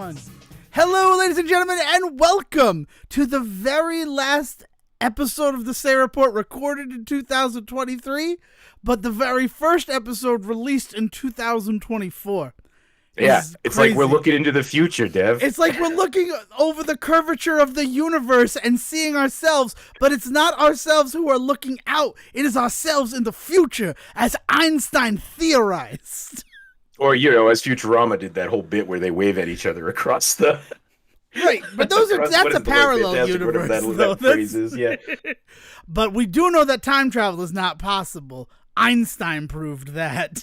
1. Hello, ladies and gentlemen, and welcome to the very last episode of the Say Report recorded in 2023, but the very first episode released in 2024. Yeah, it's crazy. like we're looking into the future, Dev. It's like we're looking over the curvature of the universe and seeing ourselves, but it's not ourselves who are looking out. It is ourselves in the future, as Einstein theorized. Or, you know, as Futurama did that whole bit where they wave at each other across the... Right, but that's a parallel universe, though. That phrase is, yeah. But we do know that time travel is not possible. Einstein proved that.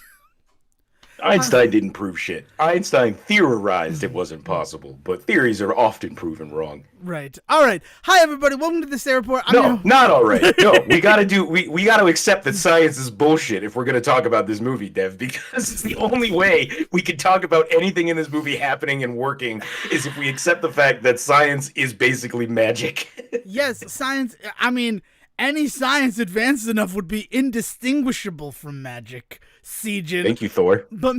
Einstein didn't prove shit. Einstein theorized it wasn't possible, but theories are often proven wrong. Right. All right. Hi, everybody. Welcome to the Say Report. Not all right. No, we gotta accept that science is bullshit if we're gonna talk about this movie, Dev, because it's the only way we can talk about anything in this movie happening and working is if we accept the fact that science is basically magic. Yes, science. I mean, any science advanced enough would be indistinguishable from magic. Siegin. Thank you, Thor. But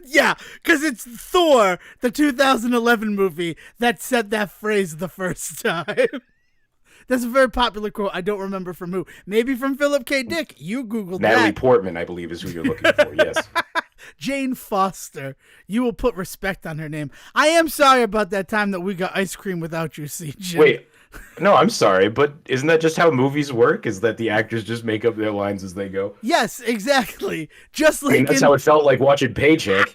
yeah, because it's Thor, the 2011 movie, that said that phrase the first time. That's a very popular quote. I don't remember from who. Maybe from Philip K. Dick. You Googled Natalie that. Portman, I believe, is who you're looking for. Yes. Jane Foster. You will put respect on her name. I am sorry about that time that we got ice cream without you, Siegin. Wait. No, I'm sorry, but isn't that just how movies work? Is that the actors just make up their lines as they go? Yes, exactly. Just like that's how it felt like watching Paycheck.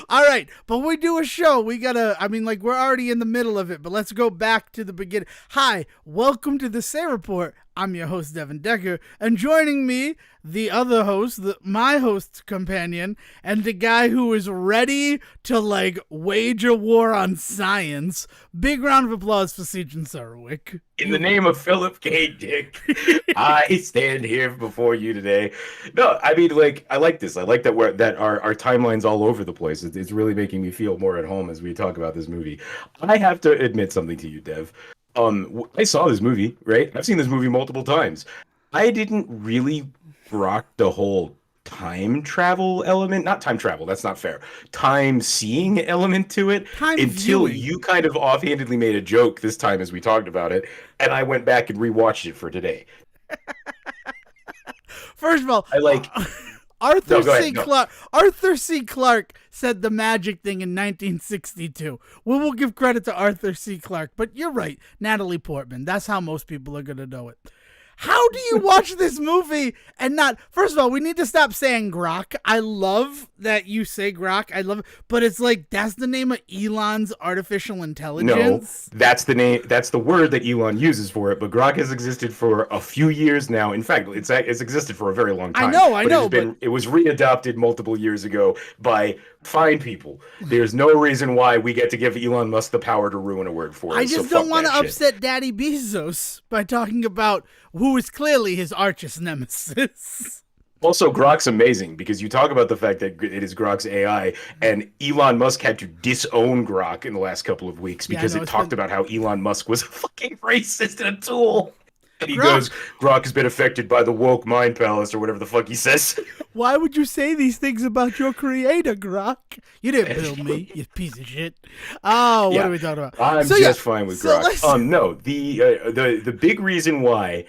All right, but we do a show. We're already in the middle of it, but let's go back to the beginning. Hi, welcome to the Say Report. I'm your host, Devin Decker, and joining me, the other host, my host companion, and the guy who is ready to, wage a war on science. Big round of applause for Siegin Sarwick. In the name of Philip K. Dick, I stand here before you today. No, I mean, I like this. I like that our timeline's all over the place. It's really making me feel more at home as we talk about this movie. I have to admit something to you, Dev. I saw this movie, right? I've seen this movie multiple times. I didn't really rock the whole time travel element. Not time travel, that's not fair. Time seeing element to it until you kind of offhandedly made a joke this time as we talked about it, and I went back and rewatched it for today. First of all, Arthur C. Clarke said the magic thing in 1962. We will give credit to Arthur C. Clarke, but you're right, Natalie Portman. That's how most people are going to know it. How do you watch this movie and not... First of all, we need to stop saying grok. I love that you say grok. I love it. But it's that's the name of Elon's artificial intelligence. No, that's the name. That's the word that Elon uses for it. But grok has existed for a few years now. In fact, it's existed for a very long time. I know. It was readopted multiple years ago by fine people. There's no reason why we get to give Elon Musk the power to ruin a word for us. I just don't want to upset Daddy Bezos by talking about who is clearly his arch nemesis. Also, Grok's amazing because you talk about the fact that it is Grok's AI, and Elon Musk had to disown Grok in the last couple of weeks because it talked about how Elon Musk was a fucking racist and a tool. And he goes, Grok has been affected by the woke mind palace or whatever the fuck he says. Why would you say these things about your creator, Grok? You didn't build me, you piece of shit. Oh, what are we talking about? I'm just fine with Grok. No, the big reason why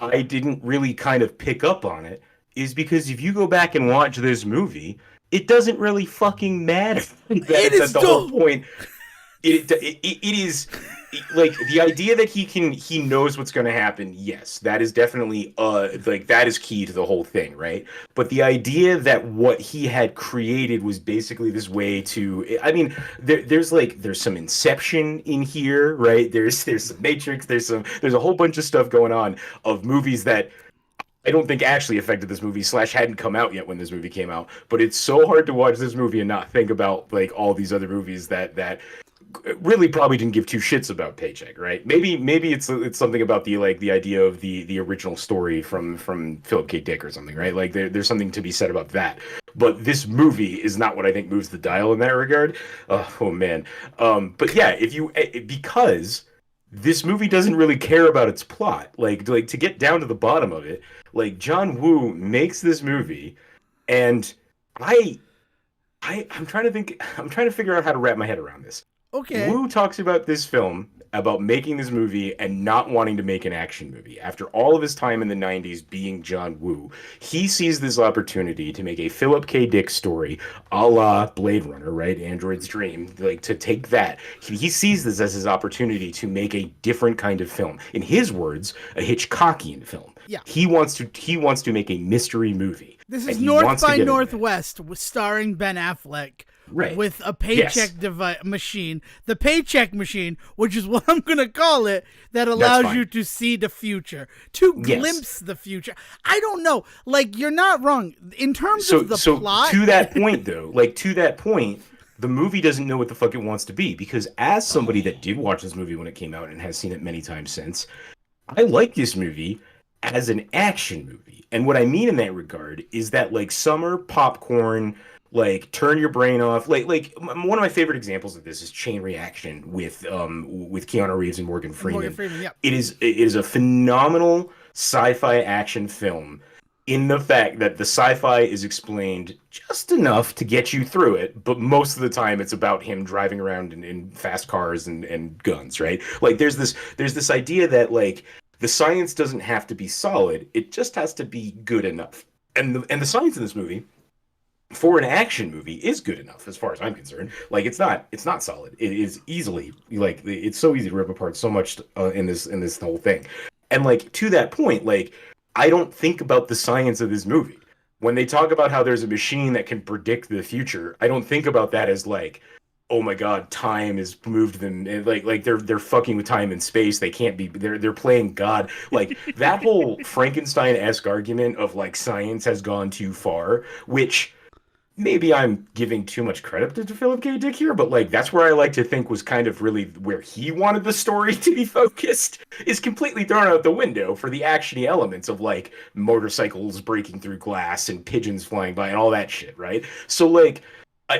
I didn't really kind of pick up on it is because if you go back and watch this movie, it doesn't really fucking matter. That's the whole point. It is the idea that he knows what's going to happen. Yes, that is definitely that is key to the whole thing, right? But the idea that what he had created was basically this way to, I mean, there's some Inception in here, right? There's some Matrix, there's a whole bunch of stuff going on of movies that I don't think actually affected this movie / hadn't come out yet when this movie came out. But it's so hard to watch this movie and not think about all these other movies that really probably didn't give two shits about Paycheck, right? Maybe it's something about the idea of the original story from Philip K. Dick or something, right? There's something to be said about that. But this movie is not what I think moves the dial in that regard. Oh man. But yeah, because this movie doesn't really care about its plot. To get down to the bottom of it, John Woo makes this movie, and I'm trying to think. I'm trying to figure out how to wrap my head around this. Okay. Wu talks about this film, about making this movie and not wanting to make an action movie. After all of his time in the 90s being John Woo, he sees this opportunity to make a Philip K. Dick story a la Blade Runner, right? Android's Dream. Like, to take that. He sees this as his opportunity to make a different kind of film. In his words, a Hitchcockian film. Yeah. He wants to make a mystery movie. This is North by Northwest, starring Ben Affleck. Right. With a paycheck machine, the Paycheck Machine, which is what I'm going to call it, that allows you to see the future, to glimpse the future. I don't know. Like, you're not wrong. In terms of the plot. To that point, though, the movie doesn't know what the fuck it wants to be, because as somebody that did watch this movie when it came out and has seen it many times since, I like this movie as an action movie. And what I mean in that regard is that, like, summer popcorn, like, turn your brain off. Like one of my favorite examples of this is Chain Reaction with Keanu Reeves and Morgan Freeman. Yep. It is a phenomenal sci-fi action film in the fact that the sci-fi is explained just enough to get you through it, but most of the time it's about him driving around in fast cars and guns, right? Like, there's this idea that, like, the science doesn't have to be solid, it just has to be good enough. And the science in this movie, for an action movie, is good enough as far as I'm concerned. Like, it's not solid. It is easily, like, it's so easy to rip apart so much in this whole thing. And, like, to that point, like, I don't think about the science of this movie. When they talk about how there's a machine that can predict the future, I don't think about that as, like, oh my god, time has moved them, like they're fucking with time and space. They can't be, they're playing God. Like, that whole Frankenstein-esque argument of, like, science has gone too far, which maybe I'm giving too much credit to Philip K. Dick here, but, like, that's where I like to think was kind of really where he wanted the story to be focused, is completely thrown out the window for the actiony elements of, like, motorcycles breaking through glass and pigeons flying by and all that shit, right? So, like,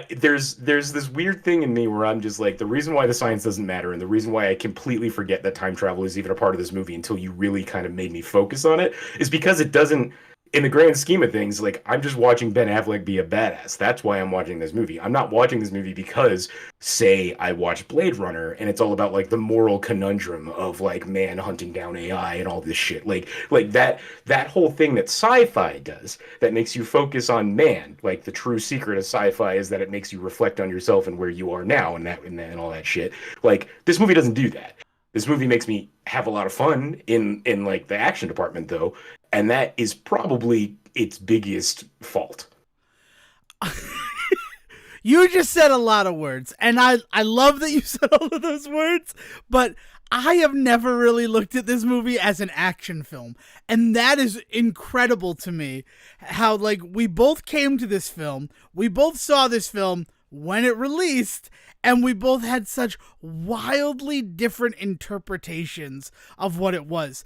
there's this weird thing in me where I'm just like, the reason why the science doesn't matter and the reason why I completely forget that time travel is even a part of this movie until you really kind of made me focus on it is because it doesn't, in the grand scheme of things, like, I'm just watching Ben Affleck be a badass. That's why I'm watching this movie. I'm not watching this movie because, say, I watch Blade Runner and it's all about, like, the moral conundrum of, like, man hunting down AI and all this shit. Like that whole thing that sci-fi does that makes you focus on man. Like, the true secret of sci-fi is that it makes you reflect on yourself and where you are now and all that shit. Like, this movie doesn't do that. This movie makes me have a lot of fun in like the action department, though, and that is probably its biggest fault. You just said a lot of words, and I love that you said all of those words, but I have never really looked at this movie as an action film, and that is incredible to me. How, like, we both came to this film, we both saw this film when it released, and we both had such wildly different interpretations of what it was.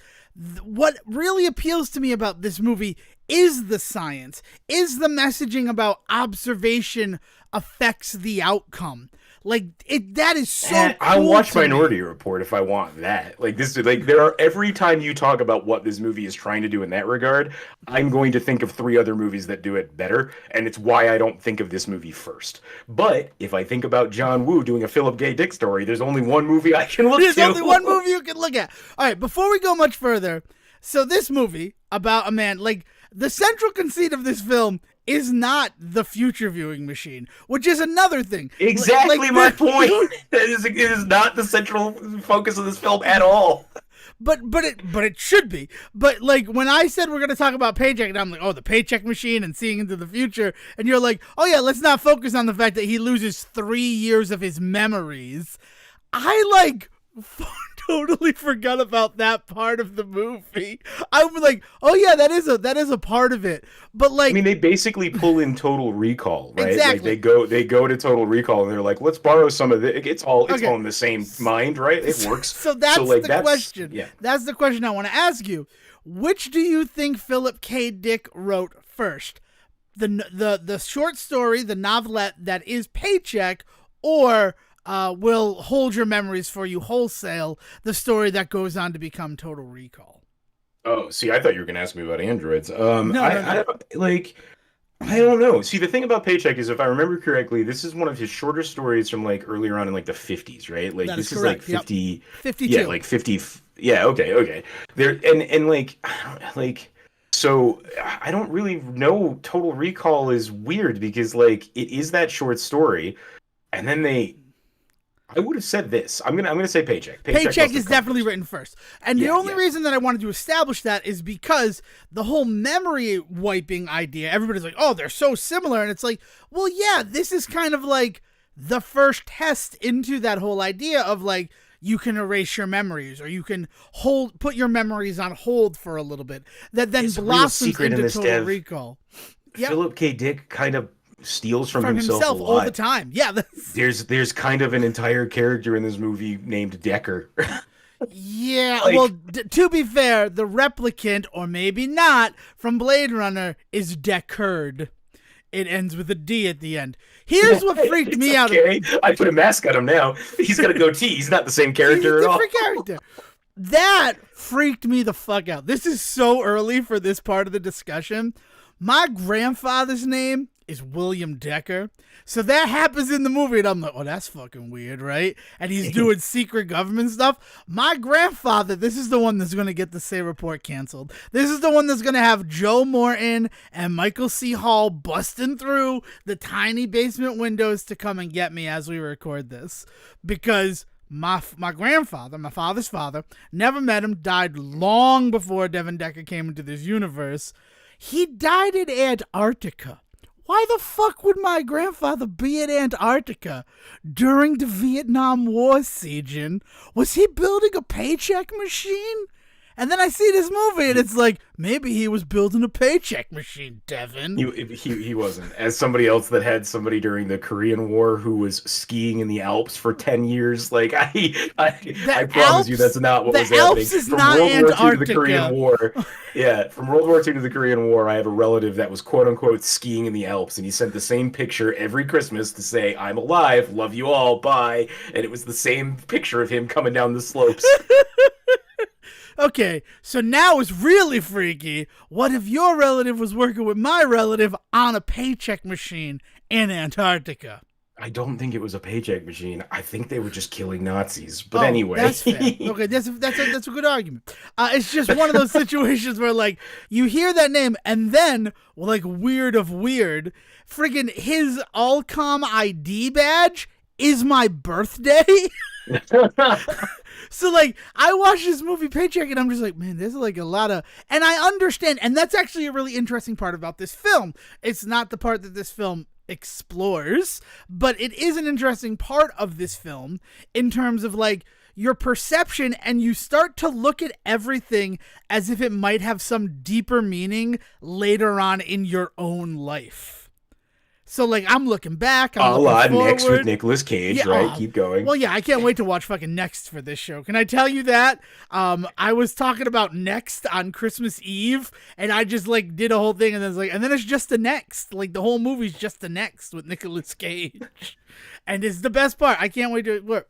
What really appeals to me about this movie is the science, is the messaging about observation affects the outcome. Like, that is so cool. I'll watch Minority Report if I want that. Like, this, like, there are, every time you talk about what this movie is trying to do in that regard, I'm going to think of 3 other movies that do it better, and it's why I don't think of this movie first. But if I think about John Woo doing a Philip K. Dick story, there's only one movie I can look to. There's only one movie you can look at. All right, before we go much further, so this movie about a man, like, the central conceit of this film is not the future viewing machine, which is another thing. Exactly, like, my point. It is not the central focus of this film at all. But it should be. But, like, when I said we're gonna talk about Paycheck, and I'm like, oh, the Paycheck Machine and seeing into the future, and you're like, oh yeah, let's not focus on the fact that he loses 3 years of his memories. I, like, totally forgot about that part of the movie. I was like, oh yeah, that is a part of it. But, like, I mean, they basically pull in Total Recall, right? Exactly. Like, they go to Total Recall and they're like, let's borrow some of it. It's all in the same mind, right? It works. So that's the question. Yeah. That's the question I want to ask you. Which do you think Philip K. Dick wrote first? The short story, the novelette that is Paycheck, or will hold your memories for you wholesale, the story that goes on to become Total Recall? Oh, see, I thought you were going to ask me about androids. No. Like, I don't know. See, the thing about Paycheck is, if I remember correctly, this is one of his shorter stories from like earlier on in like the 50s, right? Like That is this is like correct. 50, Yep. yeah, 52. like 50. Yeah, okay. There and like so I don't really know. Total Recall is weird because like it is that short story, and then I would have said this. I'm gonna say Paycheck. Paycheck must have is come definitely first. written first. And the Yeah, only yeah. reason that I wanted to establish that is because the whole memory wiping idea, everybody's like, oh, they're so similar. And it's like, well, yeah, this is kind of like the first test into that whole idea of like, you can erase your memories or you can put your memories on hold for a little bit. That then There's a real blossoms secret in into this, Total Dev. Recall. Yep. Philip K. Dick kind of steals from From himself a himself all lot. the time. Yeah. There's kind of an entire character in this movie named Decker. Yeah, Like- well, to be fair, the replicant, or maybe not, from Blade Runner is Deckard. It ends with a D at the end. Here's what freaked me out. Okay. I put a mask on him now. He's got a goatee. He's not the same He's character a at all. different character. That freaked me the fuck out. This is so early for this part of the discussion. My grandfather's name is William Decker. So that happens in the movie, and I'm like, oh, that's fucking weird, right? And he's doing secret government stuff. My grandfather, this is the one that's going to get the Say Report canceled. This is the one that's going to have Joe Morton and Michael C. Hall busting through the tiny basement windows to come and get me as we record this. Because my grandfather, my father's father, never met him, died long before Devin Decker came into this universe. He died in Antarctica. Why the fuck would my grandfather be in Antarctica during the Vietnam War sieging? Was he building a paycheck machine? And then I see this movie and it's like, maybe he was building a paycheck machine, Devin. He wasn't. As somebody else that had somebody during the Korean War who was skiing in the Alps for 10 years, like I promise you that's not what was happening. The Alps is From not World War II to the Antarctica. Korean War. Yeah, from World War II to the Korean War, I have a relative that was quote unquote skiing in the Alps, and he sent the same picture every Christmas to say, "I'm alive, love you all, bye." And it was the same picture of him coming down the slopes. Okay, so now it's really freaky. What if your relative was working with my relative on a paycheck machine in Antarctica? I don't think it was a paycheck machine. I think they were just killing Nazis. But anyway, that's fair. Okay, that's a good argument. It's just one of those situations where like you hear that name and then like weird of weird, friggin' his Allcom ID badge is my birthday. So like I watched this movie Paycheck and I'm just like, man, there's like a lot of, and I understand, and that's actually a really interesting part about this film. It's not the part that this film explores, but it is an interesting part of this film in terms of like your perception, and you start to look at everything as if it might have some deeper meaning later on in your own life. So, like, I'm looking back. I'm looking forward. Next with Nicolas Cage, yeah, right? Keep going. Well, yeah, I can't wait to watch fucking Next for this show. Can I tell you that? I was talking about Next on Christmas Eve, and I just, like, did a whole thing, and then it's just the Next. Like, the whole movie's just the Next with Nicolas Cage. And it's the best part. I can't wait to work.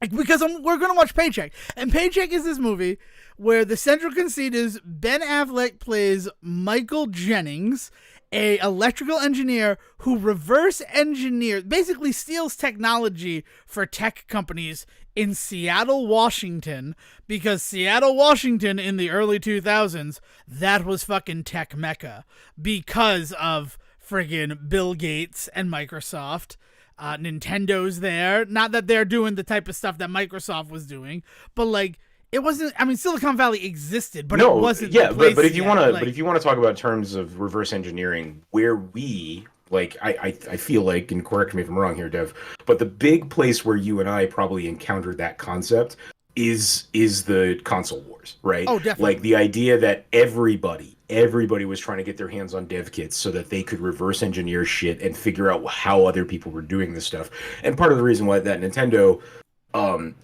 Because we're going to watch Paycheck. And Paycheck is this movie where the central conceit is Ben Affleck plays Michael Jennings, a electrical engineer who reverse engineers, basically steals technology for tech companies in Seattle, Washington, because Seattle, Washington in the early 2000s, that was fucking tech mecca because of friggin' Bill Gates and Microsoft. Nintendo's there. Not that they're doing the type of stuff that Microsoft was doing, but like, it wasn't. I mean, Silicon Valley existed, but it wasn't. Yeah, but if you want to, but if you want to talk about terms of reverse engineering, where we like, I feel like, and correct me if I'm wrong here, Dev, but the big place where you and I probably encountered that concept is the console wars, right? Oh, definitely. Like the idea that everybody was trying to get their hands on dev kits so that they could reverse engineer shit and figure out how other people were doing this stuff. And part of the reason why that Nintendo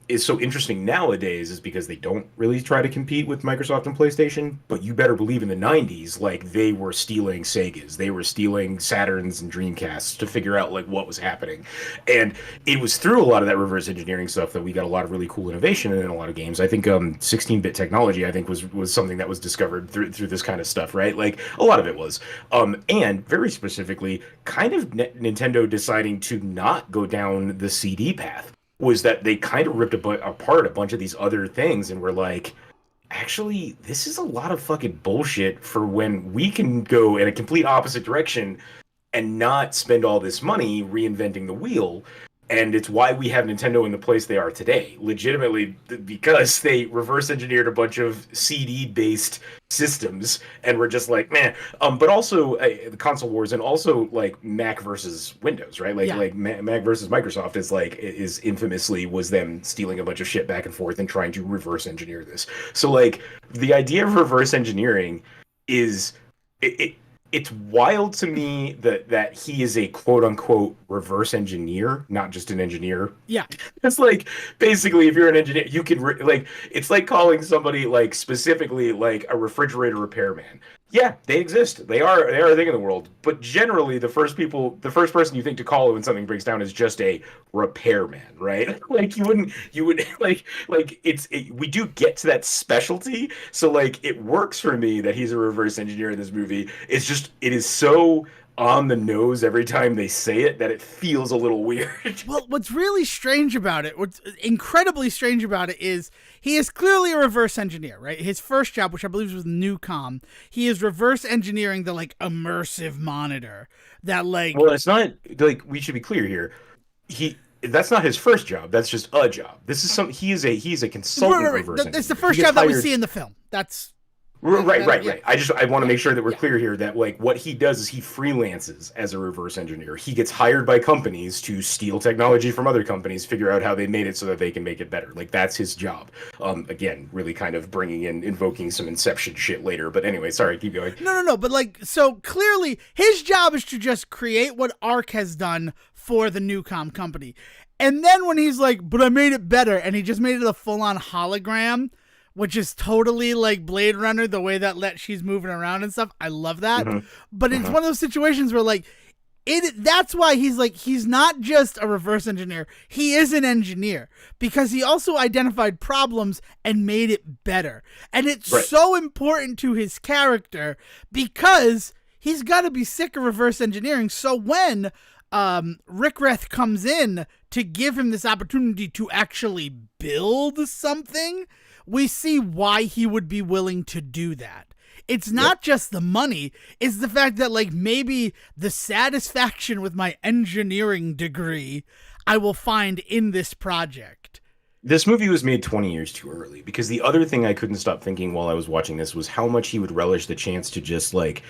is so interesting nowadays is because they don't really try to compete with Microsoft and PlayStation, but you better believe in the 90s, like they were stealing Segas, they were stealing Saturns and Dreamcasts to figure out like what was happening. And it was through a lot of that reverse engineering stuff that we got a lot of really cool innovation in a lot of games. I think 16-bit technology I think was something that was discovered through this kind of stuff, right? Like a lot of it was. And very specifically kind of Nintendo deciding to not go down the CD path was that they kind of ripped apart a bunch of these other things and were like, actually, this is a lot of fucking bullshit for when we can go in a complete opposite direction and not spend all this money reinventing the wheel. And it's why we have Nintendo in the place they are today. Legitimately, because they reverse engineered a bunch of CD-based systems, and we're just like, man. But also the console wars, and also like Mac versus Windows, right? Like Mac versus Microsoft is infamously was them stealing a bunch of shit back and forth and trying to reverse engineer this. So like the idea of reverse engineering is it's wild to me that he is a quote unquote reverse engineer, not just an engineer. Yeah. It's like basically if you're an engineer, you can like it's like calling somebody like specifically like a refrigerator repairman. Yeah, they exist. They are a thing in the world. But generally the first person you think to call when something breaks down is just a repairman, right? Like you would we do get to that specialty. So like it works for me that he's a reverse engineer in this movie. It's just it is so on the nose every time they say it that it feels a little weird. Well, what's really strange about it, what's incredibly strange about it is he is clearly a reverse engineer, right? His first job, which I believe was with Newcom, he is reverse engineering the like immersive monitor that like. Well, it's not like we should be clear here. That's not his first job. That's just a job. This is he's a consultant reverse engineer. It's the first job that we see in the film. That's. Right. I want to make sure that we're clear here that like what he does is he freelances as a reverse engineer. He gets hired by companies to steal technology from other companies, figure out how they made it so that they can make it better. Like that's his job. Again, really kind of invoking some Inception shit later. But anyway, sorry, keep going. No. But like, so clearly his job is to just create what Ark has done for the Newcom company. And then when he's like, but I made it better, and he just made it a full-on hologram, which is totally like Blade Runner, the way that she's moving around and stuff. I love that. Mm-hmm. But it's one of those situations where like that's why he's not just a reverse engineer. He is an engineer because he also identified problems and made it better. And it's so important to his character because he's got to be sick of reverse engineering. So when Rickreth comes in to give him this opportunity to actually build something, we see why he would be willing to do that. It's not just the money, it's the fact that like maybe the satisfaction with my engineering degree I will find in this project. This movie was made 20 years too early because the other thing I couldn't stop thinking while I was watching this was how much he would relish the chance to just like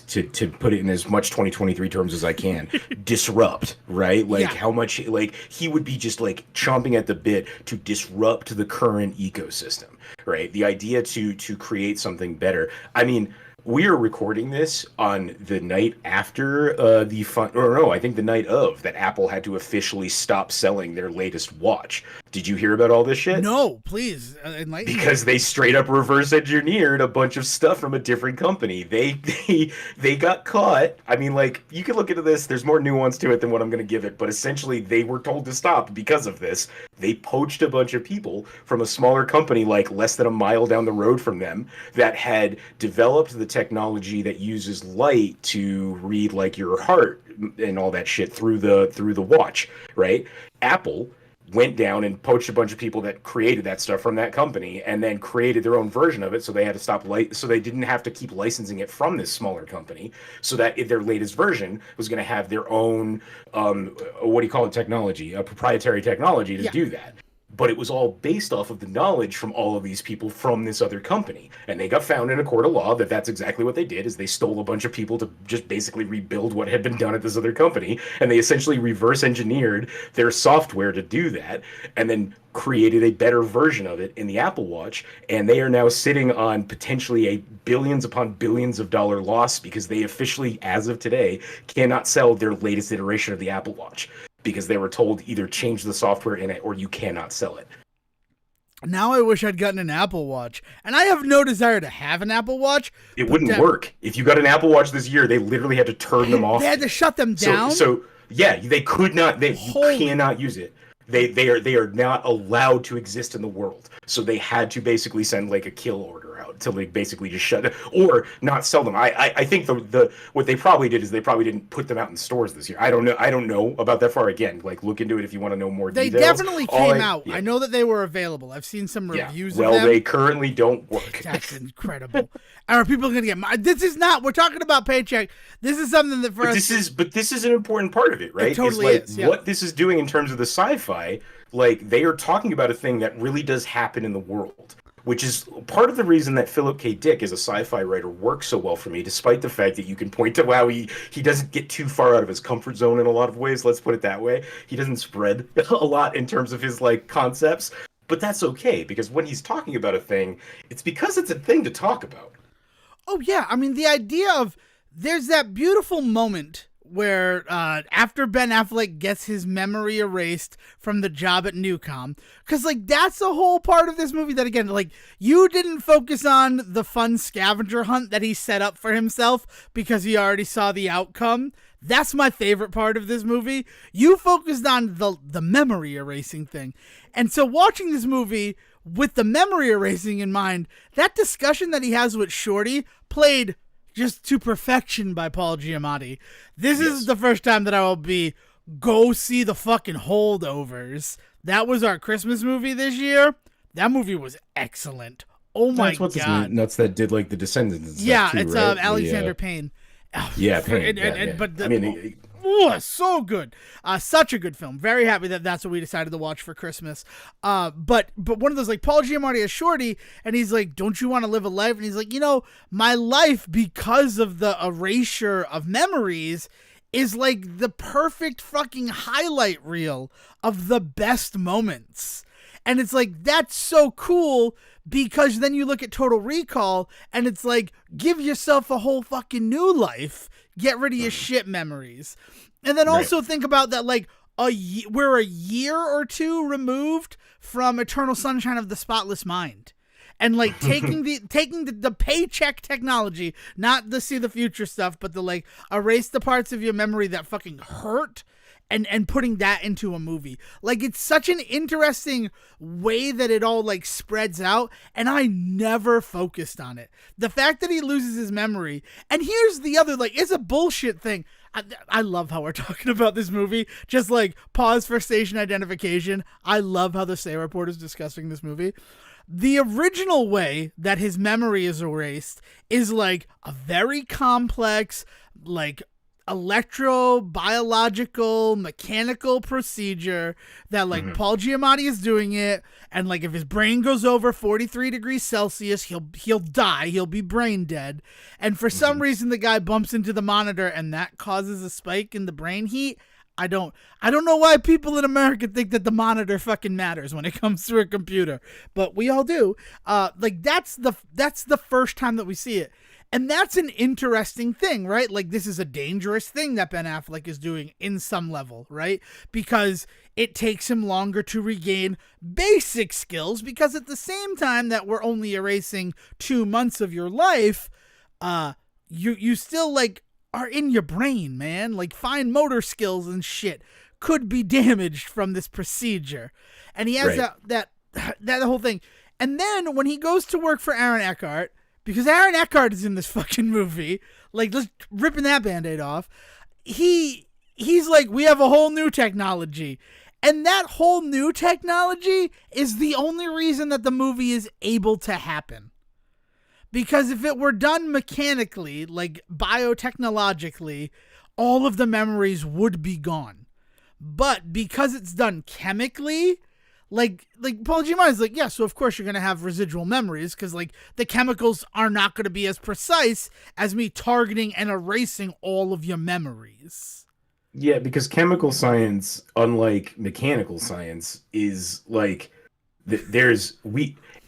to put it in as much 2023 terms as I can, disrupt, right? Like how much like he would be just like chomping at the bit to disrupt the current ecosystem, right? The idea to create something better. I mean, we are recording this on the night after I think the night of that Apple had to officially stop selling their latest watch. Did you hear about all this shit? No, please enlighten me. Because they straight up reverse engineered a bunch of stuff from a different company. They got caught. I mean, like, you can look into this. There's more nuance to it than what I'm going to give it. But essentially, they were told to stop because of this. They poached a bunch of people from a smaller company, like less than a mile down the road from them, that had developed the technology that uses light to read like your heart and all that shit through the watch, right? Apple went down and poached a bunch of people that created that stuff from that company and then created their own version of it, so they had to stop so they didn't have to keep licensing it from this smaller company, so that their latest version was going to have their own technology, a proprietary technology to do that. But it was all based off of the knowledge from all of these people from this other company. And they got found in a court of law that that's exactly what they did, is they stole a bunch of people to just basically rebuild what had been done at this other company. And they essentially reverse engineered their software to do that and then created a better version of it in the Apple Watch. And they are now sitting on potentially a billions upon billions of dollar loss because they officially, as of today, cannot sell their latest iteration of the Apple Watch. because they were told either change the software in it or you cannot sell it. Now I wish I'd gotten an Apple Watch. And I have no desire to have an Apple Watch. It wouldn't work. If you got an Apple Watch this year, they literally had to turn them off. They had to shut them down? So yeah, they could not. You cannot use it. They are not allowed to exist in the world. So they had to basically send like a kill order out to like basically just shut it or not sell them. I think the what they probably did is they probably didn't put them out in stores this year. I don't know about that far. Again, like look into it if you want to know more details. They definitely came out. Yeah. I know that they were available. I've seen some reviews of them. Well, they currently don't work. That's incredible. Are people going to get this is not, we're talking about Paycheck. This is something that this is an important part of it, right? It totally is. Yeah. What this is doing in terms of the sci-fi, like they are talking about a thing that really does happen in the world, which is part of the reason that Philip K. Dick as a sci-fi writer works so well for me, despite the fact that you can point to how he doesn't get too far out of his comfort zone in a lot of ways. Let's put it that way. He doesn't spread a lot in terms of his like concepts, but that's okay because when he's talking about a thing, it's because it's a thing to talk about. Oh yeah, I mean the idea of there's that beautiful moment where after Ben Affleck gets his memory erased from the job at Newcom, because like that's the whole part of this movie that again, like you didn't focus on the fun scavenger hunt that he set up for himself because he already saw the outcome. That's my favorite part of this movie. You focused on the memory erasing thing. And so watching this movie with the memory erasing in mind, that discussion that he has with Shorty played just to perfection by Paul Giamatti. This is the first time that I will go see the fucking Holdovers. That was our Christmas movie this year. That movie was excellent. Oh my God. Nuts that did like the Descendants and stuff yeah, too, it's right? Alexander Payne. Yeah, Payne. But so good. Such a good film. Very happy that that's what we decided to watch for Christmas. But one of those, like, Paul Giamatti as Shorty, and he's like, don't you want to live a life? And he's like, my life, because of the erasure of memories, is like the perfect fucking highlight reel of the best moments. And it's like, that's so cool, because then you look at Total Recall and it's like, give yourself a whole fucking new life. Get rid of your shit memories. And then also think about that, like, we're a year or two removed from Eternal Sunshine of the Spotless Mind. And like taking the paycheck technology, not the see the future stuff, but the like erase the parts of your memory that fucking hurt and putting that into a movie. Like, it's such an interesting way that it all like spreads out, and I never focused on it. The fact that he loses his memory, and here's the other, like, it's a bullshit thing. I love how we're talking about this movie. Just like pause for station identification. I love how the Say Report is discussing this movie. The original way that his memory is erased is like a very complex, like, electrobiological mechanical procedure that like Paul Giamatti is doing it, and like if his brain goes over 43 degrees Celsius, he'll die, he'll be brain dead, and for some reason the guy bumps into the monitor and that causes a spike in the brain heat. I don't know why people in America think that the monitor fucking matters when it comes to a computer, but we all do. Like that's the first time that we see it. And that's an interesting thing, right? Like, this is a dangerous thing that Ben Affleck is doing in some level, right? Because it takes him longer to regain basic skills, because at the same time that we're only erasing 2 months of your life, you still, like, are in your brain, man. Like, fine motor skills and shit could be damaged from this procedure. And he has that whole thing. And then when he goes to work for Aaron Eckhart, because Aaron Eckhart is in this fucking movie, like, just ripping that Band-Aid off, he's like, we have a whole new technology. And that whole new technology is the only reason that the movie is able to happen. Because if it were done mechanically, like biotechnologically, all of the memories would be gone. But because it's done chemically, like Paul Giamatti's like, yeah, so of course you're going to have residual memories, because like the chemicals are not going to be as precise as me targeting and erasing all of your memories. Yeah, because chemical science, unlike mechanical science, is like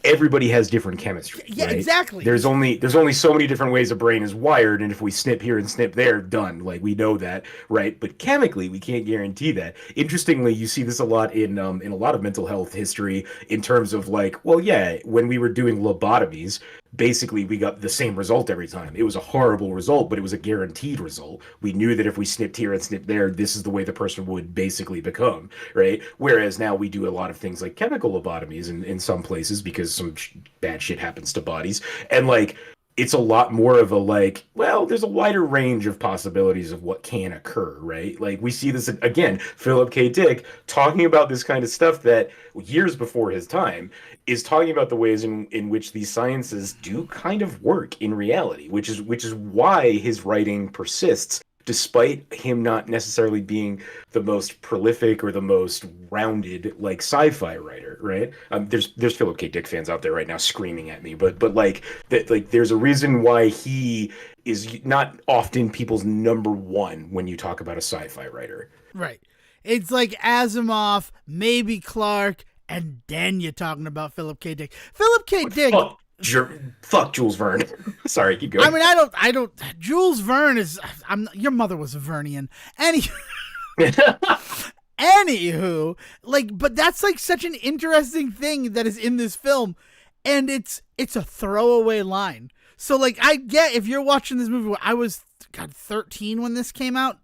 everybody has different chemistry. Yeah, right? exactly. There's only so many different ways a brain is wired, and if we snip here and snip there, done. Like we know that, right? But chemically, we can't guarantee that. Interestingly, you see this a lot in a lot of mental health history in terms of like, well, yeah, when we were doing lobotomies, basically we got the same result every time. It was a horrible result, but it was a guaranteed result. We knew that if we snipped here and snipped there, this is the way the person would basically become, right? Whereas now we do a lot of things like chemical lobotomies in some places because some bad shit happens to bodies. And like, it's a lot more of a like, well, there's a wider range of possibilities of what can occur, right? Like we see this again, Philip K. Dick talking about this kind of stuff that years before his time is talking about the ways in which these sciences do kind of work in reality, which is why his writing persists despite him not necessarily being the most prolific or the most rounded like sci-fi writer, right? There's Philip K. Dick fans out there right now screaming at me, but like that, like there's a reason why he is not often people's number one when you talk about a sci-fi writer. Right. It's like Asimov, maybe Clarke, and then you're talking about Philip K. Dick. Philip K. Dick. Fuck Jules Verne. Sorry, keep going. I mean, I don't. Jules Verne is. Your mother was a Vernian. Anywho, like, but that's like such an interesting thing that is in this film, and it's a throwaway line. So like, I get if you're watching this movie. I was 13 when this came out.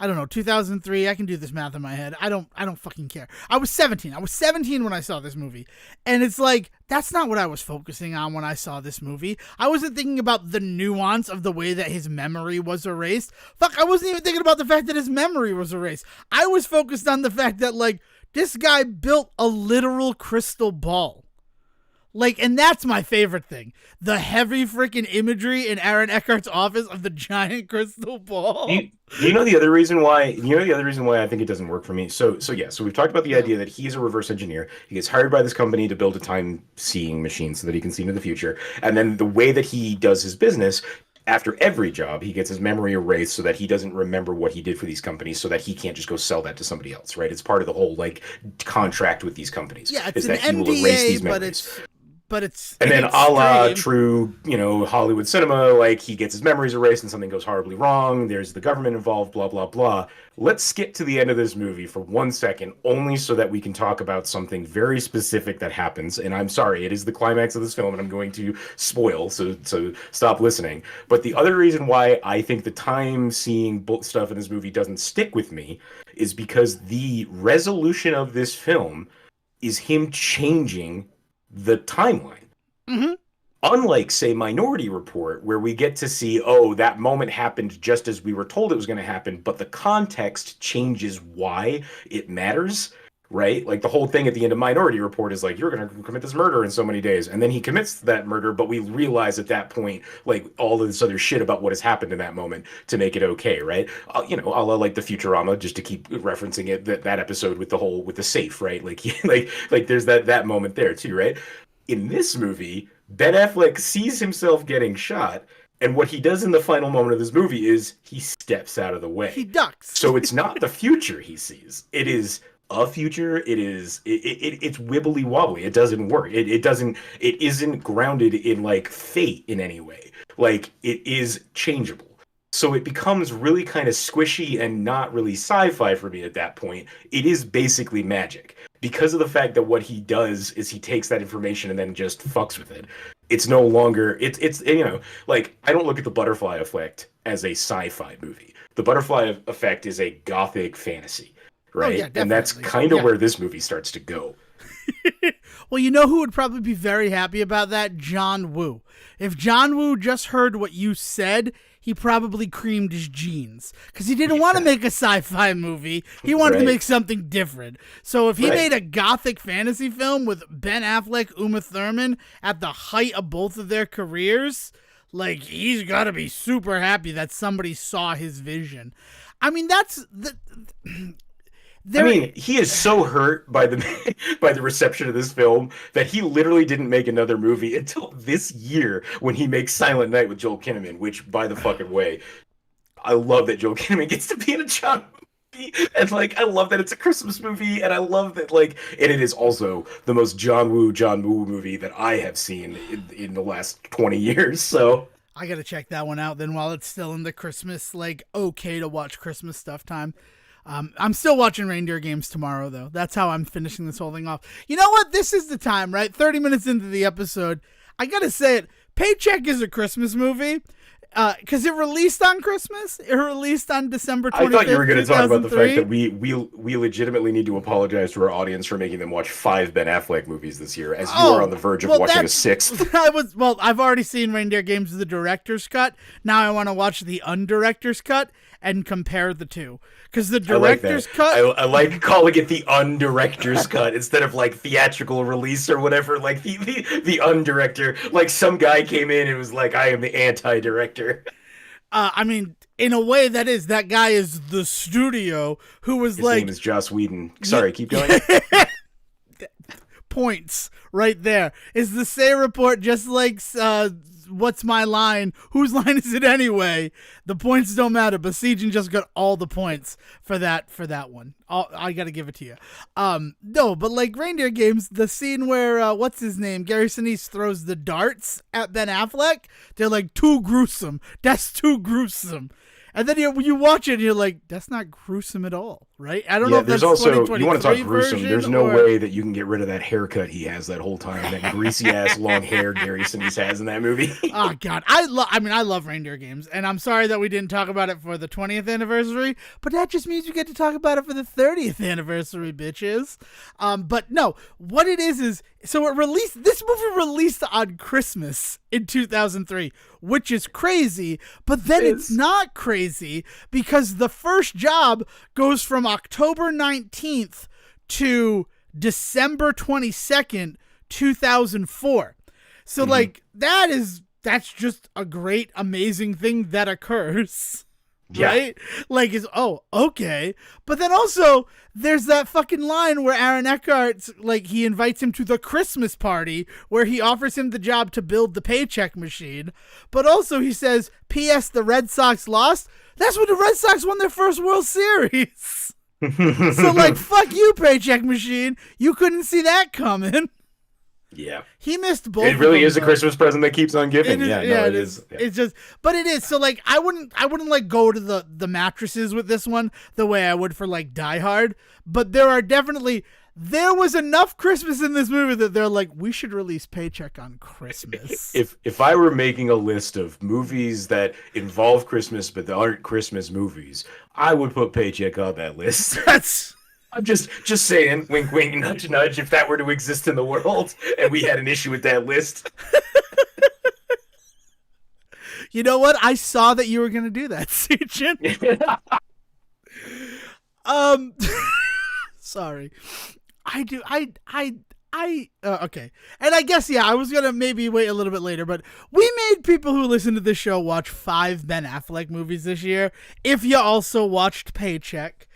I don't know, 2003. I can do this math in my head. I don't fucking care. I was 17. I was 17 when I saw this movie. And it's like, that's not what I was focusing on when I saw this movie. I wasn't thinking about the nuance of the way that his memory was erased. Fuck, I wasn't even thinking about the fact that his memory was erased. I was focused on the fact that, like, this guy built a literal crystal ball. Like, and that's my favorite thing. The heavy freaking imagery in Aaron Eckhart's office of the giant crystal ball. You know the other reason why I think it doesn't work for me. So we've talked about the idea that he's a reverse engineer. He gets hired by this company to build a time seeing machine so that he can see into the future. And then the way that he does his business, after every job, he gets his memory erased so that he doesn't remember what he did for these companies, so that he can't just go sell that to somebody else, right? It's part of the whole like contract with these companies. Yeah, it's an NDA, but it's and then a la true, Hollywood cinema, like he gets his memories erased and something goes horribly wrong. There's the government involved, blah, blah, blah. Let's skip to the end of this movie for 1 second, only so that we can talk about something very specific that happens. And I'm sorry, it is the climax of this film and I'm going to spoil, so stop listening. But the other reason why I think the time seeing stuff in this movie doesn't stick with me is because the resolution of this film is him changing the timeline. Mm-hmm. Unlike, say, Minority Report, where we get to see, oh, that moment happened just as we were told it was going to happen, but the context changes why it matters, right? Like the whole thing at the end of Minority Report is like, you're going to commit this murder in so many days. And then he commits that murder, but we realize at that point, like all of this other shit about what has happened in that moment to make it okay, right? A la like the Futurama, just to keep referencing it, that episode with the safe, right? Like, like there's that moment there too, right? In this movie, Ben Affleck sees himself getting shot, and what he does in the final moment of this movie is he steps out of the way. He ducks. So it's not the future he sees. It is a future. It's wibbly wobbly. It doesn't work. It isn't grounded in like fate in any way. Like it is changeable. So it becomes really kind of squishy and not really sci-fi for me at that point. It is basically magic. Because of the fact that what he does is he takes that information and then just fucks with it. It's no longer, it's like, I don't look at The Butterfly Effect as a sci-fi movie. The Butterfly Effect is a gothic fantasy, right? Oh, yeah, and that's kind of where this movie starts to go. Well, you know who would probably be very happy about that? John Woo. If John Woo just heard what you said, he probably creamed his jeans because he didn't want to make a sci-fi movie. He wanted to make something different. So if he made a gothic fantasy film with Ben Affleck, Uma Thurman at the height of both of their careers, like he's got to be super happy that somebody saw his vision. I mean, he is so hurt by the reception of this film that he literally didn't make another movie until this year when he makes Silent Night with Joel Kinnaman, which, by the fucking way, I love that Joel Kinnaman gets to be in a John movie. movie, and like I love that it's a Christmas movie, and I love that like, and it is also the most John Woo movie that I have seen in the last 20 years. So I gotta check that one out then while it's still in the Christmas, like, okay to watch Christmas stuff time. I'm still watching Reindeer Games tomorrow, though. That's how I'm finishing this whole thing off. You know what? This is the time, right? 30 minutes into the episode. I gotta say it. Paycheck is a Christmas movie. Because it released on Christmas. It released on December 25th, I thought you were going to talk about the fact that we legitimately need to apologize to our audience for making them watch 5 Ben Affleck movies this year, as you are on the verge of watching a 6th. I've already seen Reindeer Games, the director's cut. Now I want to watch the undirector's cut and compare the two. Because the director's cut... I like calling it the undirector's cut instead of like theatrical release or whatever. Like the undirector. Like some guy came in and was like, I am the anti-director. I mean, in a way, that guy is the studio who was His like... His name is Joss Whedon. Sorry, keep going. Points right there. Is the Say report just like... what's my line? Whose line is it anyway? The points don't matter, but Sejin just got all the points for that one. I gotta give it to you. No, but like Reindeer Games, the scene where what's his name? Gary Sinise throws the darts at Ben Affleck. They're like, too gruesome. That's too gruesome. And then you watch it and you're like, that's not gruesome at all, right? I don't know if there's that's also, you want to talk gruesome, there's no or... way that you can get rid of that haircut he has that whole time, that greasy-ass long hair Gary Sinise has in that movie. Oh, God. I love Reindeer Games, and I'm sorry that we didn't talk about it for the 20th anniversary, but that just means we get to talk about it for the 30th anniversary, bitches. But no, what it is, so this movie released on Christmas in 2003, which is crazy, but then it's not crazy because the first job goes from October 19th to December 22nd, 2004. So like that's just a great, amazing thing that occurs. Yeah. Right? Like, okay. But then also, there's that fucking line where Aaron Eckhart, like, he invites him to the Christmas party where he offers him the job to build the Paycheck Machine. But also he says, P.S. the Red Sox lost. That's when the Red Sox won their first World Series. So, like, fuck you, Paycheck Machine. You couldn't see that coming. Yeah. He missed both. It really is a Christmas present that keeps on giving. It is. Yeah. It's just, but it is. So like, I wouldn't like go to the mattresses with this one the way I would for like Die Hard. But there was enough Christmas in this movie that they're like, we should release Paycheck on Christmas. If I were making a list of movies that involve Christmas but that aren't Christmas movies, I would put Paycheck on that list. I'm just saying, wink, wink, nudge, nudge, if that were to exist in the world and we had an issue with that list. You know what? I saw that you were going to do that, Sejin. Sorry. Okay. And I guess, I was going to maybe wait a little bit later, but we made people who listen to this show watch 5 Ben Affleck movies this year. If you also watched Paycheck.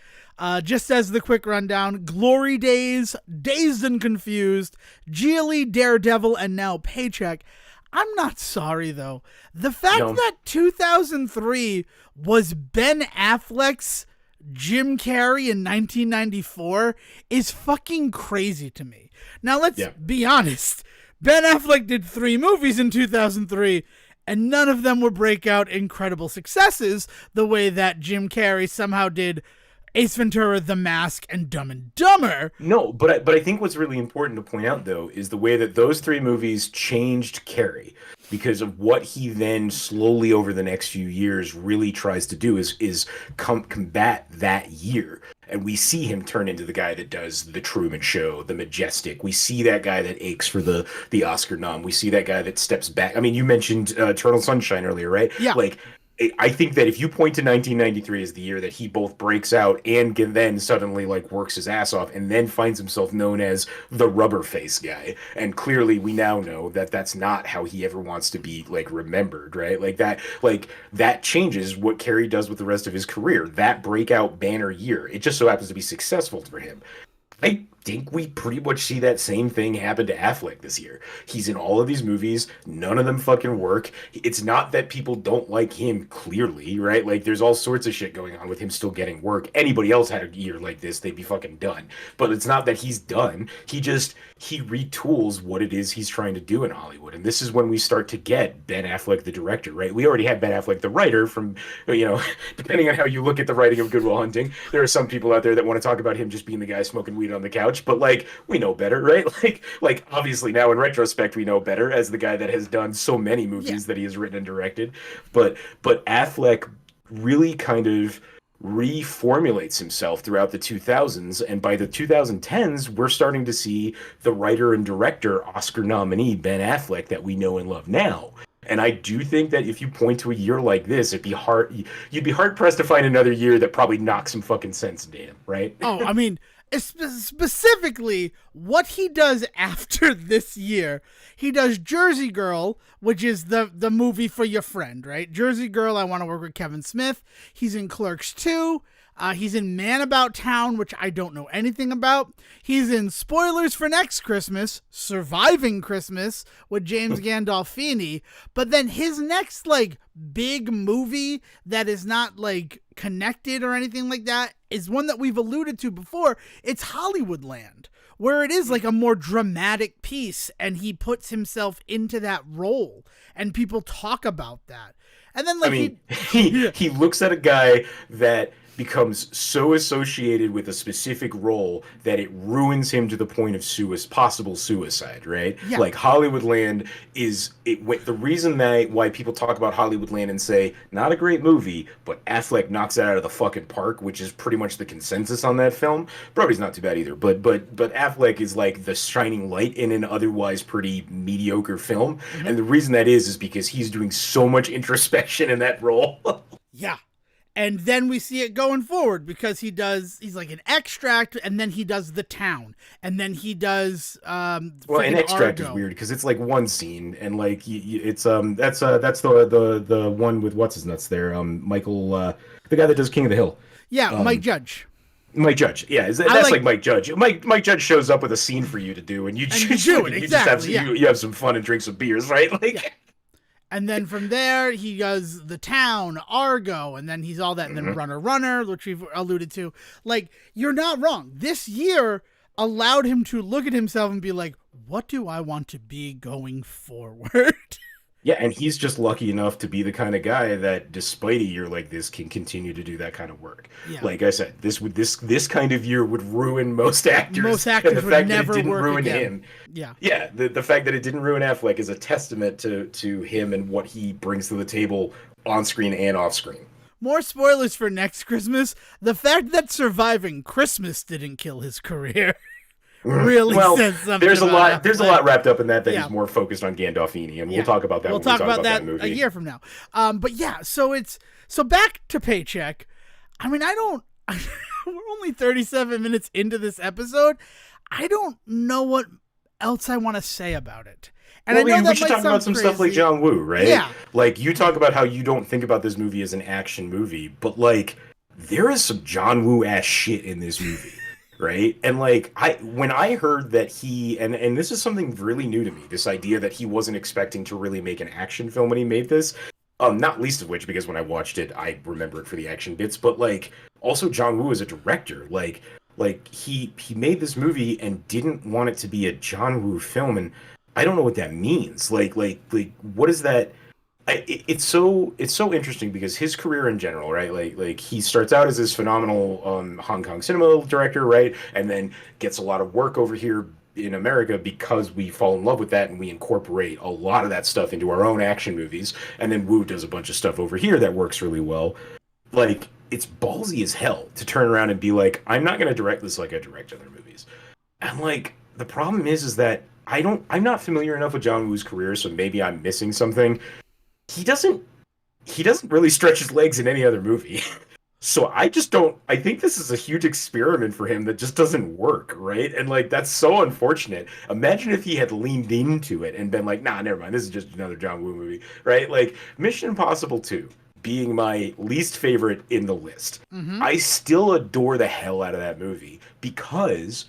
Just as the quick rundown, Glory Days, Dazed and Confused, Geely, Daredevil, and now Paycheck. I'm not sorry, though. The fact that 2003 was Ben Affleck's Jim Carrey in 1994 is fucking crazy to me. Now, let's be honest. Ben Affleck did 3 movies in 2003, and none of them were breakout incredible successes the way that Jim Carrey somehow did Ace Ventura, The Mask, and Dumb and Dumber. No, but I think what's really important to point out, though, is the way that those 3 movies changed Carrey, because of what he then slowly over the next few years really tries to do is combat that year. And we see him turn into the guy that does The Truman Show, The Majestic. We see that guy that aches for the Oscar nom. We see that guy that steps back. I mean, you mentioned Eternal Sunshine earlier, right? Yeah. Like, I think that if you point to 1993 as the year that he both breaks out and then suddenly like works his ass off and then finds himself known as the rubber face guy, and clearly we now know that that's not how he ever wants to be like remembered, right? Like that changes what Carrey does with the rest of his career. That breakout banner year, it just so happens to be successful for him. think we pretty much see that same thing happen to Affleck this year. He's in all of these movies, none of them fucking work. It's not that people don't like him, clearly, right? Like, there's all sorts of shit going on with him still getting work. Anybody else had a year like this, they'd be fucking done. But it's not that he's done. He retools what it is he's trying to do in Hollywood. And this is when we start to get Ben Affleck, the director, right? We already had Ben Affleck, the writer, from, depending on how you look at the writing of Good Will Hunting, there are some people out there that want to talk about him just being the guy smoking weed on the couch. But, like, we know better, right? Like obviously now in retrospect, we know better as the guy that has done so many movies that he has written and directed. But Affleck really kind of reformulates himself throughout the 2000s, and by the 2010s we're starting to see the writer and director Oscar nominee Ben Affleck that we know and love now. And I do think that if you point to a year like this, you'd be hard pressed to find another year that probably knocks some fucking sense into him, right? Oh, I mean, specifically what he does after this year. He does Jersey Girl, which is the movie for your friend, right? Jersey Girl, I Want to Work with Kevin Smith. He's in Clerks 2. He's in Man About Town, which I don't know anything about. He's in, spoilers for next Christmas, Surviving Christmas with James Gandolfini. But then his next, like, big movie that is not, like, connected or anything like that is one that we've alluded to before. It's Hollywoodland, where it is like a more dramatic piece, and he puts himself into that role, and people talk about that. And then, like, he looks at a guy that becomes so associated with a specific role that it ruins him to the point of possible suicide, right? Yeah. Like, Hollywoodland is the reason why people talk about Hollywoodland and say not a great movie, but Affleck knocks it out of the fucking park, which is pretty much the consensus on that film. Brody's not too bad either, but Affleck is like the shining light in an otherwise pretty mediocre film. Mm-hmm. And the reason that is because he's doing so much introspection in that role. Yeah. And then we see it going forward because he's like an Extract, and then he does The Town, and then he does an Extract Argo. is weird because it's like one scene, and like it's that's the one with what's his nuts there, Michael, the guy that does King of the Hill. Yeah, Mike Judge. Mike Judge, yeah, that's like Mike Judge. Mike Judge shows up with a scene for you to do, and you do it. Exactly. You have some fun and drink some beers, right? Like. Yeah. And then from there, he does The Town, Argo, and then he's all that. And then Runner, which we've alluded to. Like, you're not wrong. This year allowed him to look at himself and be like, what do I want to be going forward? Yeah, and he's just lucky enough to be the kind of guy that, despite a year like this, can continue to do that kind of work. Yeah. Like I said, this kind of year would ruin most actors. Most actors and the would fact never that it didn't work ruin again. him. Yeah. Yeah, the fact that it didn't ruin Affleck is a testament to him and what he brings to the table on screen and off screen. More spoilers for next Christmas. The fact that Surviving Christmas didn't kill his career. Really says something. There's a lot wrapped up in that he's more focused on Gandolfini, and we'll talk about that. We'll talk about that movie a year from now. But yeah, so back to Paycheck. I mean, we're only 37 minutes into this episode. I don't know what else I want to say about it. And I know that we should talk about some stuff like John Woo, right? Yeah. Like, you talk about how you don't think about this movie as an action movie, but like, there is some John Woo ass shit in this movie. Right. And like, when I heard that and this is something really new to me, this idea that he wasn't expecting to really make an action film when he made this, not least of which because when I watched it, I remember it for the action bits, but like, also John Woo as a director, like he made this movie and didn't want it to be a John Woo film. And I don't know what that means. Like, what is that? It's so interesting because his career in general, right? Like he starts out as this phenomenal Hong Kong cinema director, right? And then gets a lot of work over here in America because we fall in love with that and we incorporate a lot of that stuff into our own action movies. And then Woo does a bunch of stuff over here that works really well. Like, it's ballsy as hell to turn around and be like, I'm not going to direct this like I direct other movies. And like, the problem is that I'm not familiar enough with John Woo's career, so maybe I'm missing something. He doesn't really stretch his legs in any other movie. So I think this is a huge experiment for him that just doesn't work, right? And like, that's so unfortunate. Imagine if he had leaned into it and been like, nah, never mind, this is just another John Woo movie, right? Like, Mission Impossible 2 being my least favorite in the list. Mm-hmm. I still adore the hell out of that movie because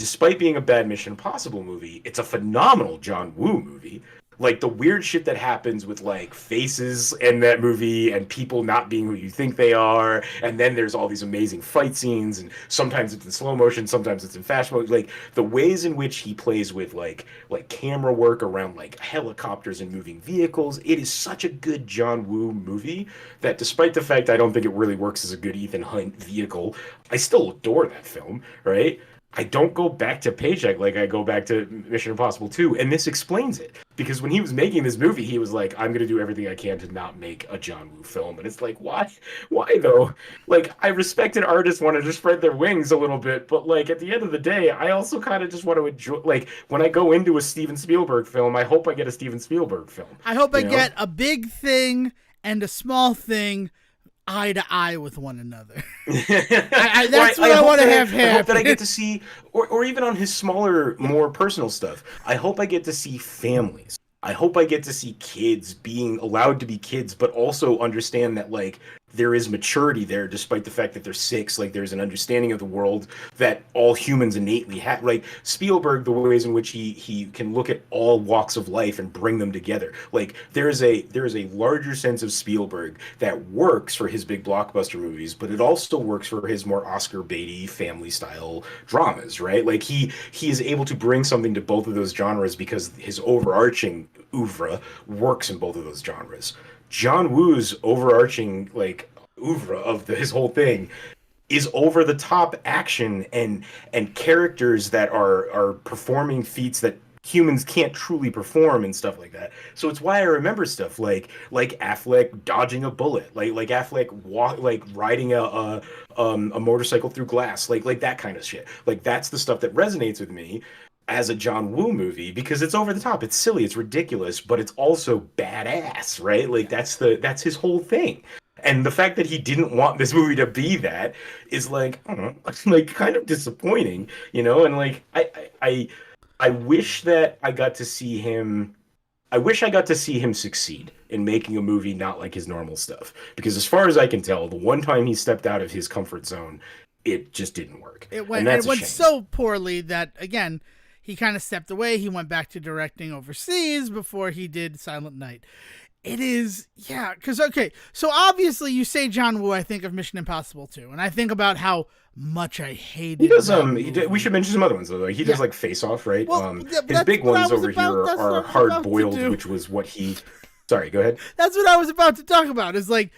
despite being a bad Mission Impossible movie, it's a phenomenal John Woo movie. Like the weird shit that happens with like faces in that movie and people not being who you think they are, and then there's all these amazing fight scenes, and sometimes it's in slow motion, sometimes it's in fast motion. Like the ways in which he plays with like camera work around like helicopters and moving vehicles, it is such a good John Woo movie that despite the fact I don't think it really works as a good Ethan Hunt vehicle, I still adore that film, right? I don't go back to Paycheck like I go back to Mission Impossible 2, and this explains it. Because when he was making this movie, he was like, I'm going to do everything I can to not make a John Woo film. And it's like, why? Why, though? Like, I respect an artist wanting to spread their wings a little bit, but, like, at the end of the day, I also kind of just want to enjoy, like, when I go into a Steven Spielberg film, I hope I get a Steven Spielberg film. I hope I get a big thing and a small thing eye to eye with one another. That's what I want to have happen. I hope that I get to see, or even on his smaller, more personal stuff, I hope I get to see families. I hope I get to see kids being allowed to be kids, but also understand that, like, there is maturity there, despite the fact that they're 6. Like, there's an understanding of the world that all humans innately have. Like, Spielberg, the ways in which he can look at all walks of life and bring them together. Like, there is a larger sense of Spielberg that works for his big blockbuster movies, but it also works for his more Oscar Beatty family style dramas, right? Like, he is able to bring something to both of those genres because his overarching oeuvre works in both of those genres. John Woo's overarching like oeuvre of his whole thing is over the top action and characters that are performing feats that humans can't truly perform and stuff like that. So it's why I remember stuff like Affleck dodging a bullet, like Affleck riding a motorcycle through glass, like that kind of shit. Like that's the stuff that resonates with me as a John Woo movie because it's over the top, it's silly, it's ridiculous, but it's also badass, right? Like that's his whole thing. And the fact that he didn't want this movie to be that is like, I don't know, like kind of disappointing, you know? And like I wish that I got to see him. I wish I got to see him succeed in making a movie not like his normal stuff. Because as far as I can tell, the one time he stepped out of his comfort zone, it just didn't work. It went so poorly that, again, he kind of stepped away. He went back to directing overseas before he did Silent Night. It is, yeah, because, okay, so obviously you say John Woo, I think of Mission Impossible 2, and I think about how much I hated he does. We should mention some other ones though. Like, he does like Face Off, right? Well, his big ones over here are Hard Boiled, which was what he. Sorry, go ahead. That's what I was about to talk about. Is like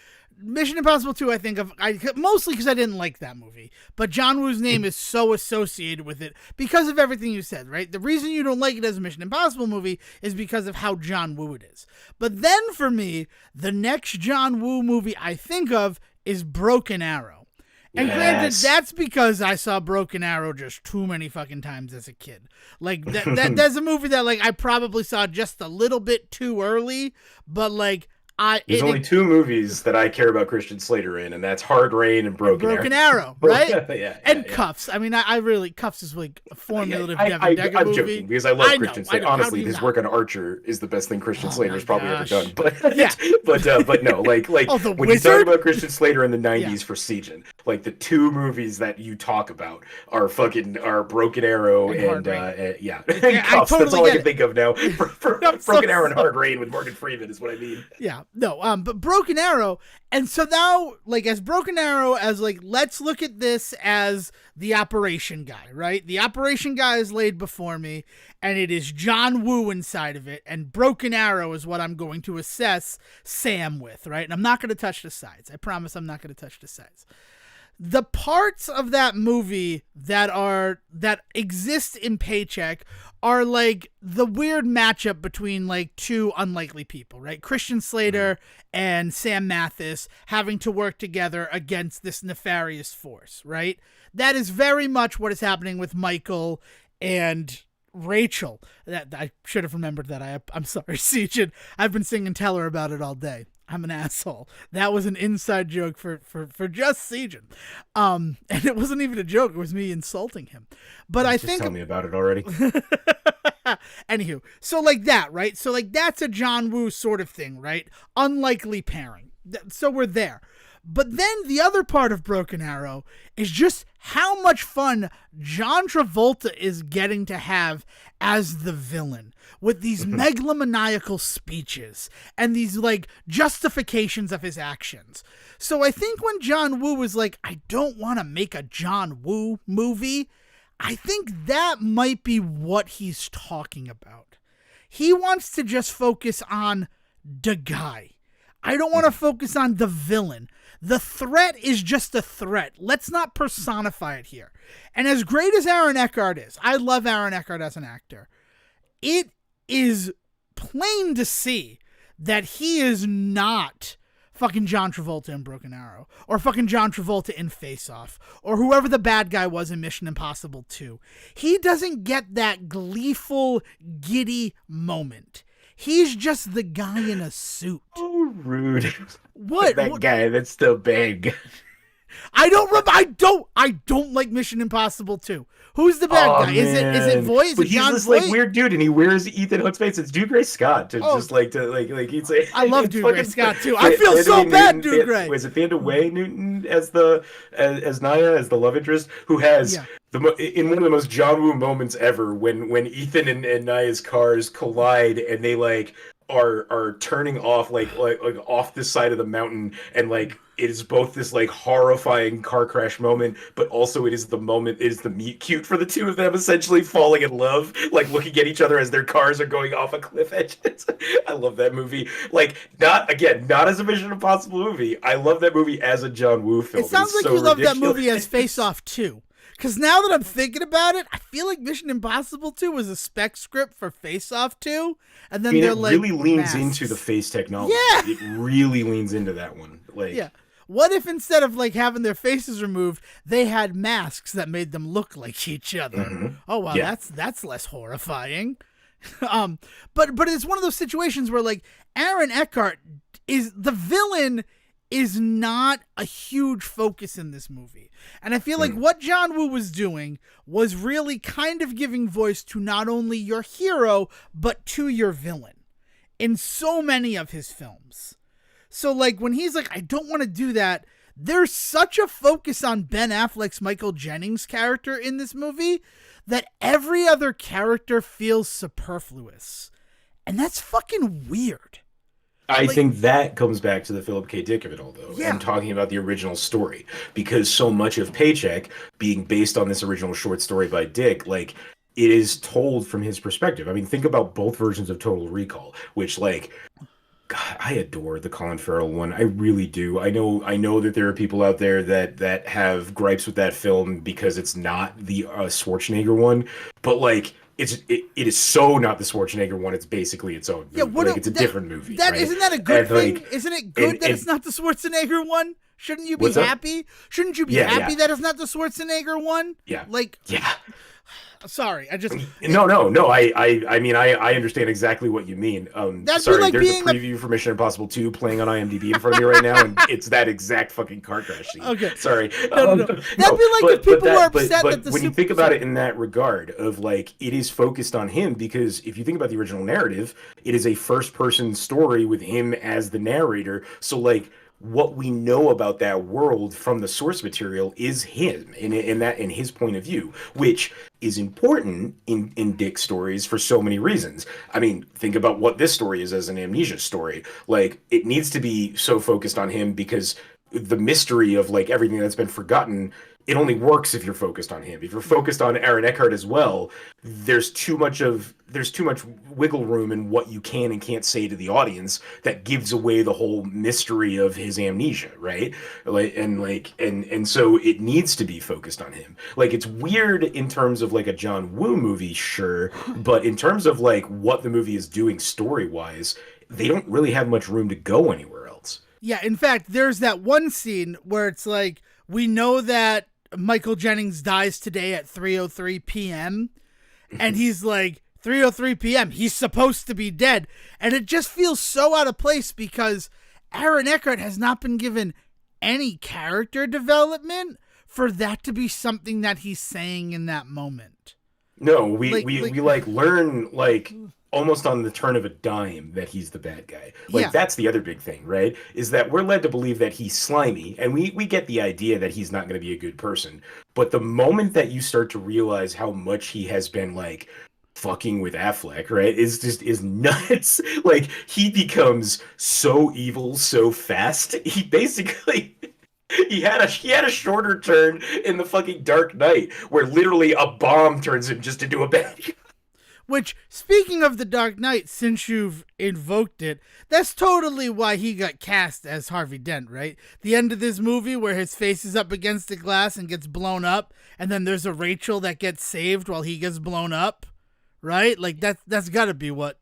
Mission Impossible 2, I think of mostly because I didn't like that movie. But John Woo's name is so associated with it because of everything you said, right? The reason you don't like it as a Mission Impossible movie is because of how John Woo it is. But then for me, the next John Woo movie I think of is Broken Arrow. And granted, that's because I saw Broken Arrow just too many fucking times as a kid. Like, that's a movie that, like, I probably saw just a little bit too early, but, like, There's only 2 movies that I care about Christian Slater in, and that's Hard Rain and Broken Arrow. Right? And Cuffs. I mean, I really, Cuffs is like a formulative Devin Decker I'm movie. joking because I love Christian Slater. Honestly, his work on Archer is the best thing Christian Slater has probably ever done. But but no, like when you talk about Christian Slater in the 90s for Siegen, like the 2 movies that you talk about are Broken Arrow and Cuffs. That's all I can think of now. Broken Arrow and Hard Rain with Morgan Freeman is what I mean. Yeah. No, but Broken Arrow, and so now, like, as Broken Arrow, as, like, let's look at this as the operation guy, right? The operation guy is laid before me, and it is John Woo inside of it, and Broken Arrow is what I'm going to assess Sam with, right? And I'm not going to touch the sides. I promise I'm not going to touch the sides. The parts of that movie that exist in Paycheck are like the weird matchup between like 2 unlikely people, right? Christian Slater and Sam Mathis having to work together against this nefarious force, right? That is very much what is happening with Michael and Rachel. That I should have remembered that. I'm sorry, Siegen. I've been singing Tell Her About It all day. I'm an asshole. That was an inside joke for just Siegen. And it wasn't even a joke. It was me insulting him. But I think... Tell me about it already. Anywho, so like that, right? So like that's a John Woo sort of thing, right? Unlikely pairing. So we're there. But then the other part of Broken Arrow is just how much fun John Travolta is getting to have as the villain with these megalomaniacal speeches and these like justifications of his actions. So I think when John Woo was like, I don't want to make a John Woo movie, I think that might be what he's talking about. He wants to just focus on the guy. I don't want to focus on the villain. The threat is just a threat. Let's not personify it here. And as great as Aaron Eckhart is, I love Aaron Eckhart as an actor, it is plain to see that he is not fucking John Travolta in Broken Arrow, or fucking John Travolta in Face Off, or whoever the bad guy was in Mission Impossible 2. He doesn't get that gleeful, giddy moment. He's just the guy in a suit. Oh, rude. What? That guy that's still big. I don't like Mission Impossible 2. Who's the bad guy? Man. Is it Voight? Is but it he's John this Voight? like weird dude, and he wears Ethan Hunt's face. It's Dougray Scott he'd say. I love Dougray Scott too. I feel so bad, Dougray. Was it Thanda Way Newton as Naya, as the love interest, who has in one of the most John Woo moments ever when Ethan and Naya's cars collide and they like are turning off like off this side of the mountain, and like it is both this like horrifying car crash moment, but also it is the meet cute for the two of them essentially falling in love, like looking at each other as their cars are going off a cliff edge. I love that movie. Like not as a Mission Impossible movie. I love that movie as a John Woo film. It sounds like so you love ridiculous. that movie as Face Off 2. Because now that I'm thinking about it, I feel like Mission Impossible 2 was a spec script for Face Off 2. And then it like really leans masks. into the face technology. Yeah. It really leans into that one. Like, yeah. What if instead of like having their faces removed, they had masks that made them look like each other? Mm-hmm. Oh wow, that's less horrifying. But it's one of those situations where like Aaron Eckhart is the villain is not a huge focus in this movie. And I feel like what John Woo was doing was really kind of giving voice to not only your hero, but to your villain in so many of his films. So like when he's like, I don't want to do that, there's such a focus on Ben Affleck's Michael Jennings character in this movie that every other character feels superfluous. And that's fucking weird. I think that comes back to the Philip K. Dick of it all, though, Yeah. and talking about the original story, because so much of Paycheck being based on this original short story by Dick, like, it is told from his perspective. I mean, think about both versions of Total Recall, which, like, God, I adore the Colin Farrell one. I really do. I know that there are people out there that have gripes with that film because it's not the Schwarzenegger one, but, like, it is so not the Schwarzenegger one. It's basically its own movie. Yeah, it's a different movie. That right? isn't that a good thing? Like, isn't it good that it's not the Schwarzenegger one? Shouldn't you be What's up? happy? Shouldn't you be happy that it's not the Schwarzenegger one? Yeah. Like, yeah. Sorry, I just No. I mean, I understand exactly what you mean. That'd Sorry, be like there's being a preview for Mission Impossible 2 playing on IMDb in front of me right now, and it's that exact fucking car crash scene. Okay. Sorry. No. That'd be like if people were upset that the when you think about it in that regard of like it is focused on him, because if you think about the original narrative, it is a first-person story with him as the narrator. So like, what we know about that world from the source material is him in his point of view, which is important in Dick's stories for so many reasons. I mean, think about what this story is as an amnesia story. Like, it needs to be so focused on him because the mystery of like everything that's been forgotten, it only works if you're focused on him. If you're focused on Aaron Eckhart as well, there's too much wiggle room in what you can and can't say to the audience that gives away the whole mystery of his amnesia, right? And so it needs to be focused on him. Like, it's weird in terms of like a John Woo movie, sure, but in terms of like what the movie is doing story-wise, they don't really have much room to go anywhere else. Yeah, in fact, there's that one scene where it's like, we know that Michael Jennings dies today at 3:03 p.m. and he's like, 3:03 p.m. He's supposed to be dead. And it just feels so out of place because Aaron Eckhart has not been given any character development for that to be something that he's saying in that moment. No, we learn like almost on the turn of a dime that he's the bad guy. Like, Yeah. that's the other big thing, right? Is that we're led to believe that he's slimy, and we get the idea that he's not going to be a good person. But the moment that you start to realize how much he has been, like, fucking with Affleck, right, is nuts. Like, he becomes so evil so fast. He basically he had a shorter turn in the fucking Dark Knight, where literally a bomb turns him just into a bad guy. Which, speaking of the Dark Knight, since you've invoked it, that's totally why he got cast as Harvey Dent, right? The end of this movie where his face is up against the glass and gets blown up, and then there's a Rachel that gets saved while he gets blown up, right? Like, that's got to be what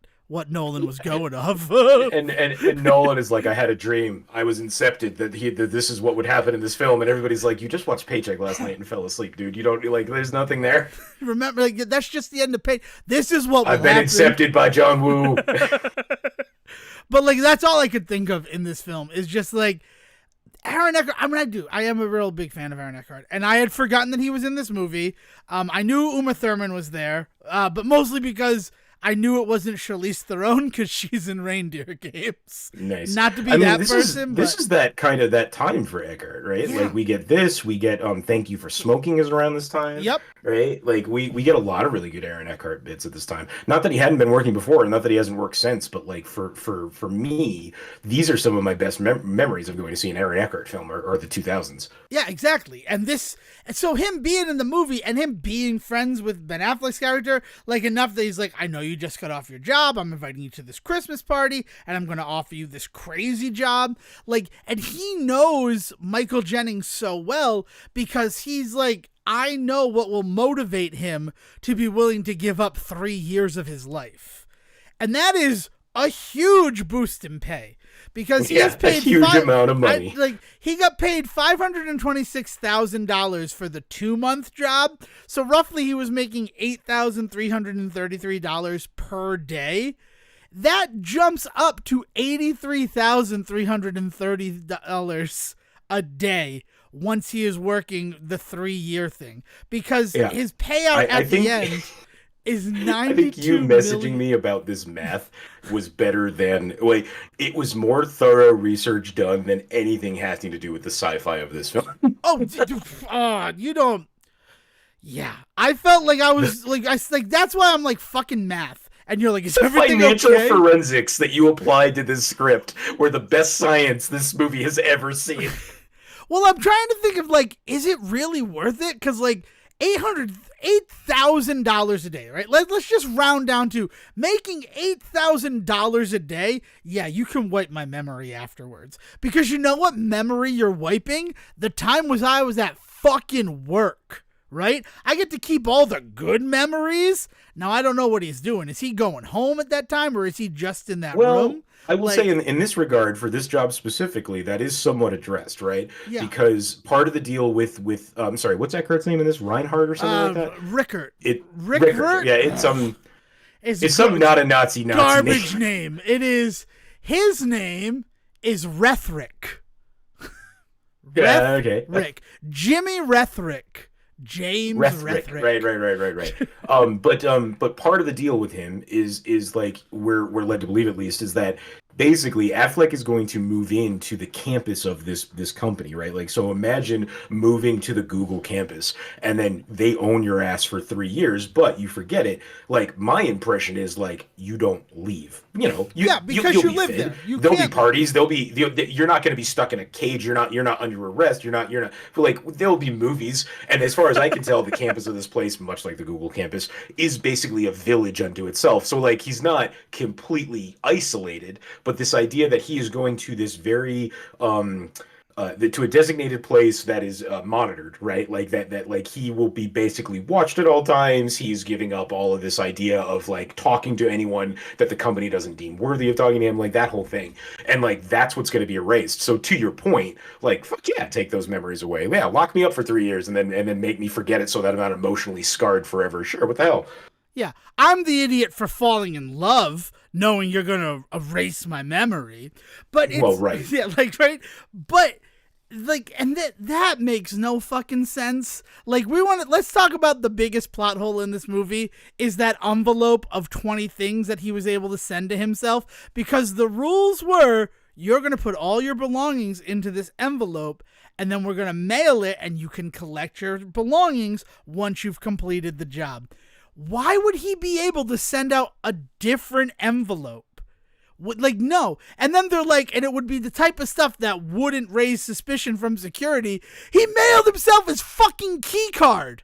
Nolan was going off. and Nolan is like, I had a dream. I was incepted that this is what would happen in this film, and everybody's like, you just watched Paycheck last night and fell asleep, dude. You don't, like, there's nothing there. Remember, like, that's just the end of Paycheck. This is what I've been happen. incepted by John Woo. But, like, that's all I could think of in this film is just, like, Aaron Eckhart. I am a real big fan of Aaron Eckhart, and I had forgotten that he was in this movie. I knew Uma Thurman was there, but mostly because I knew it wasn't Charlize Theron because she's in Reindeer Games. Nice. Not to be that person, this is that kind of that time for Eckhart, right? Yeah. Like, we get this, we get Thank You for Smoking is around this time. Yep. Right? Like, we get a lot of really good Aaron Eckhart bits at this time. Not that he hadn't been working before, and not that he hasn't worked since, but, like, for me, these are some of my best memories of going to see an Aaron Eckhart film, or the 2000s. Yeah, exactly. And so him being in the movie and him being friends with Ben Affleck's character, like, enough that he's like, I know you just got off your job. I'm inviting you to this Christmas party, and I'm going to offer you this crazy job. Like, and he knows Michael Jennings so well because he's like, I know what will motivate him to be willing to give up 3 years of his life. And that is a huge boost in pay. Because he has paid a huge amount of money. He got paid $526,000 for the 2-month job. So roughly he was making $8,333 per day. That jumps up to $83,330 a day once he is working the 3-year thing. Because his payout at the end is 92 I think you messaging me about this math was better than, like, it was more thorough research done than anything having to do with the sci-fi of this film. You don't. Yeah, I felt like I was like, that's why I'm like, fucking math. And you're like, is everything financial okay? forensics that you applied to this script were the best science this movie has ever seen. Well, I'm trying to think of, like, is it really worth it? Because, like, $8,000 a day, right? Let's just round down to making $8,000 a day. Yeah, you can wipe my memory afterwards. Because you know what memory you're wiping? The time I was at fucking work, right? I get to keep all the good memories. Now, I don't know what he's doing. Is he going home at that time, or is he just in that room? I will say in this regard, for this job specifically, that is somewhat addressed, right? Yeah. Because part of the deal with I'm sorry, what's Eckhart's name in this? Reinhardt or something like that? Rickert. Rickert. Yeah, it's some not a Nazi garbage name. It is, his name is Rethrick. Yeah, okay. Rick. Jimmy Rethrick. James Rethrick. Right. But part of the deal with him is like, we're led to believe, at least, is that basically Affleck is going to move into the campus of this company, right? Like, so imagine moving to the Google campus and then they own your ass for 3 years, but you forget it. Like, my impression is, like, you don't leave. You know, because you'll you be live fed. there. There'll be parties. You're not going to be stuck in a cage. You're not under arrest. You're not. Like, there'll be movies. And as far as I can tell, the campus of this place, much like the Google campus, is basically a village unto itself. So, like, he's not completely isolated. But this idea that he is going to this very to a designated place that is monitored, right? Like that like he will be basically watched at all times. He's giving up all of this idea of, like, talking to anyone that the company doesn't deem worthy of talking to him, like that whole thing. And, like, that's what's going to be erased. So to your point, like, fuck yeah, take those memories away. Yeah, lock me up for 3 years and then make me forget it so that I'm not emotionally scarred forever. Sure, what the hell? Yeah, I'm the idiot for falling in love, knowing you're going to erase my memory. But it's, well, right. Yeah, like, right? But like, and that makes no fucking sense. Like, let's talk about the biggest plot hole in this movie is that envelope of 20 things that he was able to send to himself, because the rules were you're going to put all your belongings into this envelope and then we're going to mail it and you can collect your belongings once you've completed the job. Why would he be able to send out a different envelope? Like, no. And then they're like, and it would be the type of stuff that wouldn't raise suspicion from security. He mailed himself his fucking key card.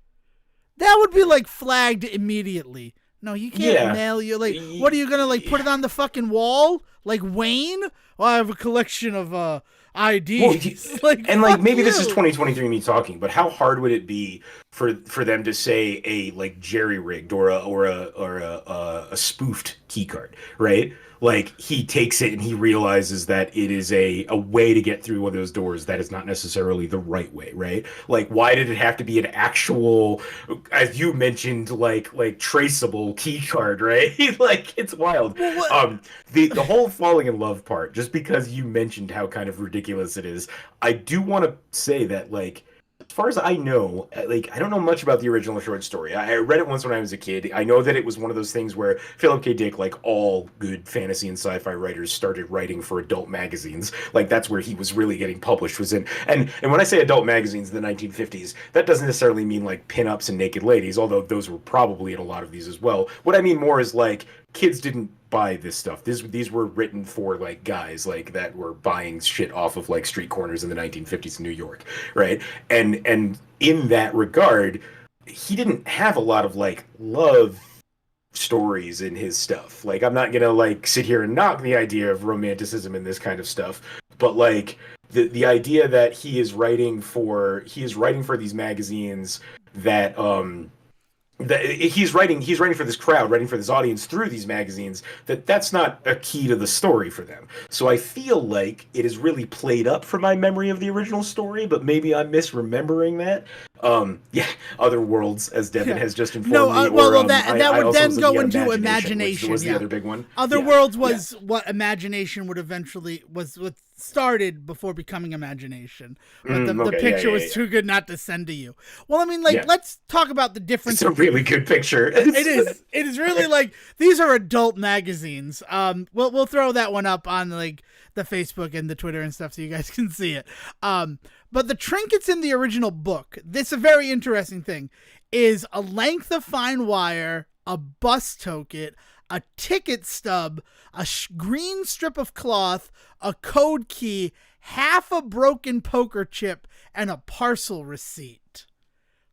That would be like flagged immediately. No, you can't mail your, like, what are you gonna, like, put it on the fucking wall? Like Wayne? Well, I have a collection of IDs. Well, and like maybe this is 2023 me talking, but how hard would it be for them to say a like jerry-rigged or a spoofed key card, right? Like he takes it and he realizes that it is a way to get through one of those doors that is not necessarily the right way, right? Like why did it have to be an actual, as you mentioned, like traceable key card, right? Like it's wild. The whole falling in love part, just because you mentioned how kind of ridiculous it is, I do want to say that, like, as far as I know, like, I don't know much about the original short story. I read it once when I was a kid. I know that it was one of those things where Philip K. Dick, like all good fantasy and sci-fi writers, started writing for adult magazines. Like, that's where he was really getting published, was in. And when I say adult magazines in the 1950s, that doesn't necessarily mean, like, pin-ups and naked ladies, although those were probably in a lot of these as well. What I mean more is, like, kids didn't buy this stuff. These were written for like guys like that were buying shit off of like street corners in the 1950s in New York, right? And in that regard, he didn't have a lot of like love stories in his stuff. Like I'm not gonna like sit here and knock the idea of romanticism in this kind of stuff, but like the idea that he is writing for these magazines that he's writing for this crowd, writing for this audience through these magazines, that's not a key to the story for them. So I feel like it is really played up from my memory of the original story, but maybe I'm misremembering that. Other Worlds, as Devin has just informed me. That would then go into Imagination. Was the other big one. Other Worlds was what Imagination would eventually was what started before becoming Imagination. But the picture was too good not to send to you. Well, I mean, like, let's talk about the difference. It's a really good picture. It is. It is really like, these are adult magazines. We'll throw that one up on like the Facebook and the Twitter and stuff so you guys can see it. But the trinkets in the original book, this is a very interesting thing, is a length of fine wire, a bus token, a ticket stub, a green strip of cloth, a code key, half a broken poker chip, and a parcel receipt.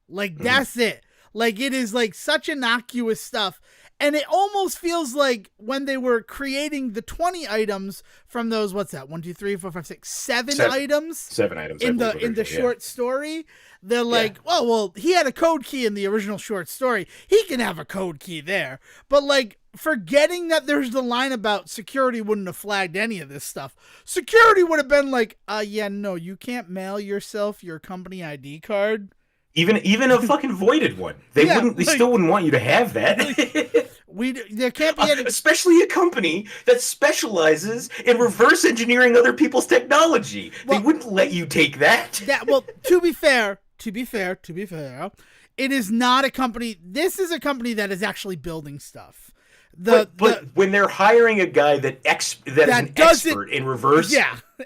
Like, that's it. Like, it is like such innocuous stuff. And it almost feels like when they were creating the 20 items from those, what's that? 1, 2, 3, 4, 5, 6, 7 items. 7 items in the short story. They're like, oh, well, he had a code key in the original short story. He can have a code key there. But like, forgetting that there's the line about security wouldn't have flagged any of this stuff. Security would have been like, yeah, no, you can't mail yourself your company ID card. Even a fucking voided one. They still wouldn't want you to have that. There can't be any... Especially a company that specializes in reverse engineering other people's technology. Well, they wouldn't let you take that. Well, to be fair, it is not a company. This is a company that is actually building stuff. But when they're hiring a guy that is an expert in reverse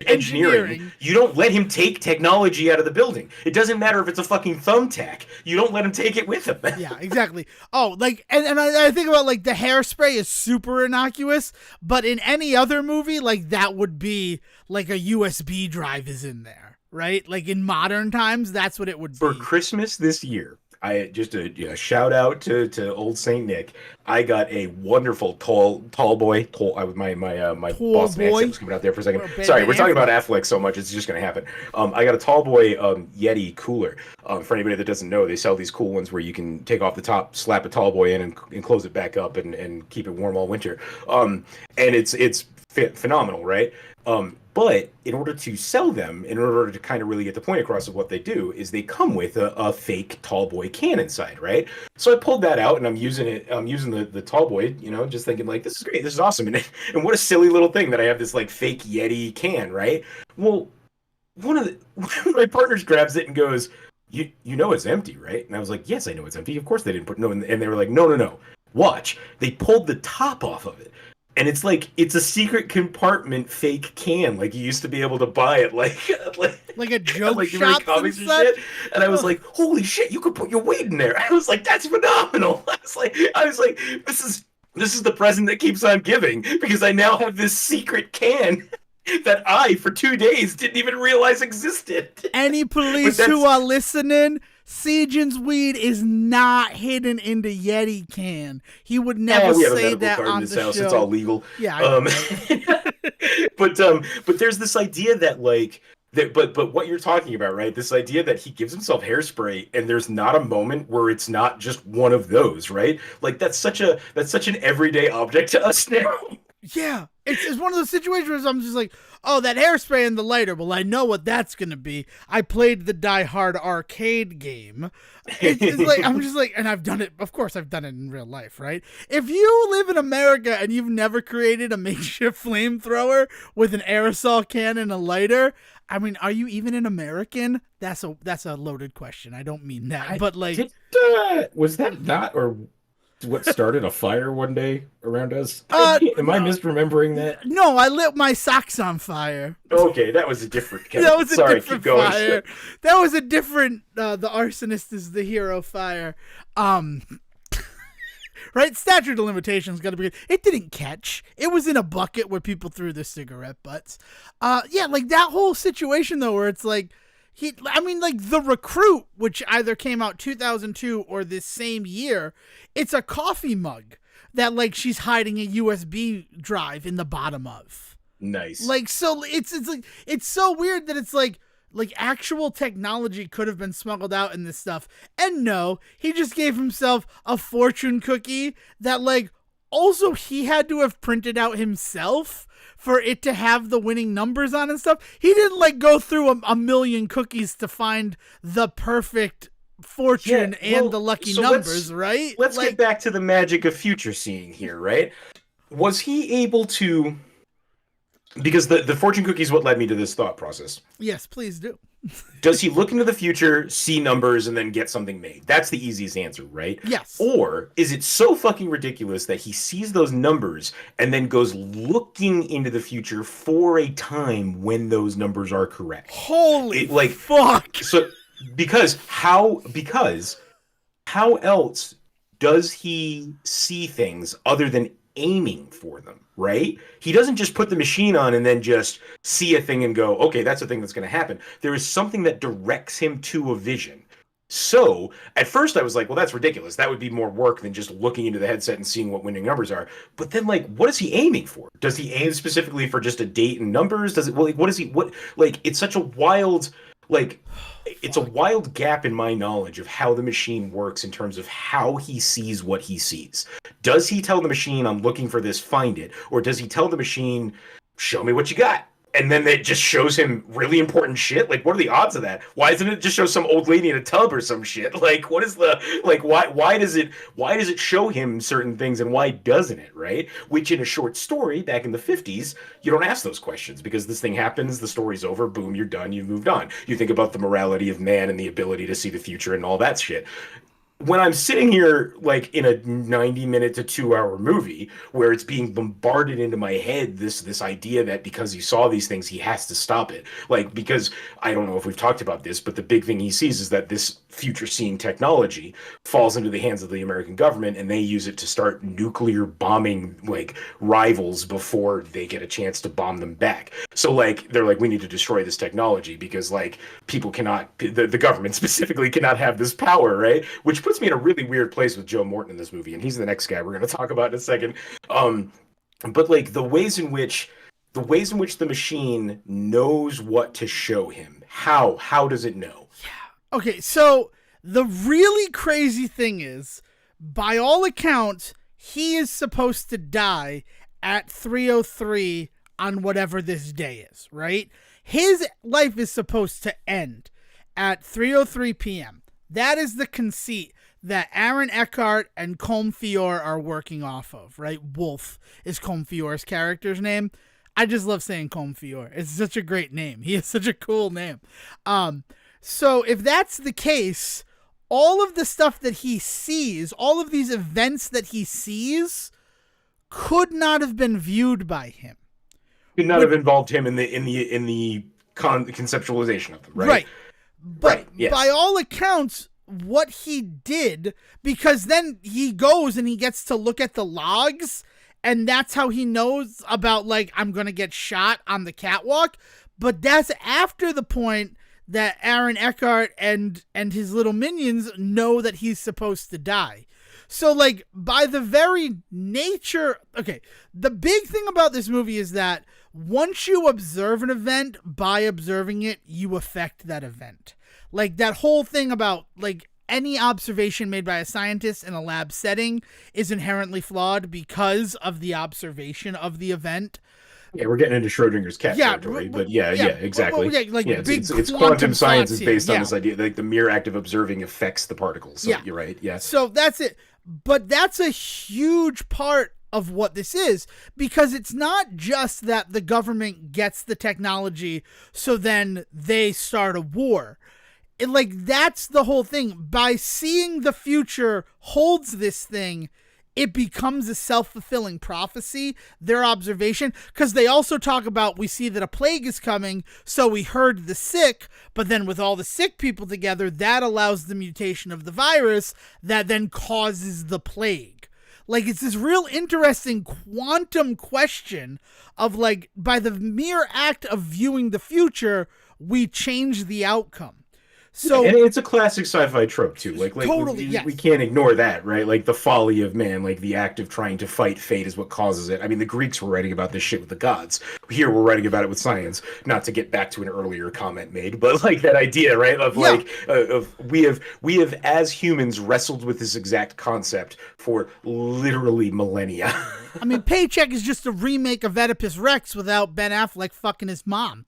engineering, you don't let him take technology out of the building. It doesn't matter if it's a fucking thumbtack. You don't let him take it with him. Yeah, exactly. Oh, like, and I think about, like, the hairspray is super innocuous, but in any other movie, like, that would be like a USB drive is in there, right? Like, in modern times, that's what it would be. For Christmas this year, I just a shout out to old Saint Nick. I got a wonderful tall boy. My Boston accent was coming out there for a second. Sorry, we're talking about Affleck so much, it's just gonna happen. I got a tall boy Yeti cooler. For anybody that doesn't know, they sell these cool ones where you can take off the top, slap a tall boy in, and close it back up and keep it warm all winter. And it's phenomenal, right? But in order to sell them, in order to kind of really get the point across of what they do, is they come with a fake tall boy can inside, right? So I pulled that out and I'm using it. I'm using the tall boy, just thinking like, this is great, this is awesome, and what a silly little thing that I have this like fake Yeti can, right? Well, one of my partners grabs it and goes, you know it's empty, right? And I was like, yes, I know it's empty. Of course they didn't put no. And they were like, no. Watch. They pulled the top off of it. And it's like it's a secret compartment fake can, like you used to be able to buy it, like a joke like shop and such. And I was like, holy shit, you could put your weight in there. I was like, that's phenomenal. I was like, this is the present that keeps on giving, because I now have this secret can that I, for 2 days, didn't even realize existed. Any police who are listening, Sejan's weed is not hidden in the Yeti can. He would never say that on the show. It's all legal. Yeah. But there's this idea that but what you're talking about, right? This idea that he gives himself hairspray and there's not a moment where it's not just one of those, right? Like that's such an everyday object to us now. Yeah, it's one of those situations where I'm just like, oh, that hairspray and the lighter. Well, I know what that's going to be. I played the Die Hard arcade game. It's like, I'm just like, and I've done it. Of course, I've done it in real life, right? If you live in America and you've never created a makeshift flamethrower with an aerosol can and a lighter, I mean, are you even an American? That's a loaded question. I don't mean that, but like, was that not or what started a fire one day around us? Am I misremembering that? No, I lit my socks on fire. Okay, that was a different kind. That was a different fire. That was a different the arsonist is the hero fire. Right? Statute of limitations got to be. It didn't catch. It was in a bucket where people threw their cigarette butts. Yeah, like that whole situation though, where it's like The Recruit, which either came out 2002 or this same year, it's a coffee mug that like she's hiding a USB drive in the bottom of. Nice. Like, so it's like, it's so weird that it's like actual technology could have been smuggled out in this stuff. And no, he just gave himself a fortune cookie that like also he had to have printed out himself for it to have the winning numbers on and stuff. He didn't like go through a million cookies to find the perfect fortune and the lucky numbers, right? Let's get back to the magic of future seeing here, right? Was he able to... Because the fortune cookie is what led me to this thought process. Yes, please do. Does he look into the future, see numbers, and then get something made? That's the easiest answer, right? Yes. Or is it so fucking ridiculous that he sees those numbers and then goes looking into the future for a time when those numbers are correct? Holy fuck! So because how else does he see things other than aiming for them, right? He doesn't just put the machine on and then just see a thing and go, okay, that's a thing that's going to happen. There is something that directs him to a vision. So at first I was like, well, that's ridiculous. That would be more work than just looking into the headset and seeing what winning numbers are. But then like, what is he aiming for? Does he aim specifically for just a date and numbers? Does it, well, like, it's such a wild, it's a wild gap in my knowledge of how the machine works in terms of how he sees what he sees. Does he tell the machine, I'm looking for this, find it? Or does he tell the machine, show me what you got? And then it just shows him really important shit? Like, what are the odds of that? Why doesn't it just show some old lady in a tub or some shit? Like, what is the, like, why does it show him certain things and why doesn't it, right? Which in a short story back in the 50s, you don't ask those questions because this thing happens, the story's over, boom, you're done, you've moved on. You think about the morality of man and the ability to see the future and all that shit. When I'm sitting here, like, in a 90-minute to 2-hour movie where it's being bombarded into my head, this idea that because he saw these things, he has to stop it. Like, because I don't know if we've talked about this, but the big thing he sees is that this future-seeing technology falls into the hands of the American government, and they use it to start nuclear bombing, like, rivals before they get a chance to bomb them back. So, like, they're like, we need to destroy this technology because, like, people cannot, the government specifically cannot have this power, right? Which puts me in a really weird place with Joe Morton in this movie, and he's the next guy we're going to talk about in a second. But like the ways in which the machine knows what to show him, how does it know? Yeah. Okay, so the really crazy thing is, by all accounts, he is supposed to die at 3:03 on whatever this day is, right? His life is supposed to end at 3:03 p.m. That is the conceit that Aaron Eckhart and Colm Feore are working off of, right? Wolf is Colm Feore's character's name. I just love saying Comfior. It's such a great name. He has such a cool name. So if that's the case, all of the stuff that he sees, all of these events that he sees, could not have been viewed by him. Could not have involved him in the conceptualization of them, right? Right. But right, yes. By all accounts, what he did, because then he goes and he gets to look at the logs, and that's how he knows about, like, I'm going to get shot on the catwalk. But that's after the point that Aaron Eckhart and his little minions know that he's supposed to die. So, like, by the very nature... Okay, the big thing about this movie is that once you observe an event, by observing it, you affect that event. Like, that whole thing about, like, any observation made by a scientist in a lab setting is inherently flawed because of the observation of the event. Yeah, we're getting into Schrodinger's cat territory, but yeah, exactly. It's quantum science is based on this idea that, like, the mere act of observing affects the particles. So you're right, yeah. So that's it. But that's a huge part of what this is, because it's not just that the government gets the technology so then they start a war. That's the whole thing. By seeing the future holds this thing, it becomes a self-fulfilling prophecy, their observation, because they also talk about, we see that a plague is coming, so we herd the sick, but then with all the sick people together, that allows the mutation of the virus that then causes the plague. Like, it's this real interesting quantum question of, like, by the mere act of viewing the future, we change the outcome. So, and it's a classic sci-fi trope too. Like totally, we can't ignore that, right? Like the folly of man, like the act of trying to fight fate is what causes it. I mean, the Greeks were writing about this shit with the gods. Here we're writing about it with science. Not to get back to an earlier comment made, but like that idea, right? Of we have as humans wrestled with this exact concept for literally millennia. I mean, Paycheck is just a remake of Oedipus Rex without Ben Affleck fucking his mom.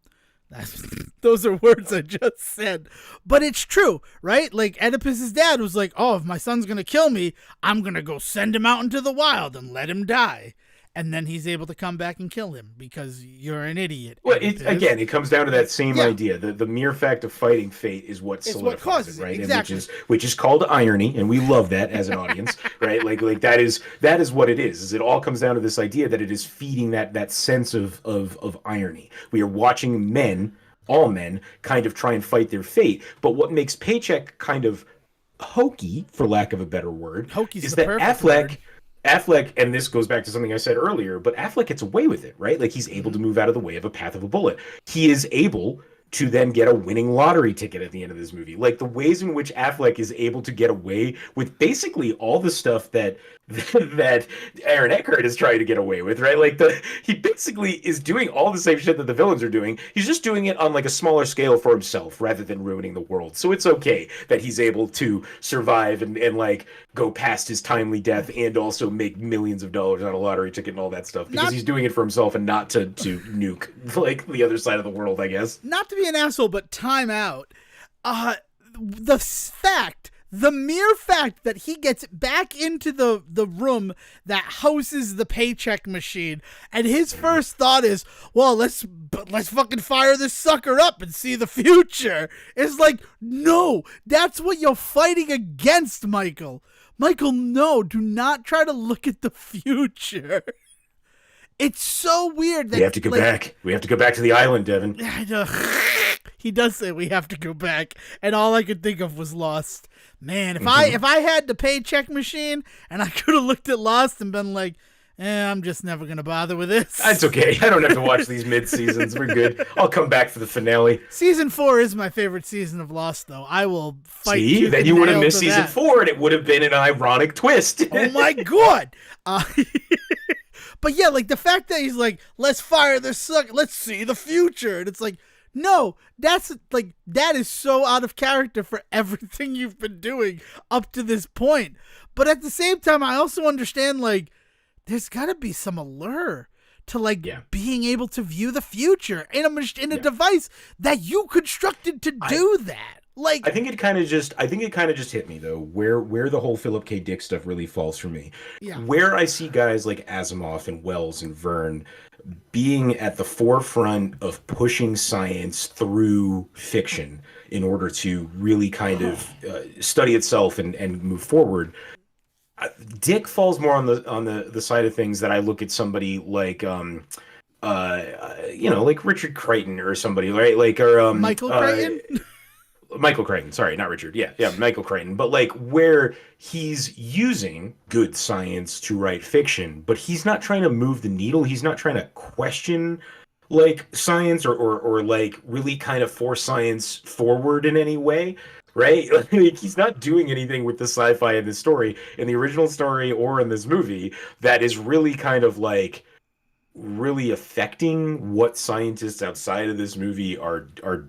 Those are words I just said. But it's true, right? Like, Oedipus's dad was like, oh, if my son's going to kill me, I'm going to go send him out into the wild and let him die. And then he's able to come back and kill him because you're an idiot. Well, it comes down to that same idea. The mere fact of fighting fate is what solidifies it, right? Exactly. And which is called irony, and we love that as an audience, right? Like that is what it is. It all comes down to this idea that it is feeding that sense of irony. We are watching all men, kind of try and fight their fate. But what makes Paycheck kind of hokey, for lack of a better word, is that Affleck, and this goes back to something I said earlier, but Affleck gets away with it, right? Like, he's able to move out of the way of a path of a bullet. He is able to then get a winning lottery ticket at the end of this movie. Like, the ways in which Affleck is able to get away with basically all the stuff that Aaron Eckhart is trying to get away with, right? Like, he basically is doing all the same shit that the villains are doing. He's just doing it on, like, a smaller scale for himself rather than ruining the world. So it's okay that he's able to survive and like, go past his timely death and also make millions of dollars on a lottery ticket and all that stuff, because he's doing it for himself and not to nuke, like, the other side of the world, I guess. Not to be an asshole, but time out. The mere fact that he gets back into the room that houses the Paycheck Machine, and his first thought is, well, let's fucking fire this sucker up and see the future. It's like, no, that's what you're fighting against, Michael. Michael, no, do not try to look at the future. It's so weird that we have to go back. We have to go back to the island, Devin. I know. He does say we have to go back, and all I could think of was Lost. Man, if I had the Paycheck Machine and I could have looked at Lost and been like, I'm just never gonna bother with this. That's okay. I don't have to watch these mid-seasons. We're good. I'll come back for the finale. Season 4 is my favorite season of Lost, though. I will fight. See, then you would have missed season 4, and it would have been an ironic twist. Oh my god! But yeah, like the fact that he's like, let's fire this sucker, let's see the future, and it's like, no, that is so out of character for everything you've been doing up to this point. But at the same time, I also understand, like, there's got to be some allure to like being able to view the future in a device that you constructed to do that. Like, I think it kind of just hit me though where the whole Philip K. Dick stuff really falls for me. Yeah. Where I see guys like Asimov and Wells and Verne being at the forefront of pushing science through fiction in order to really kind of study itself and move forward. Dick falls more on the side of things that I look at somebody like like Richard Crichton or somebody, right? Like, or Michael Crichton. Michael Crichton, sorry, not Richard. Yeah, Michael Crichton. But like where he's using good science to write fiction, but he's not trying to move the needle. He's not trying to question like science or like really kind of force science forward in any way. Right? Like, he's not doing anything with the sci-fi in this story, in the original story or in this movie, that is really kind of like really affecting what scientists outside of this movie are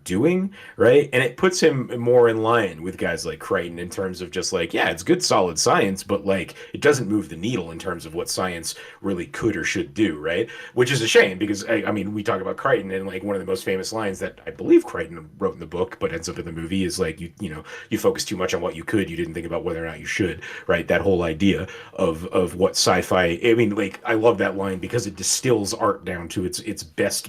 doing, right? And it puts him more in line with guys like Crichton in terms of just like, yeah, it's good solid science, but like it doesn't move the needle in terms of what science really could or should do, right? Which is a shame because I mean, we talk about Crichton, and like one of the most famous lines that I believe Crichton wrote in the book but ends up in the movie is like, you focus too much on what you could, you didn't think about whether or not you should, right? That whole idea of what sci-fi, I mean, like I love that line because it distills art down to its best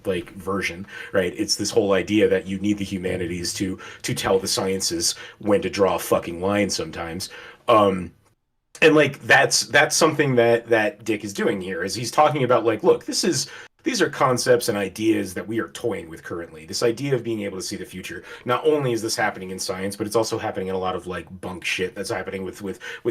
like version, right? It's this whole idea that you need the humanities to tell the sciences when to draw a fucking line sometimes. And like that's something that Dick is doing here, is he's talking about like, look, these are concepts and ideas that we are toying with currently. This idea of being able to see the future. Not only is this happening in science, but it's also happening in a lot of like bunk shit that's happening with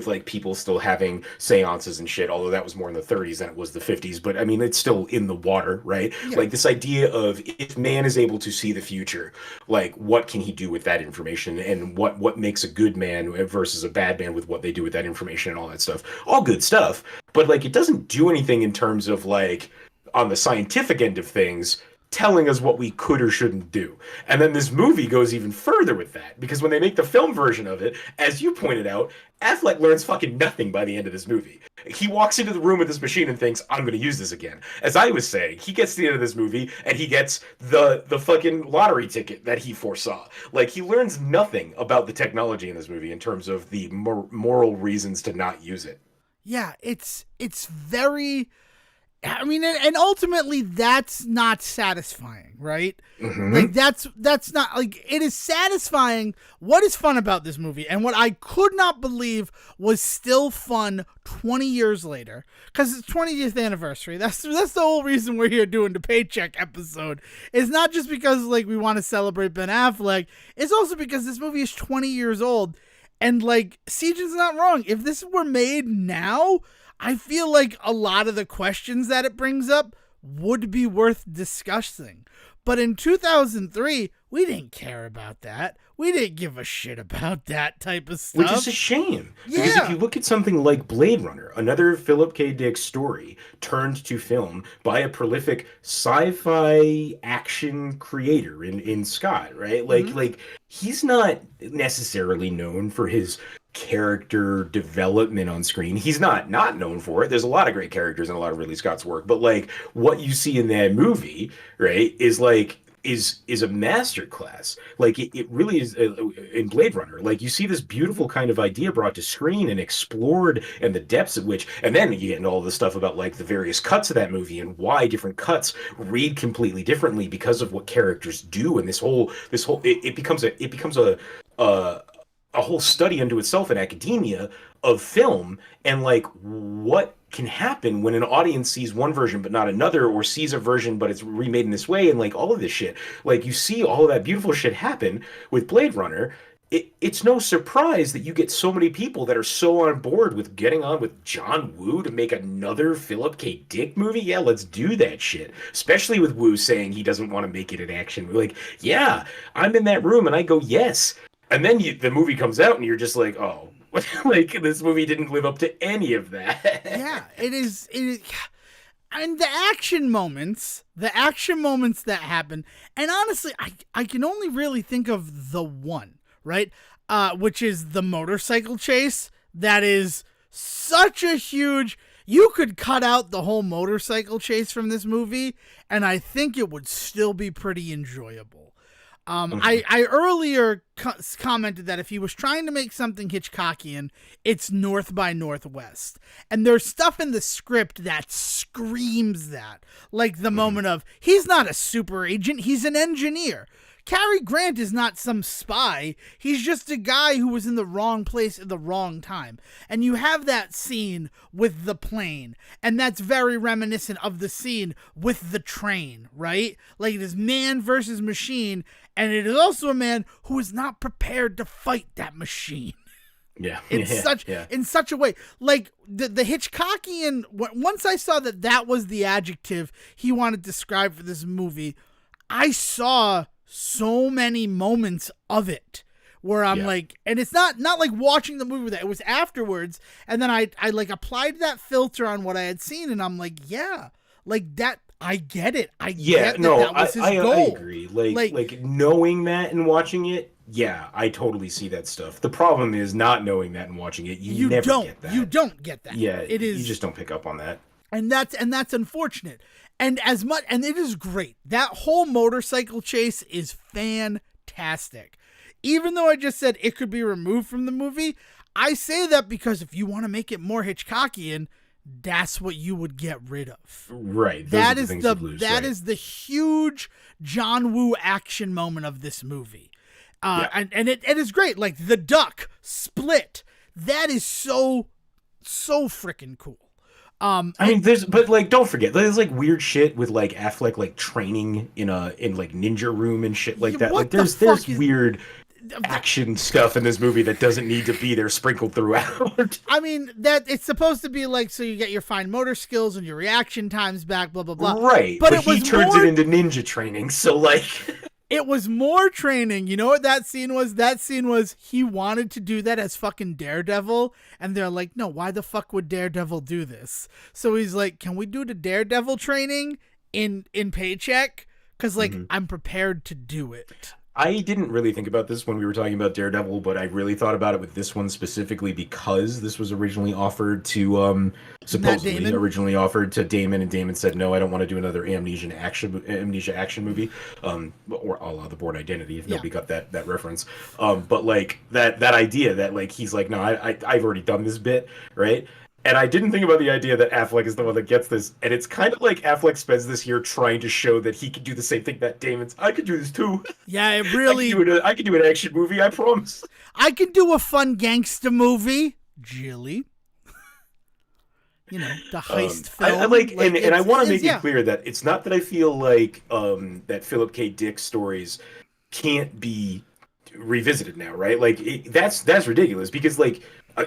like people still having seances and shit, although that was more in the 30s than it was the 50s. But I mean, it's still in the water, right? Yeah. Like this idea of if man is able to see the future, like what can he do with that information, and what makes a good man versus a bad man with what they do with that information and all that stuff. All good stuff. But like it doesn't do anything in terms of like, on the scientific end of things, telling us what we could or shouldn't do. And then this movie goes even further with that, because when they make the film version of it, as you pointed out, Affleck learns fucking nothing by the end of this movie. He walks into the room with this machine and thinks, I'm going to use this again. As I was saying, he gets to the end of this movie and he gets the fucking lottery ticket that he foresaw. Like, he learns nothing about the technology in this movie in terms of the moral reasons to not use it. Yeah, it's very... I mean, and ultimately that's not satisfying, right? Mm-hmm. Like that's not like, it is satisfying. What is fun about this movie, and what I could not believe was still fun 20 years later, because it's 20th anniversary. That's the whole reason we're here doing the Paycheck episode. It's not just because like we want to celebrate Ben Affleck. It's also because this movie is 20 years old, and like Sejan's not wrong. If this were made now, I feel like a lot of the questions that it brings up would be worth discussing. But in 2003, we didn't care about that. We didn't give a shit about that type of stuff. Which is a shame. Yeah. Because if you look at something like Blade Runner, another Philip K. Dick story turned to film by a prolific sci-fi action creator in Scott, right? Like, mm-hmm. like he's not necessarily known for his character development on screen. He's not known for it. There's a lot of great characters in a lot of Ridley Scott's work, but like what you see in that movie, right, is like is a masterclass. Like it really is in Blade Runner. Like you see this beautiful kind of idea brought to screen and explored, and the depths of which, and then you get into all the stuff about like the various cuts of that movie and why different cuts read completely differently because of what characters do, and this whole it becomes a whole study unto itself in academia of film, and like what can happen when an audience sees one version but not another, or sees a version but it's remade in this way, and like all of this shit. Like you see all of that beautiful shit happen with Blade Runner. It's no surprise that you get so many people that are so on board with getting on with John Woo to make another Philip K. Dick movie. Yeah, let's do that shit. Especially with Woo saying he doesn't want to make it an action movie. Like, yeah, I'm in that room and I go, yes. And then the movie comes out and you're just like, oh, like this movie didn't live up to any of that. Yeah, it is. And the action moments that happen, and honestly, I can only really think of the one, right? Which is the motorcycle chase. That is such a huge, You could cut out the whole motorcycle chase from this movie, and I think it would still be pretty enjoyable. I earlier commented that if he was trying to make something Hitchcockian, it's North by Northwest. And there's stuff in the script that screams that. Like the moment of, he's not a super agent, he's an engineer. Cary Grant is not some spy. He's just a guy who was in the wrong place at the wrong time. And you have that scene with the plane. And that's very reminiscent of the scene with the train, right? Like it is man versus machine. And it is also a man who is not prepared to fight that machine. Yeah. In such a way. Like the Hitchcockian, once I saw that was the adjective he wanted to describe for this movie, I saw so many moments of it where I'm like, and it's not like watching the movie with that. It was afterwards. And then I like applied that filter on what I had seen. And I'm like, yeah, like that. I get it. I agree. Like knowing that and watching it. Yeah, I totally see that stuff. The problem is not knowing that and watching it. You never get that. You don't get that. Yeah, it is. You just don't pick up on that. And that's unfortunate. And it is great. That whole motorcycle chase is fantastic. Even though I just said it could be removed from the movie, I say that because if you want to make it more Hitchcockian, that's what you would get rid of. Right. That is the huge John Woo action moment of this movie. And it is great. Like the duck split. That is so freaking cool. I mean, don't forget, there's like weird shit with like Affleck like training in like ninja room and shit like that. Like there's weird action stuff in this movie that doesn't need to be there sprinkled throughout. I mean, that it's supposed to be like so you get your fine motor skills and your reaction times back, blah blah blah. Right, but he turns it into ninja training, so like. It was more training. You know what that scene was? That scene was he wanted to do that as fucking Daredevil. And they're like, no, why the fuck would Daredevil do this? So he's like, can we do the Daredevil training in Paycheck? Because like, I'm prepared to do it. I didn't really think about this when we were talking about Daredevil, but I really thought about it with this one specifically because this was originally offered to supposedly originally offered to Damon, and Damon said no, I don't want to do another amnesia action movie, or a la The Bourne Identity if nobody got that reference. But like that idea that like he's like, no, I've already done this bit, right? And I didn't think about the idea that Affleck is the one that gets this. And it's kind of like Affleck spends this year trying to show that he can do the same thing that Damon's. I could do this too. Yeah, it really. I can do an action movie, I promise. I can do a fun gangster movie. Jilly. You know, the heist film. And I want to make it clear that it's not that I feel like that Philip K. Dick stories can't be revisited now, right? Like, that's ridiculous because, like,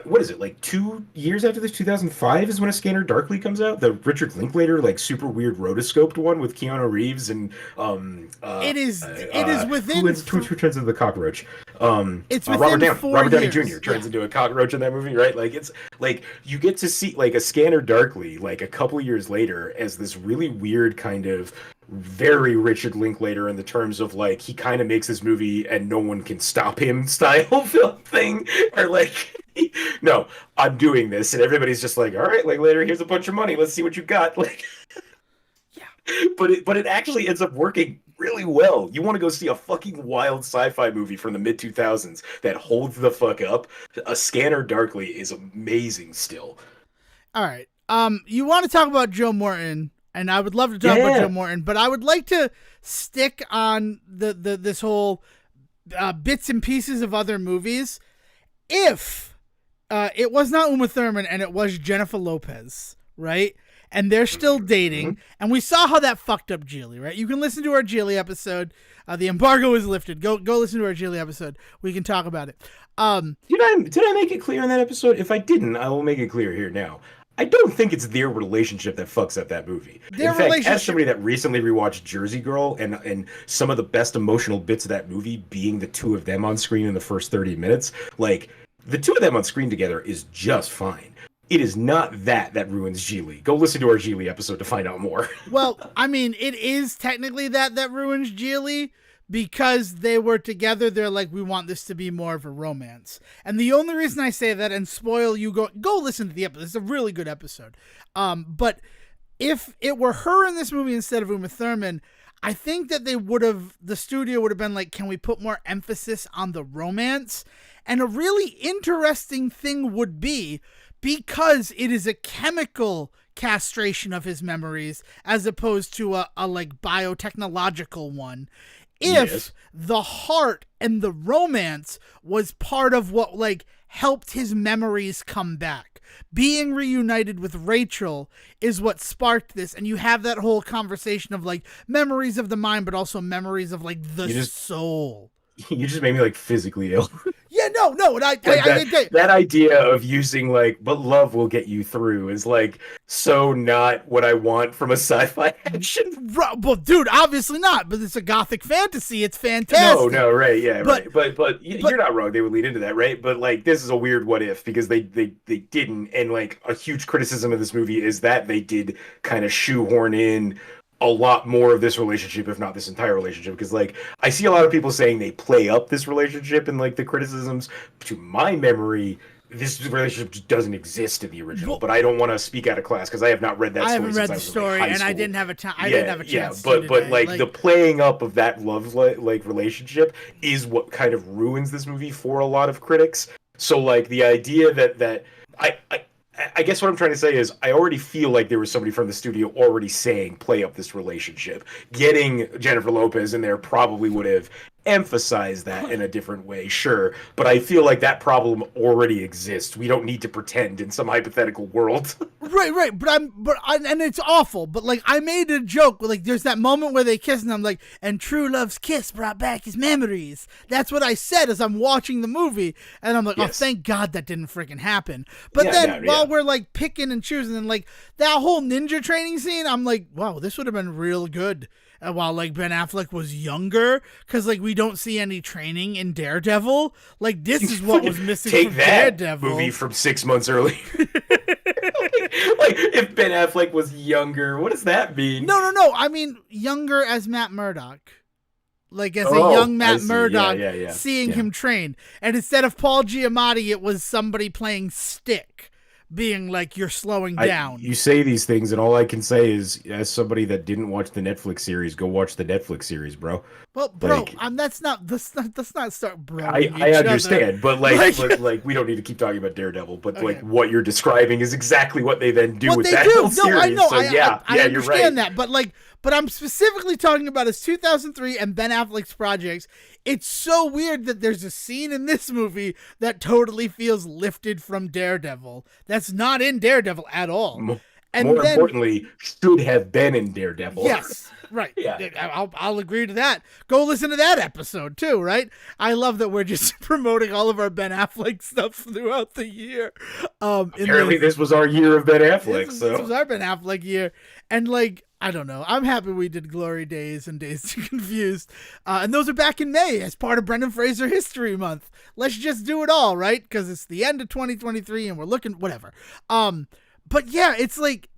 what is it, like 2 years after this, 2005 is when A Scanner Darkly comes out, the Richard Linklater like super weird rotoscoped one with Keanu Reeves and it is within who turns into the cockroach. It's within Robert Downey Jr. turns into a cockroach in that movie, right? Like it's like you get to see like A Scanner Darkly like a couple years later as this really weird kind of very Richard Linklater in the terms of like he kind of makes this movie and no one can stop him style film thing, or like no, I'm doing this, and everybody's just like, all right, like later, here's a bunch of money, let's see what you got. Like, yeah, but it actually ends up working really well. You want to go see a fucking wild sci-fi movie from the mid 2000s that holds the fuck up? A Scanner Darkly is amazing still. All right, you want to talk about Joe Morton? And I would love to talk about Joe Morton, but I would like to stick on this whole bits and pieces of other movies. If it was not Uma Thurman and it was Jennifer Lopez, right? And they're still dating, and we saw how that fucked up Geely, right? You can listen to our Geely episode. The embargo is lifted. Go listen to our Geely episode. We can talk about it. Did I make it clear in that episode? If I didn't, I will make it clear here now. I don't think it's their relationship that fucks up that movie. In fact, as somebody that recently rewatched Jersey Girl and some of the best emotional bits of that movie being the two of them on screen in the first 30 minutes, like, the two of them on screen together is just fine. It is not that ruins Geely. Go listen to our Geely episode to find out more. Well, I mean, it is technically that ruins Geely, because they were together, they're like, we want this to be more of a romance. And the only reason I say that, and spoil you, go listen to the episode. It's a really good episode. But if it were her in this movie instead of Uma Thurman, I think that the studio would have been like, can we put more emphasis on the romance? And a really interesting thing would be, because it is a chemical castration of his memories as opposed to a like biotechnological one. If the heart and the romance was part of what like helped his memories come back. Being reunited with Rachel is what sparked this, and you have that whole conversation of like memories of the mind, but also memories of like the soul. You just made me like physically ill. Yeah, no. And that idea of using like, but love will get you through is like so not what I want from a sci-fi action. Well, dude, obviously not. But it's a gothic fantasy. It's fantastic. No, right, yeah, but you're not wrong. They would lead into that, right? But like, this is a weird what if because they didn't, and like a huge criticism of this movie is that they did kind of shoehorn in a lot more of this relationship, if not this entire relationship, because like I see a lot of people saying they play up this relationship and like the criticisms. To my memory, this relationship just doesn't exist in the original. But I don't want to speak out of class because I have not read that story. I haven't read the story, and I didn't have a time. I didn't have a chance. But like the playing up of that love like relationship is what kind of ruins this movie for a lot of critics. So like the idea that I guess what I'm trying to say is I already feel like there was somebody from the studio already saying play up this relationship. Getting Jennifer Lopez in there probably would have emphasized that in a different way, sure. But I feel like that problem already exists. We don't need to pretend in some hypothetical world. Right. And it's awful. But like I made a joke. Like there's that moment where they kiss, and I'm like, and true love's kiss brought back his memories. That's what I said as I'm watching the movie, and I'm like, oh, thank God that didn't freaking happen. But while we're like picking and choosing, and like that whole ninja training scene, I'm like, wow, this would have been real good. While like Ben Affleck was younger, because like we don't see any training in Daredevil. Like this is what was missing from Daredevil. Movie from 6 months earlier. Like if Ben Affleck was younger, what does that mean? No. I mean younger as Matt Murdock. Like as a young Matt Murdock, seeing him train, and instead of Paul Giamatti, it was somebody playing Stick. Being like, you're slowing down. You say these things, and all I can say is, as somebody that didn't watch the Netflix series, go watch the Netflix series, bro. Well, bro, let's not start bro. I understand, but like we don't need to keep talking about Daredevil, but like what you're describing is exactly what they then do with that whole series. I know. So I you're right. understand that, but I'm specifically talking about his 2003 and Ben Affleck's projects. It's so weird that there's a scene in this movie that totally feels lifted from Daredevil. That's not in Daredevil at all. More importantly, should have been in Daredevil. Yes, right. I'll agree to that. Go listen to that episode too, right? I love that we're just promoting all of our Ben Affleck stuff throughout the year. Apparently this was our year of Ben Affleck. This was our Ben Affleck year. And like, I don't know. I'm happy we did Glory Days and Days to Confused. And those are back in May as part of Brendan Fraser History Month. Let's just do it all, right? Because it's the end of 2023 and we're looking, whatever. But yeah, it's like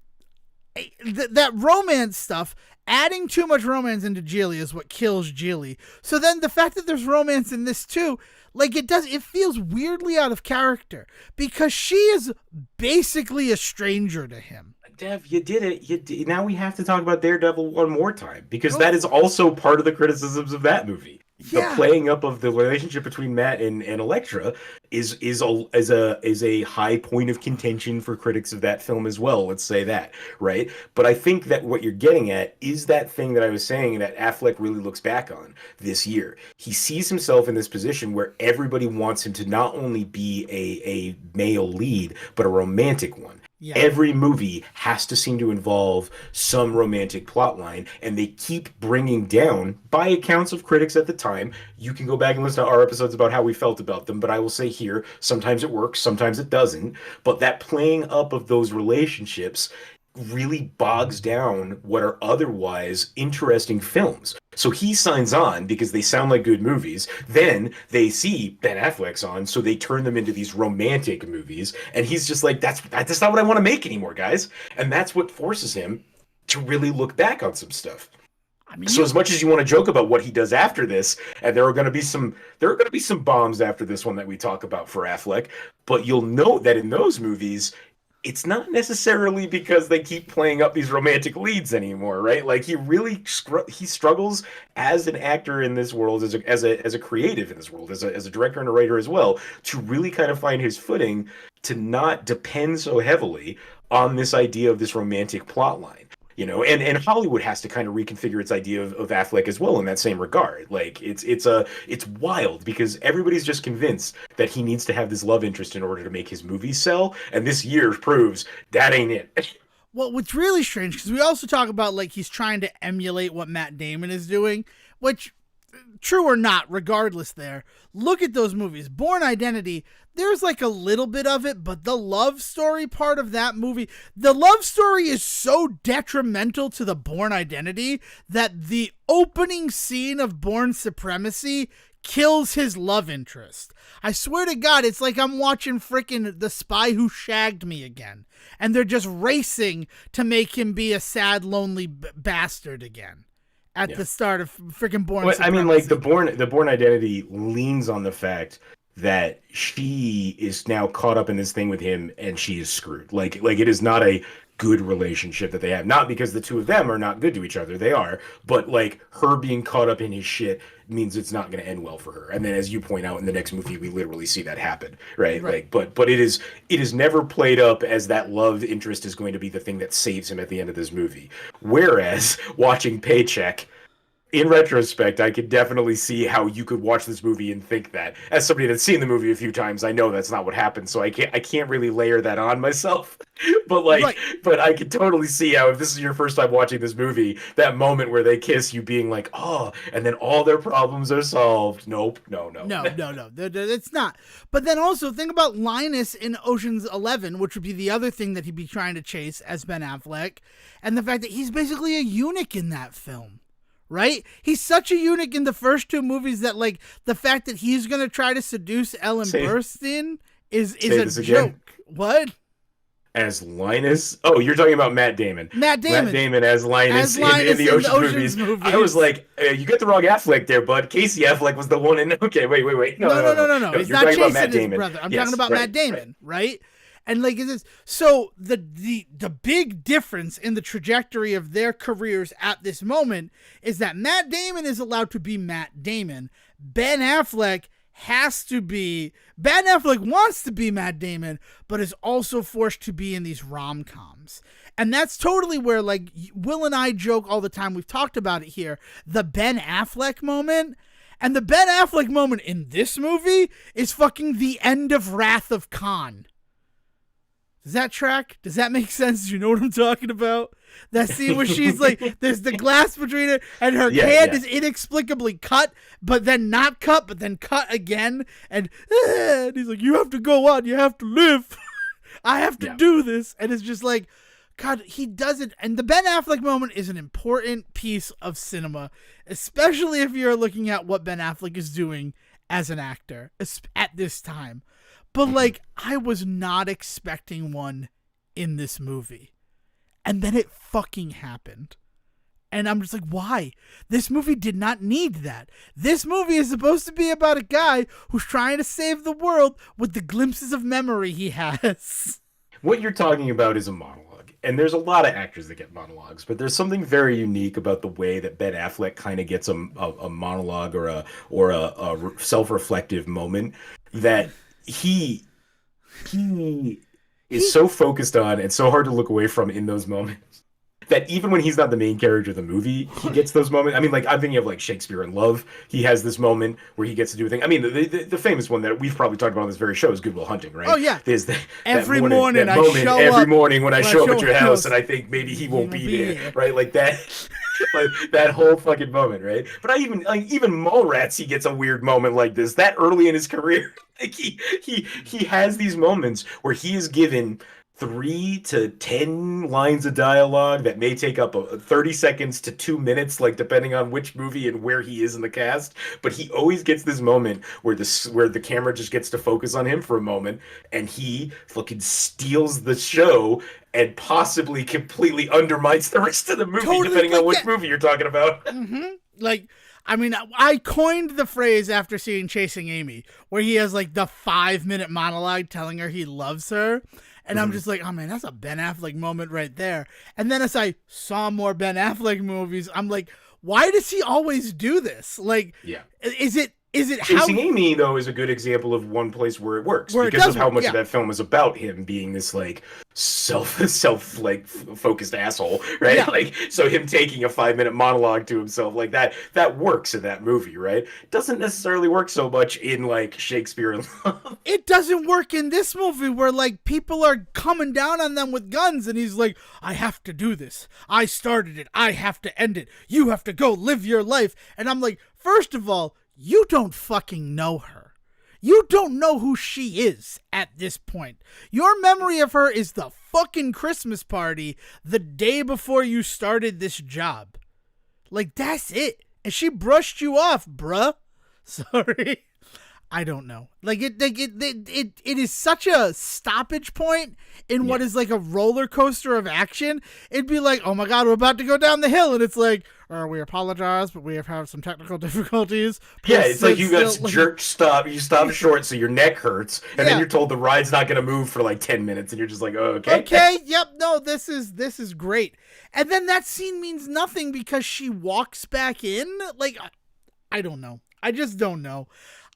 that romance stuff, adding too much romance into Geely is what kills Geely. So then the fact that there's romance in this too, like it feels weirdly out of character because she is basically a stranger to him. Dev, you did it. Now we have to talk about Daredevil one more time because that is also part of the criticisms of that movie. The playing up of the relationship between Matt and Elektra is a high point of contention for critics of that film as well. Let's say that, right? But I think that what you're getting at is that thing that I was saying that Affleck really looks back on this year. He sees himself in this position where everybody wants him to not only be a male lead, but a romantic one. Yeah. Every movie has to seem to involve some romantic plotline, and they keep bringing down, by accounts of critics at the time. You can go back and listen to our episodes about how we felt about them, but I will say here, sometimes it works, sometimes it doesn't. But that playing up of those relationships really bogs down what are otherwise interesting films. So he signs on because they sound like good movies. Then they see Ben Affleck's on, so they turn them into these romantic movies. And he's just like, that's not what I want to make anymore, guys. And that's what forces him to really look back on some stuff. I mean, So as much as you want to joke about what he does after this, and there are going to be some bombs after this one that we talk about for Affleck, but you'll note that in those movies, it's not necessarily because they keep playing up these romantic leads anymore, right? Like he really he struggles as an actor in this world, as a creative in this world, as a director and a writer as well, to really kind of find his footing, to not depend so heavily on this idea of this romantic plot line. And Hollywood has to kind of reconfigure its idea of Affleck as well in that same regard. Like it's wild because everybody's just convinced that he needs to have this love interest in order to make his movies sell, and this year proves that ain't it. Well, what's really strange, because we also talk about like he's trying to emulate what Matt Damon is doing, which, true or not, regardless there, look at those movies. Bourne Identity, there's like a little bit of it, but the love story part of that movie, the love story is so detrimental to the Bourne Identity that the opening scene of Bourne Supremacy kills his love interest. I swear to God, it's like I'm watching frickin' The Spy Who Shagged Me again, and they're just racing to make him be a sad, lonely bastard again at the start of freaking Bourne Supremacy. I mean, like the Bourne Identity leans on the fact that she is now caught up in this thing with him, and she is screwed. Like it is not a good relationship that they have. Not because the two of them are not good to each other, they are, but like her being caught up in his shit means it's not going to end well for her. And then, as you point out in the next movie, we literally see that happen, right? Like, but it is never played up as that love interest is going to be the thing that saves him at the end of this movie. Whereas watching Paycheck, in retrospect, I could definitely see how you could watch this movie and think that. As somebody that's seen the movie a few times, I know that's not what happened, so I can't really layer that on myself. But but I could totally see how, if this is your first time watching this movie, that moment where they kiss, you being like, oh, and then all their problems are solved. Nope, no. No, it's not. But then also think about Linus in Ocean's 11, which would be the other thing that he'd be trying to chase as Ben Affleck, and the fact that he's basically a eunuch in that film. Right? He's such a eunuch in the first two movies that, like, the fact that he's going to try to seduce Ellen Burstyn is a joke. What? As Linus? Oh, you're talking about Matt Damon. Matt Damon as Linus in the Ocean's movies. I was like, you get the wrong Affleck there, bud. Casey Affleck was the one in... Okay, wait. No. He's not chasing his brother. I'm talking about Matt Damon, right? And like this, so the big difference in the trajectory of their careers at this moment is that Matt Damon is allowed to be Matt Damon. Ben Affleck wants to be Matt Damon, but is also forced to be in these rom-coms. And that's totally where, like, Will and I joke all the time. We've talked about it here. The Ben Affleck moment. And the Ben Affleck moment in this movie is fucking the end of Wrath of Khan. Does that track? Does that make sense? Do you know what I'm talking about? That scene where she's like, there's the glass between her, and her hand is inexplicably cut, but then not cut, but then cut again. And he's like, you have to go on. You have to live. I have to do this. And it's just like, God, he does it. And the Ben Affleck moment is an important piece of cinema, especially if you're looking at what Ben Affleck is doing as an actor at this time. But, like, I was not expecting one in this movie. And then it fucking happened. And I'm just like, why? This movie did not need that. This movie is supposed to be about a guy who's trying to save the world with the glimpses of memory he has. What you're talking about is a monologue. And there's a lot of actors that get monologues, but there's something very unique about the way that Ben Affleck kind of gets a monologue or a self-reflective moment that he is so focused on and so hard to look away from in those moments that even when he's not the main character of the movie, he gets those moments. I mean, like, I'm thinking of, like, Shakespeare in Love. He has this moment where he gets to do a thing. I mean, the famous one that we've probably talked about on this very show is Good Will Hunting, right? Oh, yeah. There's every morning when I show up at your house and I think maybe he won't be there, right? Like that. Like that whole fucking moment, right? But even Mallrats, he gets a weird moment like this that early in his career. Like he has these moments where he is given 3 to 10 lines of dialogue that may take up 30 seconds to 2 minutes, like depending on which movie and where he is in the cast. But he always gets this moment where the camera just gets to focus on him for a moment, and he fucking steals the show and possibly completely undermines the rest of the movie, totally, depending on which movie you're talking about. Mm-hmm. Like, I mean, I coined the phrase after seeing Chasing Amy, where he has like the 5-minute monologue telling her he loves her. And I'm just like, oh man, that's a Ben Affleck moment right there. And then as I saw more Ben Affleck movies, I'm like, why does he always do this? Like, yeah. Is it Chasing Amy, though, is a good example of one place where it works because of how much of that film is about him being this like focused asshole, right? Yeah. Like, so him taking a 5-minute monologue to himself like that works in that movie, right? Doesn't necessarily work so much in like Shakespeare in Love. It doesn't work in this movie where like people are coming down on them with guns and he's like, I have to do this. I started it. I have to end it. You have to go live your life. And I'm like, first of all, you don't fucking know her. You don't know who she is at this point. Your memory of her is the fucking Christmas party the day before you started this job. Like, that's it. And she brushed you off, bruh. Sorry. I don't know. Like, it is such a stoppage point in what is like a roller coaster of action. It'd be like, oh my God, we're about to go down the hill. And it's like, we apologize, but we have had some technical difficulties. Yeah, it's like you got jerked you stop short so your neck hurts, and then you're told the ride's not going to move for like 10 minutes, and you're just like, oh, okay. Okay, yep, no, this is great. And then that scene means nothing because she walks back in. Like, I don't know. I just don't know.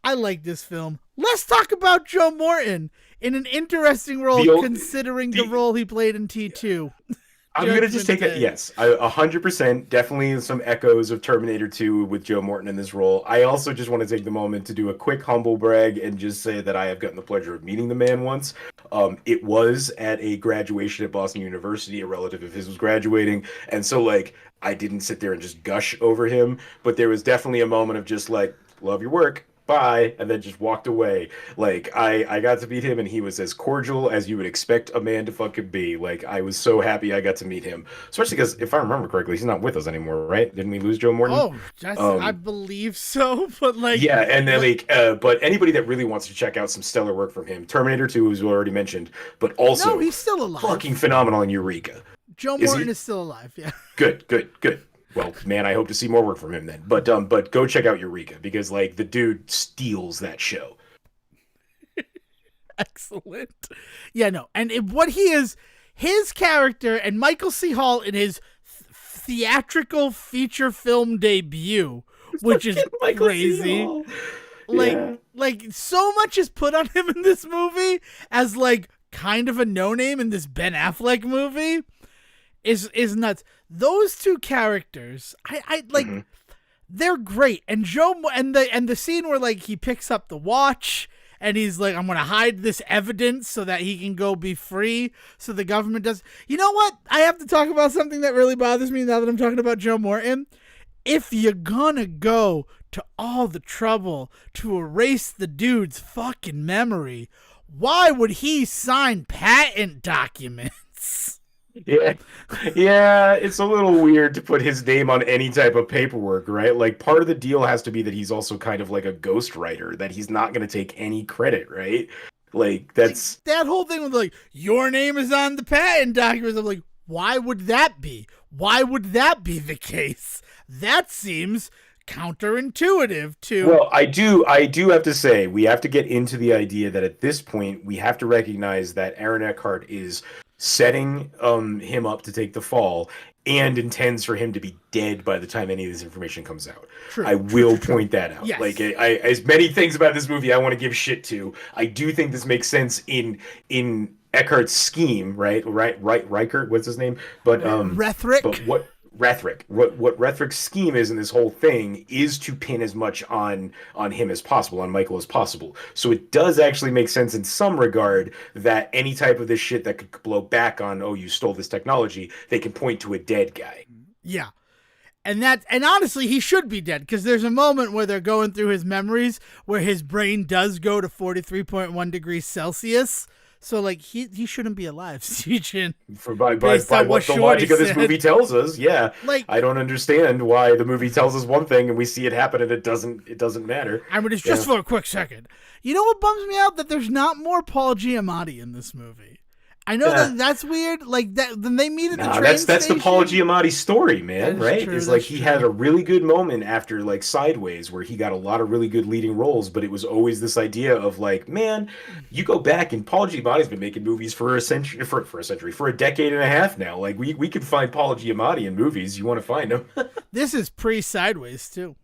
I like this film. Let's talk about Joe Morton in an interesting role, considering the role he played in T2. I'm going to just take it. Yes, 100%. Definitely some echoes of Terminator 2 with Joe Morton in this role. I also just want to take the moment to do a quick humble brag and just say that I have gotten the pleasure of meeting the man once. It was at a graduation at Boston University. A relative of his was graduating. And so, like, I didn't sit there and just gush over him, but there was definitely a moment of just like, love your work. Bye, and then just walked away. Like, I got to meet him, and he was as cordial as you would expect a man to fucking be. Like, I was so happy I got to meet him. Especially because, if I remember correctly, he's not with us anymore, right? Didn't we lose Joe Morton? Oh, I believe so, but like... Yeah, and then, but anybody that really wants to check out some stellar work from him, Terminator 2, as we already mentioned, but also... No, he's still alive. Fucking phenomenal in Eureka. Joe Morton is still alive, yeah. Good. Well, man, I hope to see more work from him then. But go check out Eureka because like the dude steals that show. Excellent. Yeah, no. And what he is, his character and Michael C. Hall in his theatrical feature film debut, which is crazy. Like so much is put on him in this movie as like kind of a no-name in this Ben Affleck movie is nuts. Those two characters, I like, they're great. And the scene where like he picks up the watch and he's like, I'm gonna hide this evidence so that he can go be free. So the government does. You know what? I have to talk about something that really bothers me now that I'm talking about Joe Morton. If you're gonna go to all the trouble to erase the dude's fucking memory, why would he sign patent documents? Yeah, it's a little weird to put his name on any type of paperwork, right? Like, part of the deal has to be that he's also kind of like a ghostwriter, that he's not going to take any credit, right? Like, that's... Like, that whole thing with, like, your name is on the patent documents. I'm like, why would that be? Why would that be the case? That seems counterintuitive to... Well, I do have to say, we have to get into the idea that at this point, we have to recognize that Aaron Eckhart is setting him up to take the fall and intends for him to be dead by the time any of this information comes out. True, I will point that out. Yes. Like, I as many things about this movie I want to give shit to, I do think this makes sense in Eckhart's scheme, right? Reichert, what's his name? But Rethrick. But what Rethrick? What Rethrick's scheme is in this whole thing is to pin as much on him as possible, on Michael as possible. So it does actually make sense in some regard that any type of this shit that could blow back on, oh, you stole this technology, they can point to a dead guy. Yeah. And honestly, he should be dead because there's a moment where they're going through his memories where his brain does go to 43.1 degrees Celsius. So like he shouldn't be alive, Sijin. By what the logic of this movie tells us, yeah. Like, I don't understand why the movie tells us one thing and we see it happen and it doesn't matter. I mean, it's just for a quick second. You know what bums me out? That there's not more Paul Giamatti in this movie. I know that's weird. Like that, then they meet at the train station. That's the Paul Giamatti story, man. Right? It's like he had a really good moment after like Sideways, where he got a lot of really good leading roles, but it was always this idea of like, man, you go back and Paul Giamatti's been making movies for a decade and a half now. Like we can find Paul Giamatti in movies. You want to find him? This is pre-Sideways too.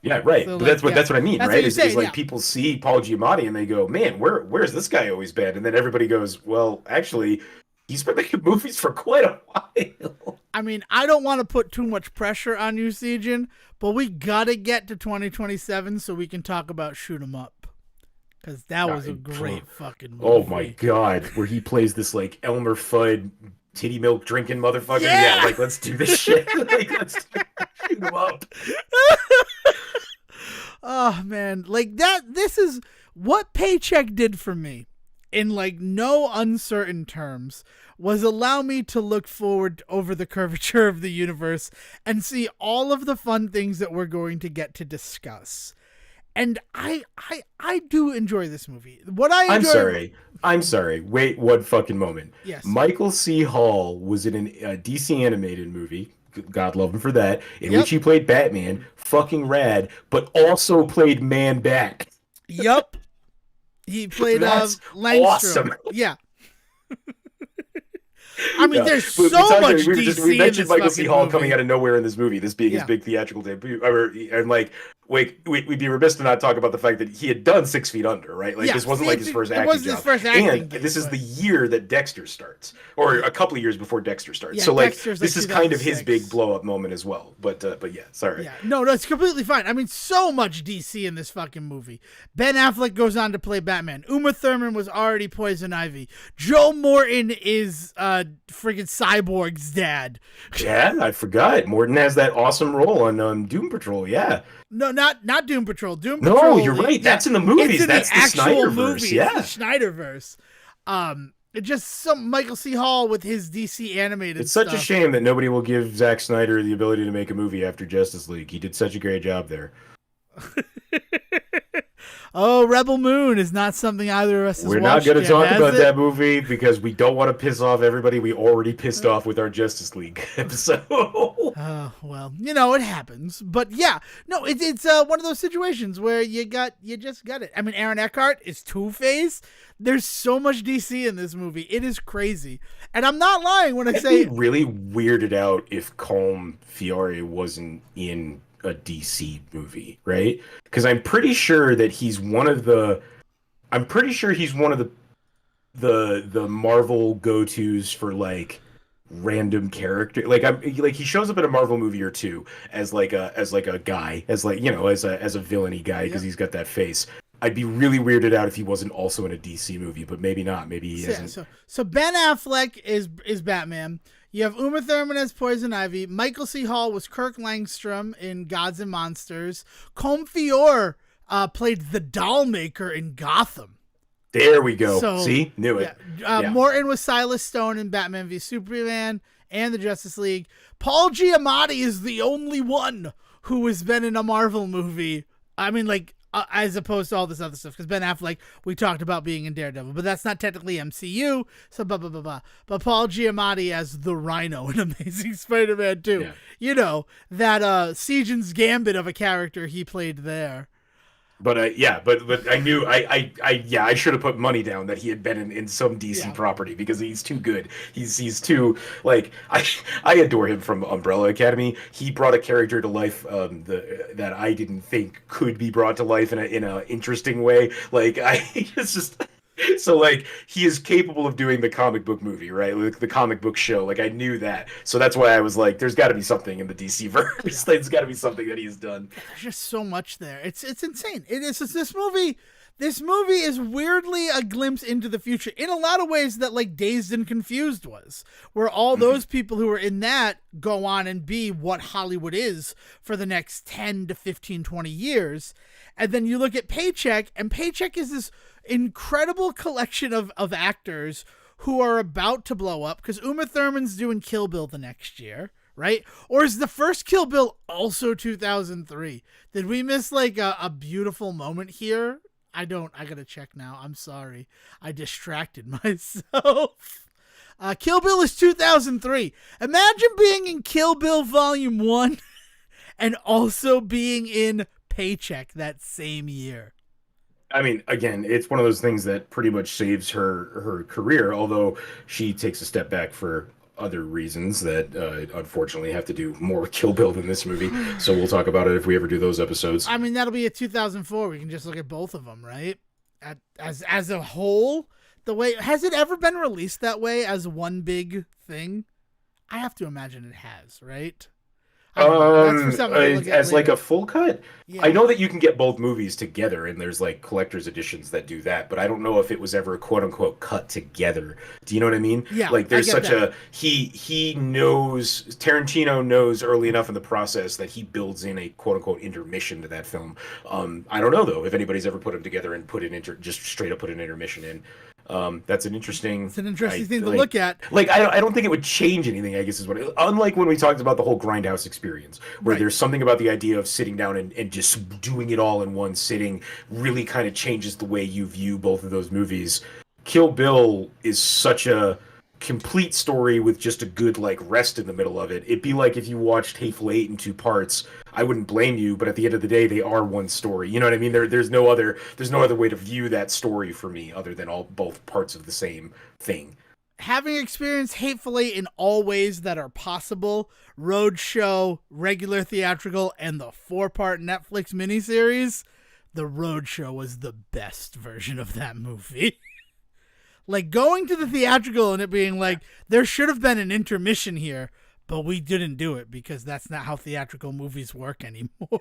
Yeah, right. So, but that's what I mean, right? It's like people see Paul Giamatti and they go, "Man, where's this guy always been?" And then everybody goes, "Well, actually, he's been making movies for quite a while." I mean, I don't want to put too much pressure on you, Sijin, but we gotta get to 2027 so we can talk about Shoot 'Em Up, because that was a great fucking movie. Oh my god, where he plays this like Elmer Fudd titty milk drinking motherfucker. Yeah, like let's do this shit. Like let's Shoot 'Em Up. Oh man, like this is what Paycheck did for me in like no uncertain terms, was allow me to look forward over the curvature of the universe and see all of the fun things that we're going to get to discuss. And I do enjoy this movie. I'm sorry. Wait one fucking moment. Yes. Michael C. Hall was in a DC animated movie, God love him for that, in which he played Batman, fucking rad, but also played Man-Bat. Yep. He played Langstrom. Awesome. Yeah. I mean, there's so much DC we mentioned Michael C. Hall movie. coming out of nowhere in this movie, this being his big theatrical debut. And like, we'd be remiss to not talk about the fact that he had done 6 Feet Under, right? Like, this wasn't like his first acting job. And this is the year that Dexter starts, or a couple of years before Dexter starts. So like, this is kind of his big blow up moment as well. But yeah, sorry. Yeah, no, it's completely fine. I mean, so much DC in this fucking movie. Ben Affleck goes on to play Batman. Uma Thurman was already Poison Ivy. Joe Morton is friggin' Cyborg's dad. Yeah, I forgot. Morton has that awesome role on Doom Patrol. Yeah. No, not Doom Patrol. Doom Patrol. No, you're right. That's in the movies. In that's the Snyderverse. Movie. Yeah, it's the Snyderverse. It's just some Michael C. Hall with his DC animated. It's such a shame that nobody will give Zack Snyder the ability to make a movie after Justice League. He did such a great job there. Oh, Rebel Moon is not something either of us has We're not going to talk about that movie because we don't want to piss off everybody we already pissed off with our Justice League episode. Oh, well, it happens. But yeah, no, it's one of those situations where you just got it. I mean, Aaron Eckhart is Two-Face. There's so much DC in this movie. It is crazy. And I'm not lying when I say... I'd be really weirded out if Colm Fiore wasn't in a DC movie, right? Because I'm pretty sure that he's one of the the Marvel go-tos for like random character. Like he shows up in a Marvel movie or two as like a guy, as like, as a villainy guy because he's got that face. I'd be really weirded out if he wasn't also in a DC movie, but maybe not. Maybe he isn't. So Ben Affleck is Batman. You have Uma Thurman as Poison Ivy. Michael C. Hall was Kirk Langstrom in Gods and Monsters. Colm Fiore played the doll maker in Gotham. There we go. See? Knew it. Yeah. Morton was Silas Stone in Batman v Superman and the Justice League. Paul Giamatti is the only one who has been in a Marvel movie. I mean, like, as opposed to all this other stuff, because Ben Affleck, we talked about being in Daredevil, but that's not technically MCU, so blah, blah, blah, blah. But Paul Giamatti as the Rhino in Amazing Spider-Man 2. Yeah. That Sijin's Gambit of a character he played there. But but I knew I should have put money down that he had been in some DC property because he's too good. He's too, like, I adore him from Umbrella Academy. He brought a character to life that I didn't think could be brought to life in a interesting way. Like it's just. So, like, he is capable of doing the comic book movie, right? Like, the comic book show. Like, I knew that. So that's why I was like, there's got to be something in the DC verse. There's got to be something that he's done. There's just so much there. It's insane. It is this movie. This movie is weirdly a glimpse into the future in a lot of ways that like Dazed and Confused was, where all those people who are in that go on and be what Hollywood is for the next 10 to 15, 20 years. And then you look at Paycheck, and Paycheck is this incredible collection of actors who are about to blow up because Uma Thurman's doing Kill Bill the next year. Right? Or is the first Kill Bill also 2003? Did we miss like a beautiful moment here? I gotta check now. I'm sorry. I distracted myself. Kill Bill is 2003. Imagine being in Kill Bill Volume 1 and also being in Paycheck that same year. I mean, again, it's one of those things that pretty much saves her career, although she takes a step back for other reasons that unfortunately have to do more with Kill Bill than this movie. So we'll talk about it if we ever do those episodes. I mean, that'll be a 2004. We can just look at both of them, right? As a whole, the way has it ever been released that way as one big thing? I have to imagine it has, right? As like a full cut. Yeah. I know that you can get both movies together, and there's like collector's editions that do that. But I don't know if it was ever quote unquote cut together. Do you know what I mean? Yeah. Like there's such a he knows Tarantino knows early enough in the process that he builds in a quote unquote intermission to that film. I don't know though if anybody's ever put them together and just straight up put an intermission in. That's an interesting. It's an interesting thing to look at. Like I don't think it would change anything. I guess is what. Unlike when we talked about the whole Grindhouse experience, where there's something about the idea of sitting down and just doing it all in one sitting really kind of changes the way you view both of those movies. Kill Bill is such a complete story with just a good like rest in the middle of it. It'd be like if you watched Hateful Eight in 2 parts. I wouldn't blame you, but at the end of the day, they are one story. You know what I mean? There's no other way to view that story for me other than both parts of the same thing. Having experienced Hateful Eight in all ways that are possible, Roadshow, regular theatrical, and the 4-part Netflix miniseries, the Roadshow was the best version of that movie. Like going to the theatrical and it being like, there should have been an intermission here, but we didn't do it because that's not how theatrical movies work anymore.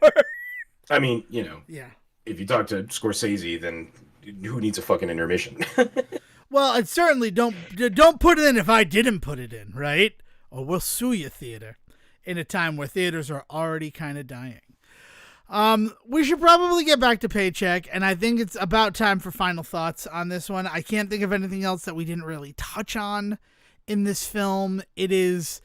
I mean, yeah. If you talk to Scorsese, then who needs a fucking intermission? Well, and certainly don't put it in if I didn't put it in, right? Or we'll sue you, theater, in a time where theaters are already kind of dying. We should probably get back to Paycheck, and I think it's about time for final thoughts on this one. I can't think of anything else that we didn't really touch on in this film. It is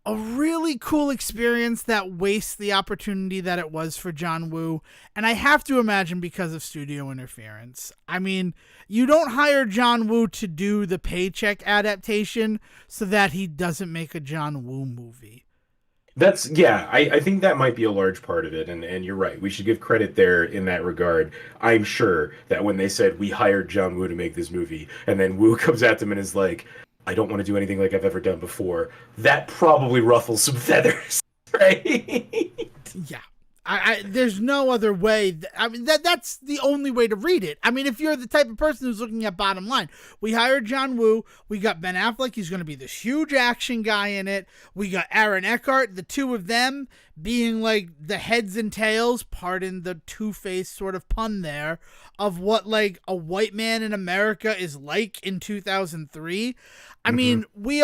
a really cool experience that wastes the opportunity that it was for John Woo. And I have to imagine because of studio interference. I mean, you don't hire John Woo to do the Paycheck adaptation so that he doesn't make a John Woo movie. I think that might be a large part of it. And you're right. We should give credit there in that regard. I'm sure that when they said we hired John Woo to make this movie, and then Woo comes at them and is like, I don't want to do anything like I've ever done before. That probably ruffles some feathers, right? Yeah. There's no other way. I mean, that's the only way to read it. I mean, if you're the type of person who's looking at bottom line, we hired John Woo. We got Ben Affleck. He's going to be this huge action guy in it. We got Aaron Eckhart, the two of them being like the heads and tails, pardon the two-faced sort of pun there, of what like a white man in America is like in 2003. I mean, we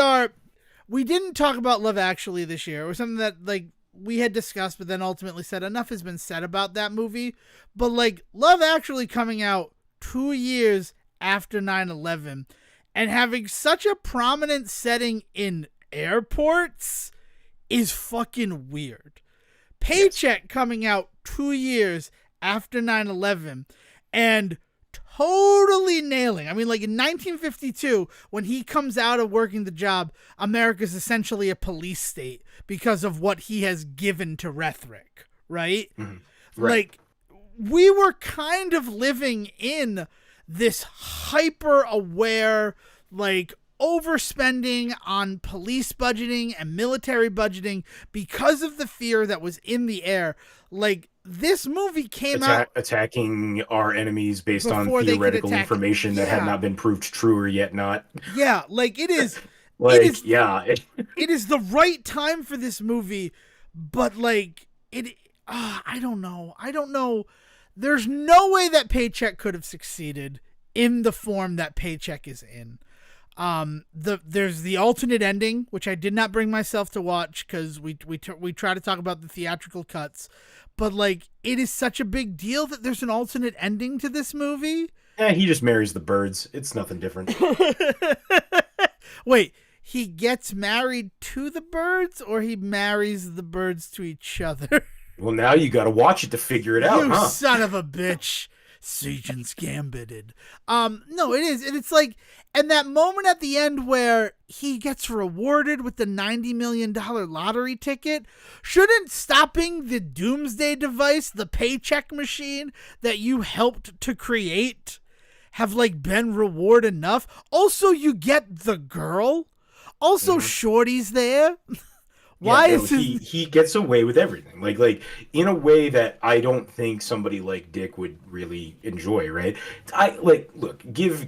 didn't talk about Love Actually this year. It was something that like we had discussed, but then ultimately said enough has been said about that movie. But like Love Actually coming out 2 years after 9/11 and having such a prominent setting in airports is fucking weird. Paycheck coming out 2 years after 9/11 and totally nailing. I mean, like in 1952, when he comes out of working the job, America's essentially a police state because of what he has given to Rethrick, right? Mm-hmm. Right. Like, we were kind of living in this hyper-aware, like, overspending on police budgeting and military budgeting because of the fear that was in the air. Like, this movie came out attacking our enemies based on theoretical information that had not been proved true or yet not. Yeah, like it is. It is the right time for this movie, but like I don't know. there's no way that Paycheck could have succeeded in the form that Paycheck is in. There's the alternate ending, which I did not bring myself to watch because we try to talk about the theatrical cuts, but like it is such a big deal that there's an alternate ending to this movie. He just marries the birds. It's nothing different. Wait, he gets married to the birds, or he marries the birds to each other? Well, now you got to watch it to figure it out, you son of a bitch. Satan's gambited. No, it is. And it's like, and that moment at the end where he gets rewarded with the $90 million lottery ticket, shouldn't stopping the doomsday device, the Paycheck Machine that you helped to create, have like been reward enough? Also, you get the girl. Also, Shorty's there. Why is he gets away with everything, like in a way that I don't think somebody like Dick would really enjoy, right? Give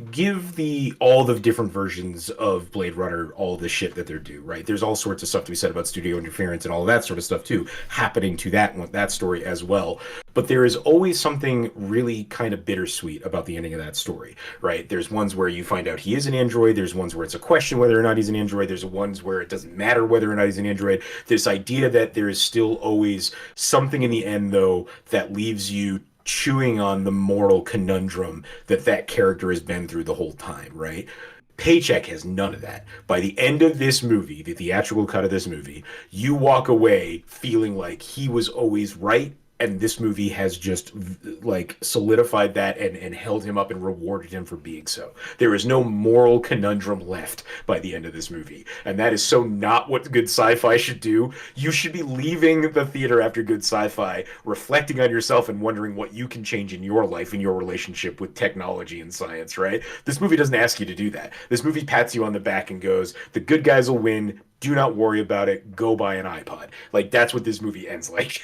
all the different versions of Blade Runner all the shit that they're due, right? There's all sorts of stuff to be said about studio interference and all of that sort of stuff too happening to that story as well. But there is always something really kind of bittersweet about the ending of that story, right? There's ones where you find out he is an android. There's ones where it's a question whether or not he's an android. There's ones where it doesn't matter whether or not he's an android. This idea that there is still always something in the end, though, that leaves you chewing on the moral conundrum that character has been through the whole time, right? Paycheck has none of that. By the end of this movie, the theatrical cut of this movie, you walk away feeling like he was always right. And this movie has just like solidified that and held him up and rewarded him for being so. There is no moral conundrum left by the end of this movie. And that is so not what good sci-fi should do. You should be leaving the theater after good sci-fi, reflecting on yourself and wondering what you can change in your life and your relationship with technology and science, right? This movie doesn't ask you to do that. This movie pats you on the back and goes, the good guys will win. Do not worry about it. Go buy an iPod. Like, that's what this movie ends like.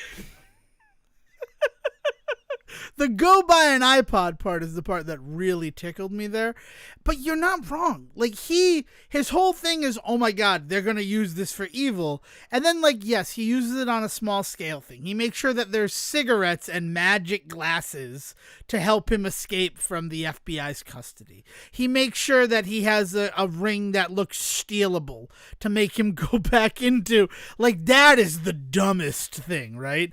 The go buy an iPod part is the part that really tickled me there. But you're not wrong. Like, his whole thing is, oh my God, they're going to use this for evil. And then, like, yes, he uses it on a small scale thing. He makes sure that there's cigarettes and magic glasses to help him escape from the FBI's custody. He makes sure that he has a ring that looks stealable to make him go back into. Like, that is the dumbest thing, right?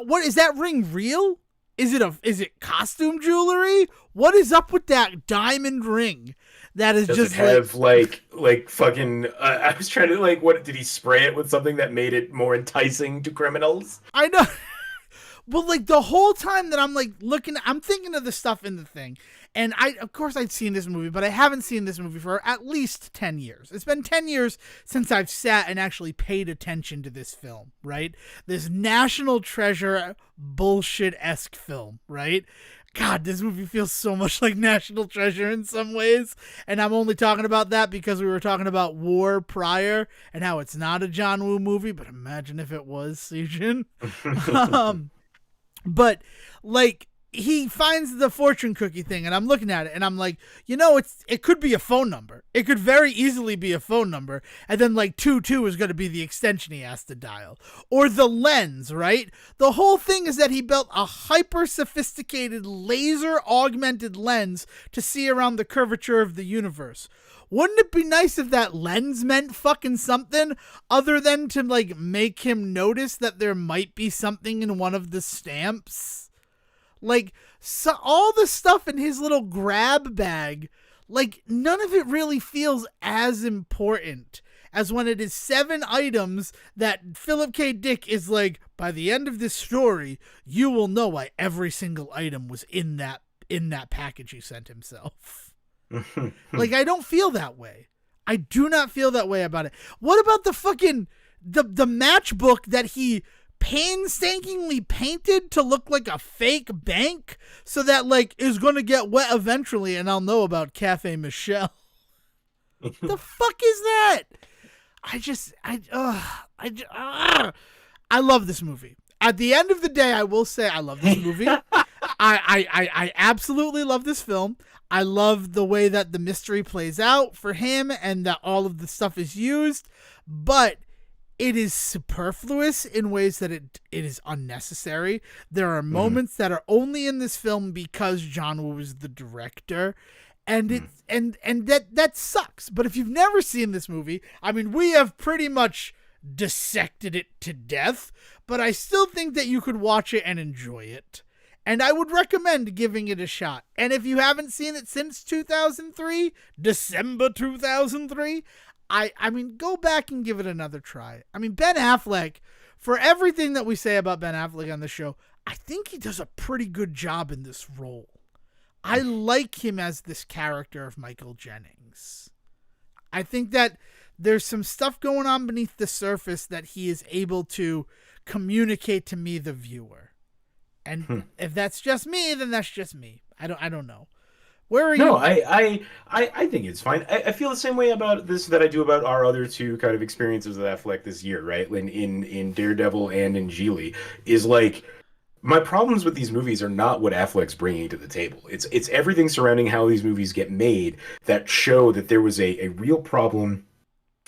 What is that ring real? Is it costume jewelry? What is up with that diamond ring? That is Does just it have like fucking. I was trying to what did he spray it with something that made it more enticing to criminals? I know. But like the whole time that I'm like looking, I'm thinking of the stuff in the thing. And of course I'd seen this movie, but I haven't seen this movie for at least 10 years. It's been 10 years since I've sat and actually paid attention to this film, right? This National Treasure bullshit-esque film, right? God, this movie feels so much like National Treasure in some ways. And I'm only talking about that because we were talking about War prior and how it's not a John Woo movie, but imagine if it was, Sujin. But like, he finds the fortune cookie thing and I'm looking at it and I'm like, it could be a phone number. It could very easily be a phone number. And then like 22 is going to be the extension he has to dial. Or the lens, right? The whole thing is that he built a hyper sophisticated laser augmented lens to see around the curvature of the universe. Wouldn't it be nice if that lens meant fucking something other than to like make him notice that there might be something in one of the stamps? Like, so all the stuff in his little grab bag, like, none of it really feels as important as when it is 7 items that Philip K. Dick is like, by the end of this story, you will know why every single item was in that package he sent himself. Like, I don't feel that way. I do not feel that way about it. What about the fucking, the matchbook that he painstakingly painted to look like a fake bank so that like is going to get wet eventually and I'll know about Cafe Michelle? The fuck is that? I love this movie. At the end of the day, I will say I love this movie. I absolutely love this film. I love the way that the mystery plays out for him and that all of the stuff is used, but It is superfluous in ways that it is unnecessary. There are moments that are only in this film because John Woo is the director, and that sucks. But if you've never seen this movie, I mean, we have pretty much dissected it to death, but I still think that you could watch it and enjoy it. And I would recommend giving it a shot. And if you haven't seen it since 2003, December 2003, I mean, go back and give it another try. I mean, Ben Affleck, for everything that we say about Ben Affleck on the show, I think he does a pretty good job in this role. I like him as this character of Michael Jennings. I think that there's some stuff going on beneath the surface that he is able to communicate to me, the viewer. And if that's just me, then that's just me. I don't know. Where are you? No, I think it's fine. I feel the same way about this that I do about our other two kind of experiences with Affleck this year, right? In Daredevil and in Geely, is like, my problems with these movies are not what Affleck's bringing to the table. It's everything surrounding how these movies get made that show that there was a real problem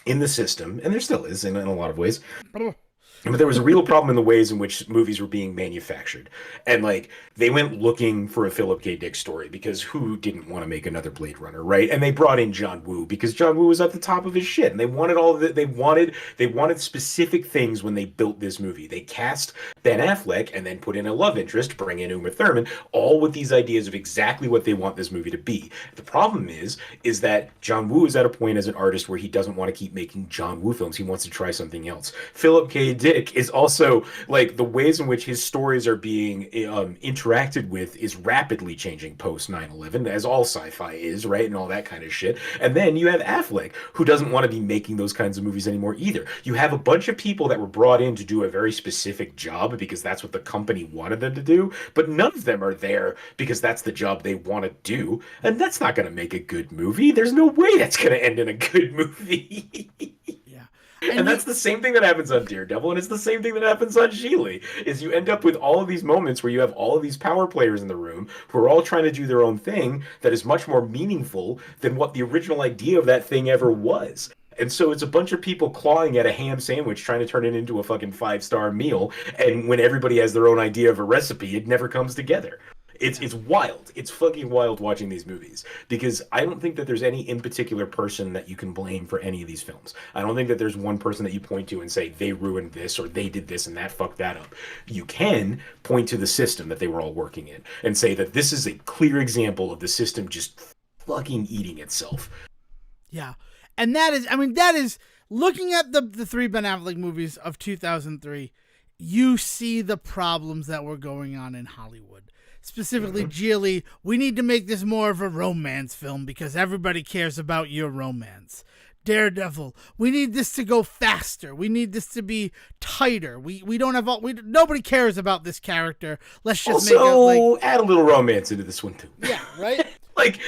in the system, and there still is in a lot of ways. But there was a real problem in the ways in which movies were being manufactured. And, like, they went looking for a Philip K. Dick story because who didn't want to make another Blade Runner, right? And they brought in John Woo because John Woo was at the top of his shit. And they wanted they wanted specific things when they built this movie. They cast Ben Affleck and then put in a love interest, bring in Uma Thurman, all with these ideas of exactly what they want this movie to be. The problem is that John Woo is at a point as an artist where he doesn't want to keep making John Woo films. He wants to try something else. Philip K. Dick is also, like, the ways in which his stories are being interacted with is rapidly changing post 9/11, as all sci-fi is, right, and all that kind of shit. And then you have Affleck, who doesn't want to be making those kinds of movies anymore either. You have a bunch of people that were brought in to do a very specific job because that's what the company wanted them to do, but none of them are there because that's the job they want to do, and that's not going to make a good movie. There's no way that's going to end in a good movie. And that's the same thing that happens on Daredevil, and it's the same thing that happens on Geely, is you end up with all of these moments where you have all of these power players in the room who are all trying to do their own thing that is much more meaningful than what the original idea of that thing ever was. And so it's a bunch of people clawing at a ham sandwich trying to turn it into a fucking 5-star meal, and when everybody has their own idea of a recipe, it never comes together. It's wild. It's fucking wild watching these movies, because I don't think that there's any in particular person that you can blame for any of these films. I don't think that there's one person that you point to and say they ruined this or they did this and that fucked that up. You can point to the system that they were all working in and say that this is a clear example of the system just fucking eating itself. Yeah. And that is looking at the three Ben Affleck movies of 2003, you see the problems that were going on in Hollywood. Specifically, Geely, we need to make this more of a romance film because everybody cares about your romance. Daredevil, we need this to go faster. We need this to be tighter. We don't have nobody cares about this character. Let's just make it like, add a little romance into this one too. Yeah, right? like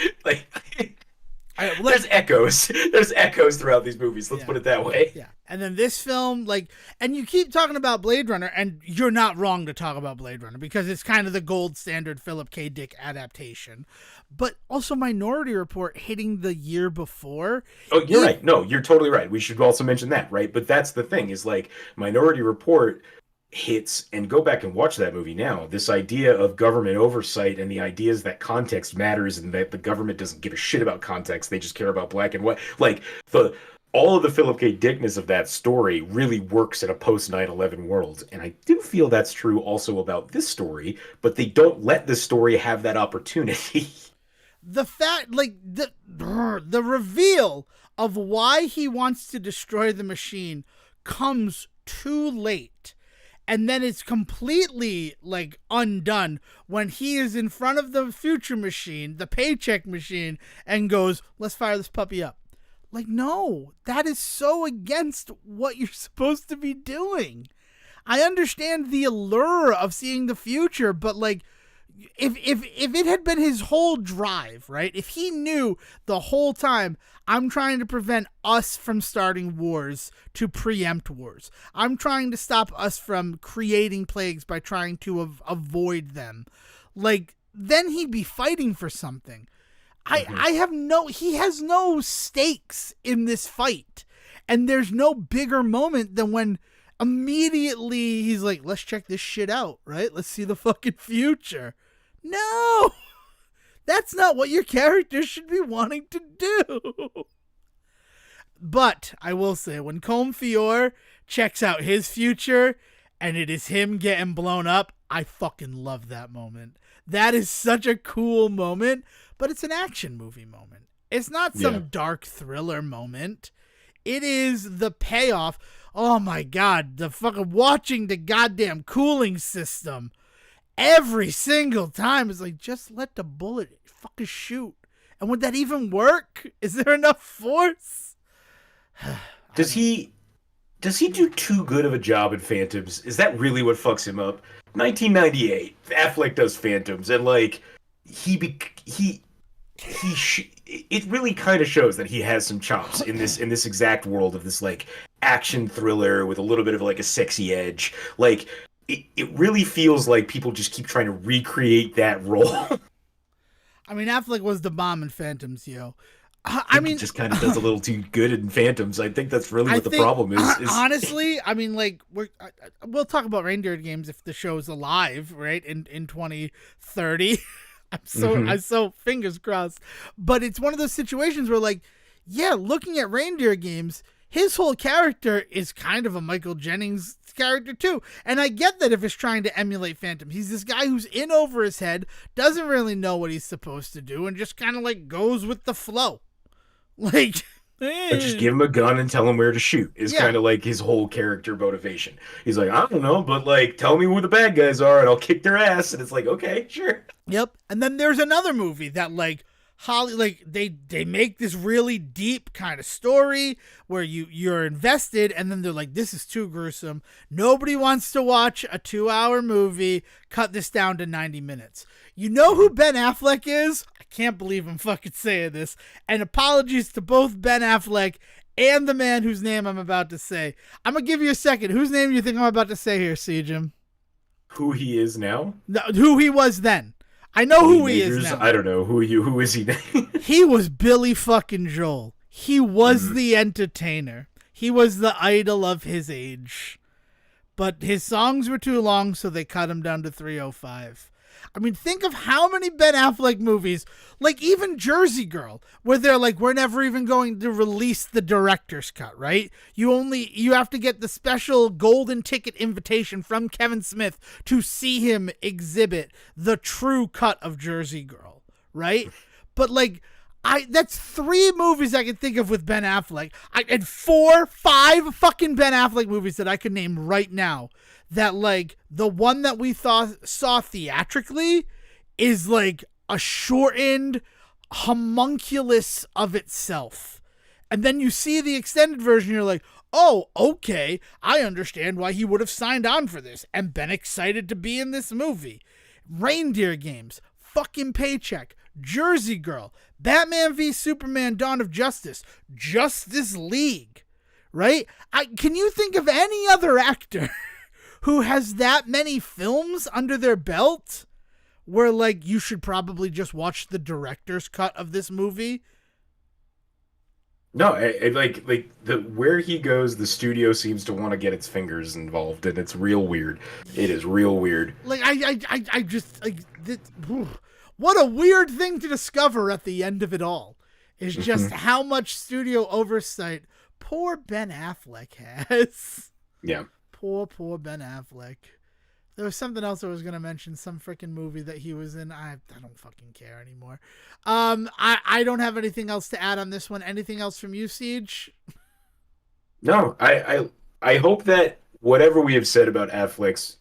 there's echoes. There's echoes throughout these movies. Let's put it that way. Yeah. And then this film, and you keep talking about Blade Runner, and you're not wrong to talk about Blade Runner because it's kind of the gold standard Philip K. Dick adaptation. But also Minority Report hitting the year before. Oh, you're right. No, you're totally right. We should also mention that, right? But that's the thing is, like, Minority Report hits, and go back and watch that movie now, this idea of government oversight and the ideas that context matters and that the government doesn't give a shit about context, they just care about black and white. Like, all of the Philip K. Dickness of that story really works in a post 9/11 world, and I do feel that's true also about this story, but they don't let this story have that opportunity. The fact, like, the reveal of why he wants to destroy the machine comes too late. And then it's completely, like, undone when he is in front of the future machine, the Paycheck Machine, and goes, let's fire this puppy up. Like, no, that is so against what you're supposed to be doing. I understand the allure of seeing the future, but, like, if it had been his whole drive, right? If he knew the whole time, I'm trying to prevent us from starting wars to preempt wars. I'm trying to stop us from creating plagues by trying to avoid them. Like, then he'd be fighting for something. He has no stakes in this fight. And there's no bigger moment than when immediately he's like, let's check this shit out, right? Let's see the fucking future. No! That's not what your character should be wanting to do. But I will say, when Combe Fior checks out his future and it is him getting blown up, I fucking love that moment. That is such a cool moment, but it's an action movie moment. It's not some dark thriller moment. It is the payoff. Oh my God, the fucking watching the goddamn cooling system every single time is like, just let the bullet fucking shoot. And would that even work? Is there enough force? Does he do too good of a job at Phantoms? Is that really what fucks him up? 1998, Affleck does Phantoms, and like it really kind of shows that he has some chops in this exact world of this like action thriller with a little bit of like a sexy edge. Like it really feels like people just keep trying to recreate that role. I mean, Affleck was the bomb in Phantoms, yo. I mean, just kind of does a little too good in Phantoms. I think that's really what the problem is. Honestly, I mean, like we'll talk about reindeer games if the show's alive, right? In 2030, I'm so fingers crossed. But it's one of those situations where, like, yeah, looking at reindeer games, his whole character is kind of a Michael Jennings character too. And I get that if it's trying to emulate Phantom. He's this guy who's in over his head, doesn't really know what he's supposed to do, and just kind of like goes with the flow. Like, just give him a gun and tell him where to shoot is kind of like his whole character motivation. He's like, I don't know, but like, tell me who the bad guys are and I'll kick their ass. And it's like, okay, sure. Yep. And then there's another movie that like they make this really deep kind of story where you're invested, and then they're like, this is too gruesome. Nobody wants to watch a 2-hour movie. Cut this down to 90 minutes. You know who Ben Affleck is? I can't believe I'm fucking saying this. And apologies to both Ben Affleck and the man whose name I'm about to say. I'm going to give you a second. Whose name do you think I'm about to say here, Jim? Who he is now? No, who he was then. I know who he is now. I don't know. Who is he now? He was Billy fucking Joel. He was the entertainer. He was the idol of his age. But his songs were too long, so they cut him down to 3:05. I mean, think of how many Ben Affleck movies, like even Jersey Girl, where they're like, we're never even going to release the director's cut, right? You have to get the special golden ticket invitation from Kevin Smith to see him exhibit the true cut of Jersey Girl, right? But like, that's 3 movies I can think of with Ben Affleck. And 4, 5 fucking Ben Affleck movies that I could name right now. That like the one that we saw theatrically is like a shortened homunculus of itself. And then you see the extended version, you're like, oh, okay, I understand why he would have signed on for this and been excited to be in this movie. Reindeer Games, fucking Paycheck, Jersey Girl, Batman v Superman Dawn of Justice, Justice League, right? Can you think of any other actor who has that many films under their belt where like you should probably just watch the director's cut of this movie? No, like where he goes, the studio seems to want to get its fingers involved, and it's real weird. It is real weird. Like I just like this, what a weird thing to discover at the end of it all is just how much studio oversight poor Ben Affleck has. Yeah. Poor Ben Affleck. There was something else I was going to mention, some freaking movie that he was in. I don't fucking care anymore. I don't have anything else to add on this one. Anything else from you, Siege? No, I hope that whatever we have said about Affleck's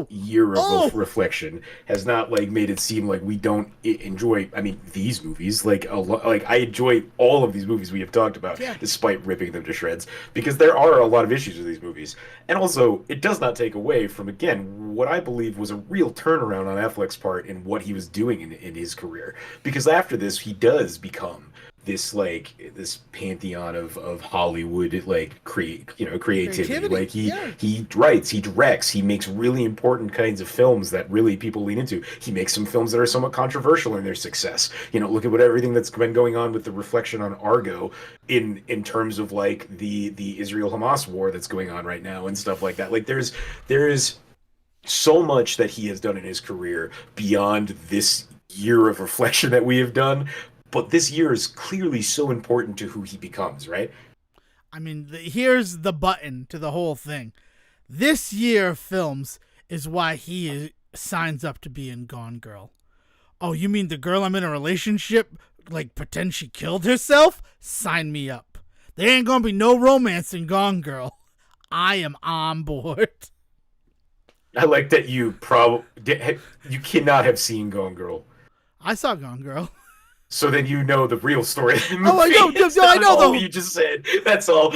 year of reflection has not like made it seem like we don't enjoy. I mean, these movies, like I enjoy all of these movies we have talked about, despite ripping them to shreds, because there are a lot of issues with these movies, and also it does not take away from again what I believe was a real turnaround on Affleck's part in what he was doing in his career, because after this he does become this pantheon of Hollywood creativity. Like he writes, he directs, he makes really important kinds of films that really people lean into. He makes some films that are somewhat controversial in their success. Look at everything that's been going on with the reflection on Argo in terms of like the Israel-Hamas war that's going on right now and stuff like that. Like there's so much that he has done in his career beyond this year of reflection that we have done, but this year is clearly so important to who he becomes, right? I mean, here's the button to the whole thing. This year of films is why he signs up to be in Gone Girl. Oh, you mean the girl I'm in a relationship, like, pretend she killed herself? Sign me up. There ain't gonna be no romance in Gone Girl. I am on board. I like that you cannot have seen Gone Girl. I saw Gone Girl. So then you know the real story of the movie. Oh, I know all you just said. That's all.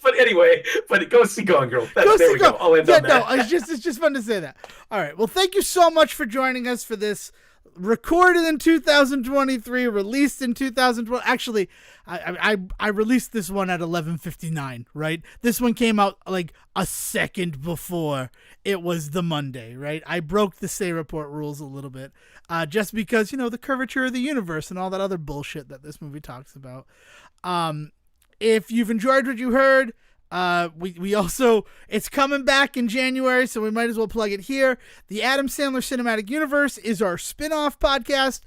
But anyway, go see Gone Girl. There we go. I'll end on that. No, it's just fun to say that. All right. Well, thank you so much for joining us for this. Recorded in 2023, released in 2012. Actually, I released this one at 11:59. Right, this one came out like a second before it was the Monday. Right, I broke the Say Report rules a little bit, just because the curvature of the universe and all that other bullshit that this movie talks about. If you've enjoyed what you heard. We also, it's coming back in January, so we might as well plug it here. The Adam Sandler Cinematic Universe is our spin-off podcast,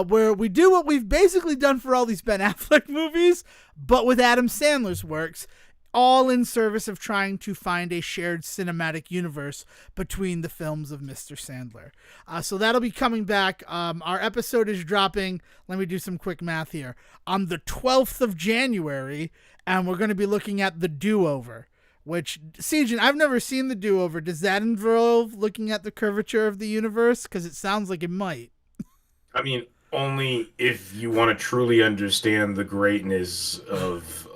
where we do what we've basically done for all these Ben Affleck movies, but with Adam Sandler's works, all in service of trying to find a shared cinematic universe between the films of Mr. Sandler. So that'll be coming back. Our episode is dropping, let me do some quick math here, on the 12th of January, and we're going to be looking at The Do-Over, which, Sejan, I've never seen The Do-Over. Does that involve looking at the curvature of the universe? Because it sounds like it might. I mean, only if you want to truly understand the greatness of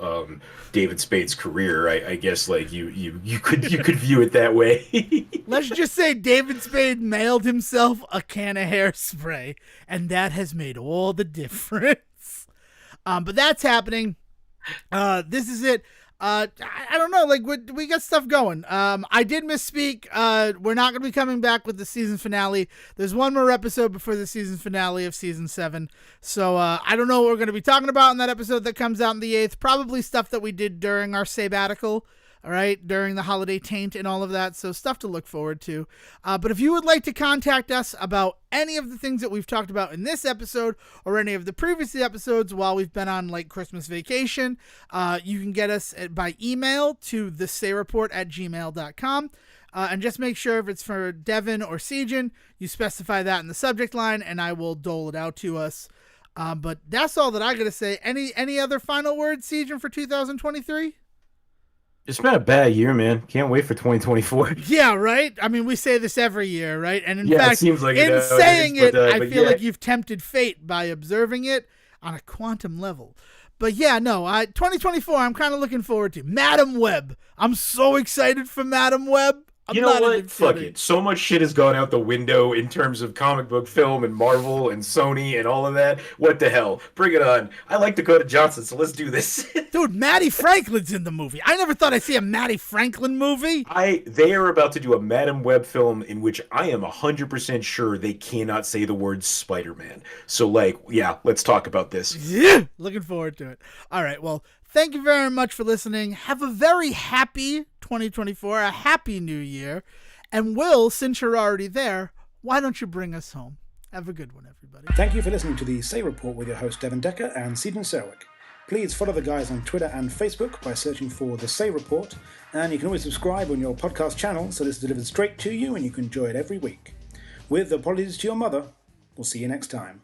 David Spade's career. I guess like you could view it that way. Let's just say David Spade mailed himself a can of hairspray, and that has made all the difference. But that's happening. This is it. I don't know, like we got stuff going. I did misspeak. We're not going to be coming back with the season finale. There's one more episode before the season finale of season 7. So I don't know what we're going to be talking about in that episode that comes out on the 8th. Probably stuff that we did during our sabbatical. All right, during the holiday taint and all of that. So stuff to look forward to. But if you would like to contact us about any of the things that we've talked about in this episode or any of the previous episodes while we've been on like Christmas vacation, you can get us by email to thesayreport@gmail.com. And just make sure if it's for Devin or Sejan, you specify that in the subject line and I will dole it out to us. But that's all that I got to say. Any other final words, Sejan, for 2023? It's been a bad year, man. Can't wait for 2024. Yeah, right? I mean, we say this every year, right? And in fact, it seems like in saying it, I feel like you've tempted fate by observing it on a quantum level. But yeah, no, 2024, I'm kind of looking forward to. Madam Web. I'm so excited for Madam Web. You know what? Fuck it. So much shit has gone out the window in terms of comic book film and Marvel and Sony and all of that. What the hell? Bring it on. I like Dakota Johnson, so let's do this. Dude, Maddie Franklin's in the movie. I never thought I'd see a Maddie Franklin movie. They are about to do a Madam Web film in which I am 100% sure they cannot say the word Spider-Man. So, let's talk about this. Yeah, looking forward to it. All right, well, thank you very much for listening. Have a very happy 2024, a happy new year. And Will, since you're already there, why don't you bring us home? Have a good one, everybody. Thank you for listening to the Say Report with your host, Devin Decker and Seaton Serwick. Please follow the guys on Twitter and Facebook by searching for The Say Report. And you can always subscribe on your podcast channel so this is delivered straight to you and you can enjoy it every week. With apologies to your mother, we'll see you next time.